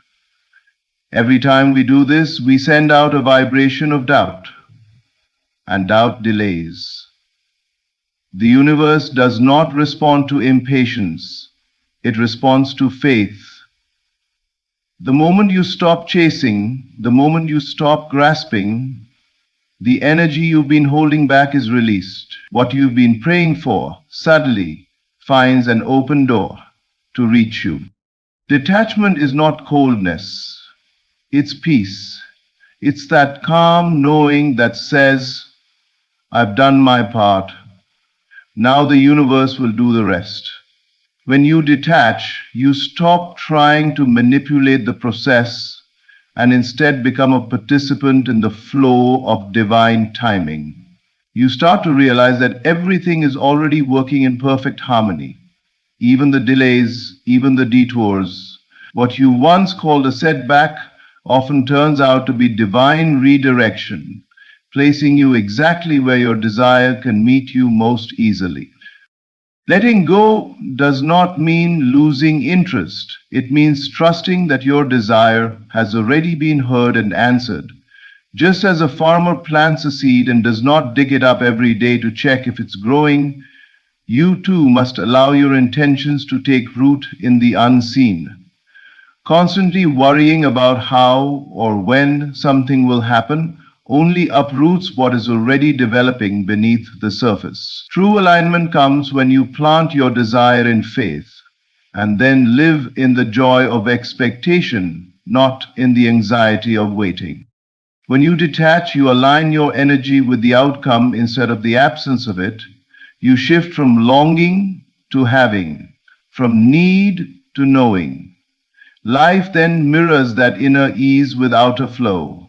Every time we do this, we send out a vibration of doubt, and doubt delays. The universe does not respond to impatience, it responds to faith. The moment you stop chasing, the moment you stop grasping, The energy you've been holding back is released. What you've been praying for suddenly finds an open door to reach you. Detachment is not coldness, it's peace. It's that calm knowing that says, I've done my part, now the universe will do the rest. When you detach, you stop trying to manipulate the process and instead become a participant in the flow of divine timing. You start to realize that everything is already working in perfect harmony. Even the delays, even the detours. What you once called a setback often turns out to be divine redirection, placing you exactly where your desire can meet you most easily. Letting go does not mean losing interest. It means trusting that your desire has already been heard and answered. Just as a farmer plants a seed and does not dig it up every day to check if it's growing, you too must allow your intentions to take root in the unseen. Constantly worrying about how or when something will happen only uproots what is already developing beneath the surface. True alignment comes when you plant your desire in faith and then live in the joy of expectation, not in the anxiety of waiting. When you detach, you align your energy with the outcome instead of the absence of it. You shift from longing to having, from need to knowing. Life then mirrors that inner ease with outer flow.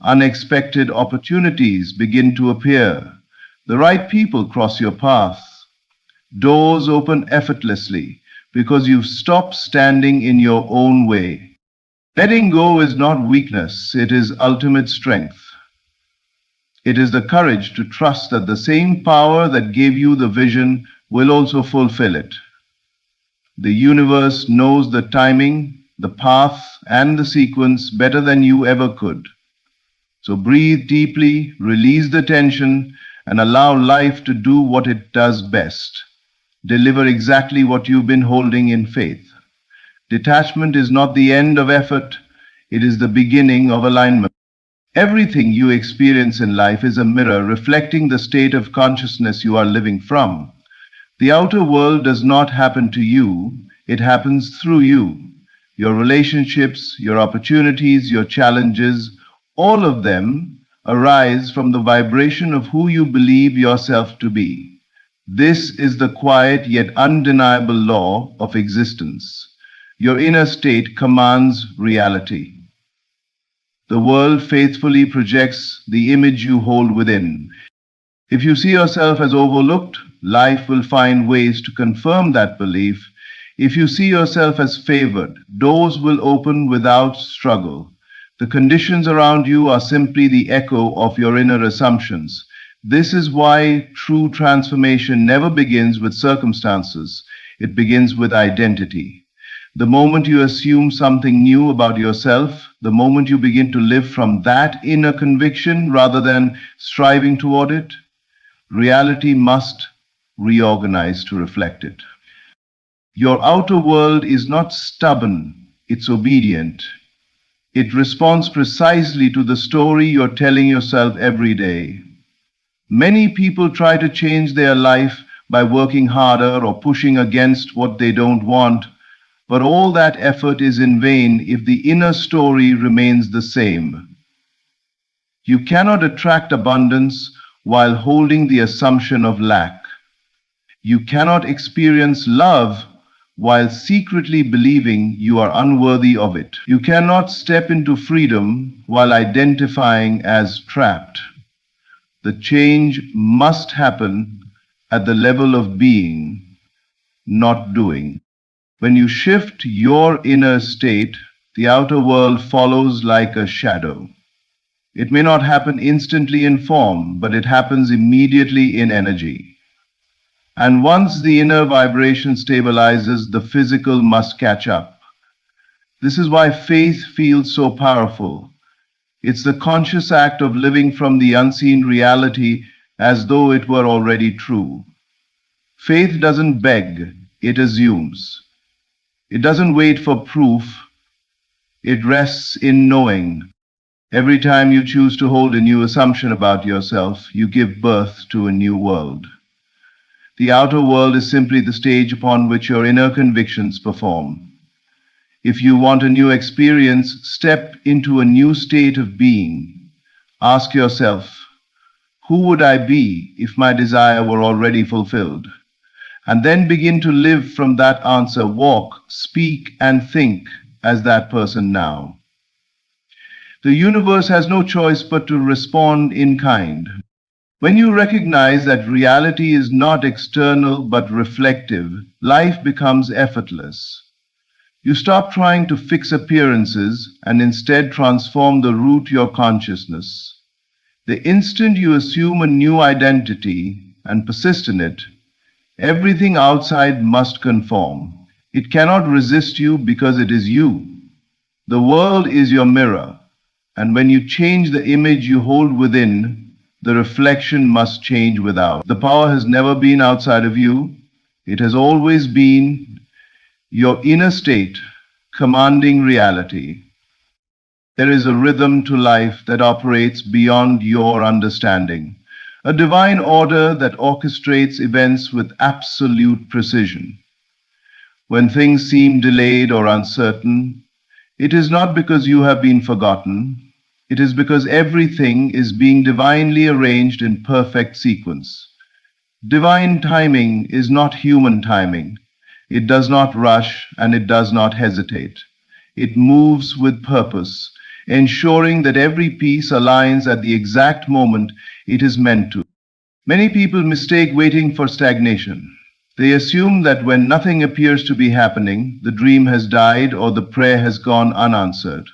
Unexpected opportunities begin to appear. The right people cross your path. Doors open effortlessly because you've stopped standing in your own way. Letting go is not weakness, it is ultimate strength. It is the courage to trust that the same power that gave you the vision will also fulfill it. The universe knows the timing, the path, and the sequence better than you ever could. So breathe deeply, release the tension, and allow life to do what it does best. Deliver exactly what you've been holding in faith. Detachment is not the end of effort, it is the beginning of alignment. Everything you experience in life is a mirror reflecting the state of consciousness you are living from. The outer world does not happen to you, it happens through you. Your relationships, your opportunities, your challenges, all of them arise from the vibration of who you believe yourself to be. This is the quiet yet undeniable law of existence. Your inner state commands reality. The world faithfully projects the image you hold within. If you see yourself as overlooked, life will find ways to confirm that belief. If you see yourself as favored, doors will open without struggle. The conditions around you are simply the echo of your inner assumptions. This is why true transformation never begins with circumstances. It begins with identity. The moment you assume something new about yourself, the moment you begin to live from that inner conviction rather than striving toward it, reality must reorganize to reflect it. Your outer world is not stubborn, it's obedient. It responds precisely to the story you're telling yourself every day. Many people try to change their life by working harder or pushing against what they don't want, but all that effort is in vain if the inner story remains the same. You cannot attract abundance while holding the assumption of lack. You cannot experience love while secretly believing you are unworthy of it. You cannot step into freedom while identifying as trapped. The change must happen at the level of being, not doing. When you shift your inner state, the outer world follows like a shadow. It may not happen instantly in form, but it happens immediately in energy. And once the inner vibration stabilizes, the physical must catch up. This is why faith feels so powerful. It's the conscious act of living from the unseen reality as though it were already true. Faith doesn't beg, it assumes. It doesn't wait for proof, it rests in knowing. Every time you choose to hold a new assumption about yourself, you give birth to a new world. The outer world is simply the stage upon which your inner convictions perform. If you want a new experience, step into a new state of being. Ask yourself, who would I be if my desire were already fulfilled? And then begin to live from that answer. Walk, speak, and think as that person now. The universe has no choice but to respond in kind. When you recognize that reality is not external but reflective, life becomes effortless. You stop trying to fix appearances and instead transform the root your consciousness. The instant you assume a new identity and persist in it, everything outside must conform. It cannot resist you because it is you. The world is your mirror, and when you change the image you hold within, the reflection must change without. The power has never been outside of you. It has always been your inner state commanding reality. There is a rhythm to life that operates beyond your understanding, a divine order that orchestrates events with absolute precision. When things seem delayed or uncertain, it is not because you have been forgotten. It is because everything is being divinely arranged in perfect sequence. Divine timing is not human timing. It does not rush and it does not hesitate. It moves with purpose, ensuring that every piece aligns at the exact moment it is meant to. Many people mistake waiting for stagnation. They assume that when nothing appears to be happening, the dream has died or the prayer has gone unanswered.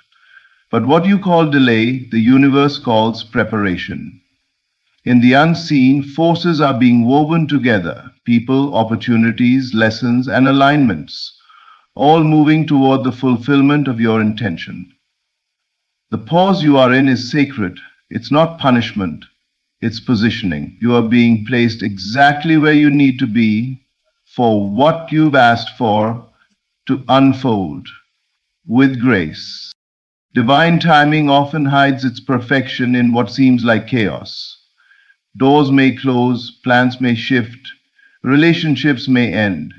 But what you call delay, the universe calls preparation. In the unseen, forces are being woven together, people, opportunities, lessons, and alignments, all moving toward the fulfillment of your intention. The pause you are in is sacred. It's not punishment, it's positioning. You are being placed exactly where you need to be for what you've asked for to unfold with grace. Divine timing often hides its perfection in what seems like chaos. Doors may close, plans may shift, relationships may end.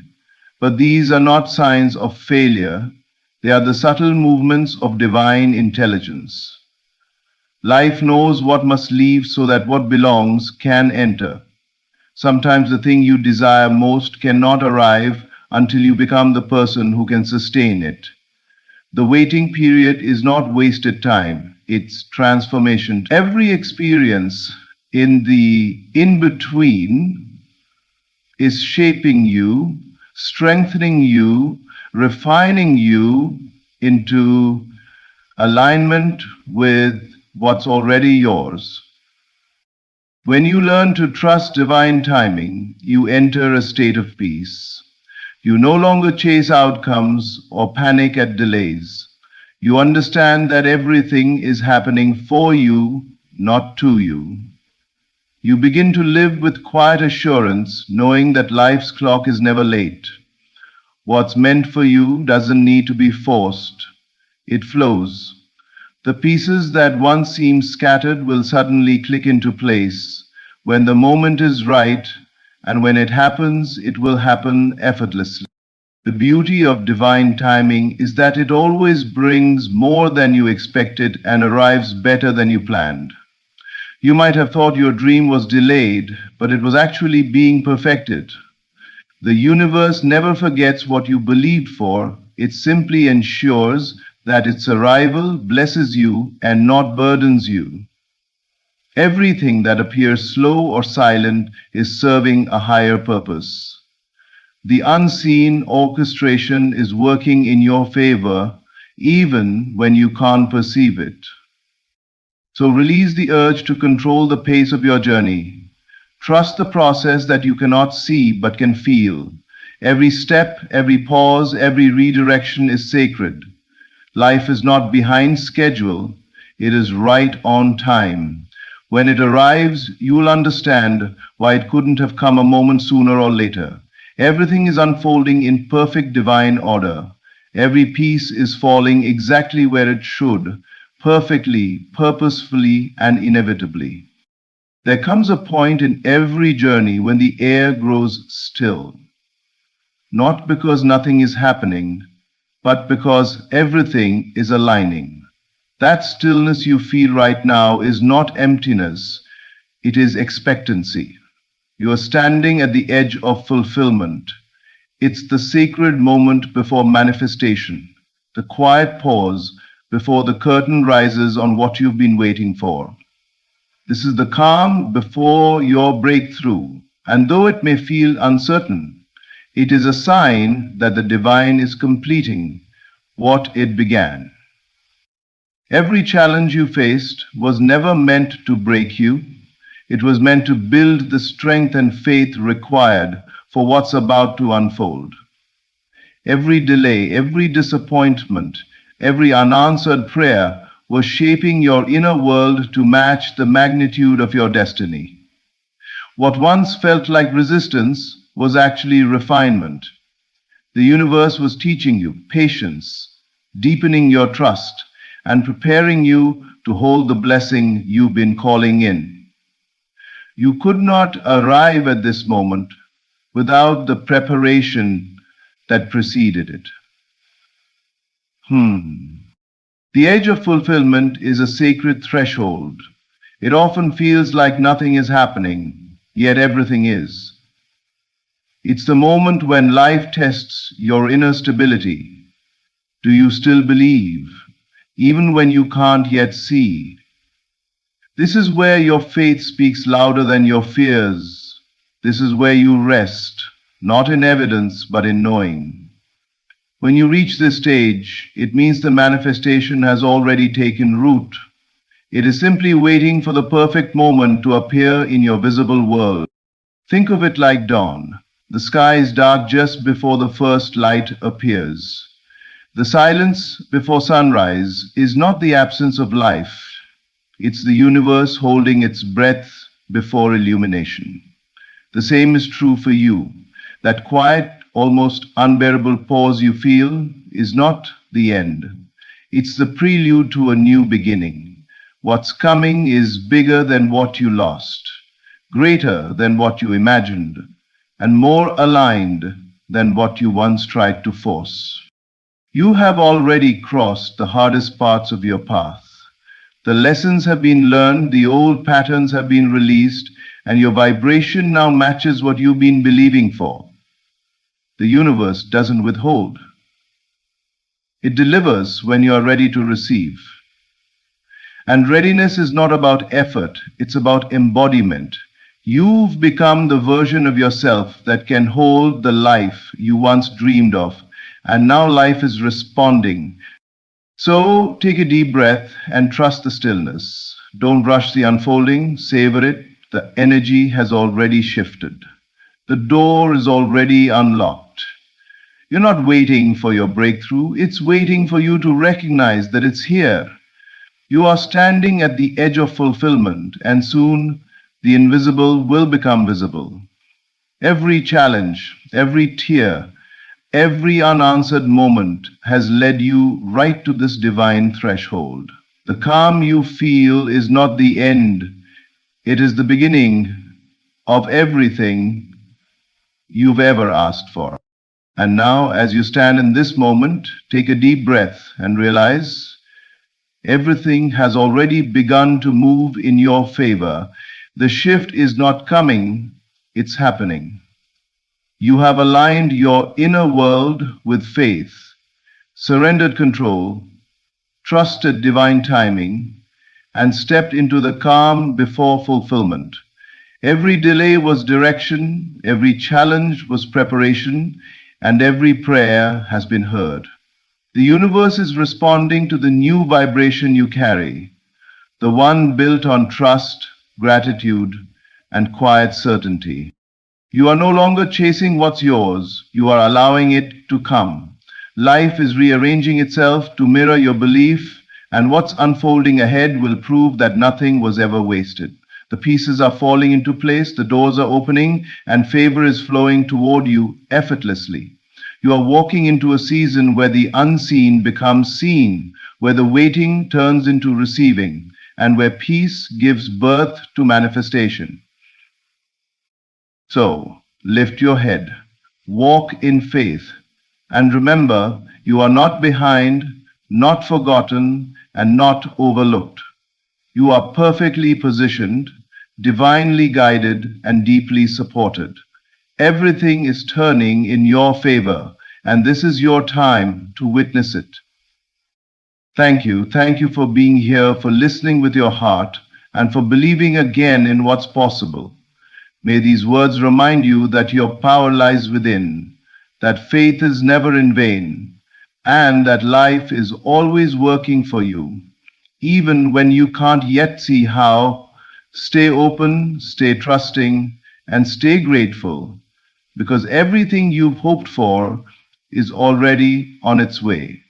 But these are not signs of failure. They are the subtle movements of divine intelligence. Life knows what must leave so that what belongs can enter. Sometimes the thing you desire most cannot arrive until you become the person who can sustain it. The waiting period is not wasted time, it's transformation. Every experience in the in-between is shaping you, strengthening you, refining you into alignment with what's already yours. When you learn to trust divine timing, you enter a state of peace. You no longer chase outcomes or panic at delays. You understand that everything is happening for you, not to you. You begin to live with quiet assurance, knowing that life's clock is never late. What's meant for you doesn't need to be forced. It flows. The pieces that once seemed scattered will suddenly click into place when the moment is right, and when it happens, it will happen effortlessly. The beauty of divine timing is that it always brings more than you expected and arrives better than you planned. You might have thought your dream was delayed, but it was actually being perfected. The universe never forgets what you believed for. It simply ensures that its arrival blesses you and not burdens you. Everything that appears slow or silent is serving a higher purpose. The unseen orchestration is working in your favor even when you can't perceive it. So release the urge to control the pace of your journey. Trust the process that you cannot see but can feel. Every step, every pause, every redirection is sacred. Life is not behind schedule, it is right on time. When it arrives, you will understand why it couldn't have come a moment sooner or later. Everything is unfolding in perfect divine order. Every piece is falling exactly where it should, perfectly, purposefully, and inevitably. There comes a point in every journey when the air grows still, not because nothing is happening, but because everything is aligning. That stillness you feel right now is not emptiness, it is expectancy. You are standing at the edge of fulfillment. It's the sacred moment before manifestation, the quiet pause before the curtain rises on what you've been waiting for. This is the calm before your breakthrough, and though it may feel uncertain, it is a sign that the divine is completing what it began. Every challenge you faced was never meant to break you. It was meant to build the strength and faith required for what's about to unfold. Every delay, every disappointment, every unanswered prayer was shaping your inner world to match the magnitude of your destiny. What once felt like resistance was actually refinement. The universe was teaching you patience, deepening your trust, and preparing you to hold the blessing you've been calling in. You could not arrive at this moment without the preparation that preceded it. The edge of fulfillment is a sacred threshold. It often feels like nothing is happening, yet everything is. It's the moment when life tests your inner stability. Do you still believe, even when you can't yet see? This is where your faith speaks louder than your fears. This is where you rest, not in evidence, but in knowing. When you reach this stage, it means the manifestation has already taken root. It is simply waiting for the perfect moment to appear in your visible world. Think of it like dawn. The sky is dark just before the first light appears. The silence before sunrise is not the absence of life. It's the universe holding its breath before illumination. The same is true for you. That quiet, almost unbearable pause you feel is not the end. It's the prelude to a new beginning. What's coming is bigger than what you lost, greater than what you imagined, and more aligned than what you once tried to force. You have already crossed the hardest parts of your path. The lessons have been learned, the old patterns have been released, and your vibration now matches what you've been believing for. The universe doesn't withhold. It delivers when you are ready to receive. And readiness is not about effort, it's about embodiment. You've become the version of yourself that can hold the life you once dreamed of, and now life is responding. So take a deep breath and trust the stillness. Don't rush the unfolding, savor it. The energy has already shifted. The door is already unlocked. You're not waiting for your breakthrough, it's waiting for you to recognize that it's here. You are standing at the edge of fulfillment, and soon the invisible will become visible. Every challenge, every tear, every unanswered moment has led you right to this divine threshold. The calm you feel is not the end, it is the beginning of everything you've ever asked for. And now, as you stand in this moment, take a deep breath and realize everything has already begun to move in your favor. The shift is not coming, it's happening. You have aligned your inner world with faith, surrendered control, trusted divine timing, and stepped into the calm before fulfillment. Every delay was direction, every challenge was preparation, and every prayer has been heard. The universe is responding to the new vibration you carry, the one built on trust, gratitude, and quiet certainty. You are no longer chasing what's yours, you are allowing it to come. Life is rearranging itself to mirror your belief, and what's unfolding ahead will prove that nothing was ever wasted. The pieces are falling into place, the doors are opening, and favor is flowing toward you effortlessly. You are walking into a season where the unseen becomes seen, where the waiting turns into receiving, and where peace gives birth to manifestation. So, lift your head, walk in faith, and remember you are not behind, not forgotten, and not overlooked. You are perfectly positioned, divinely guided, and deeply supported. Everything is turning in your favor, and this is your time to witness it. Thank you. Thank you for being here, for listening with your heart, and for believing again in what's possible. May these words remind you that your power lies within, that faith is never in vain, and that life is always working for you. Even when you can't yet see how, stay open, stay trusting, and stay grateful, because everything you've hoped for is already on its way.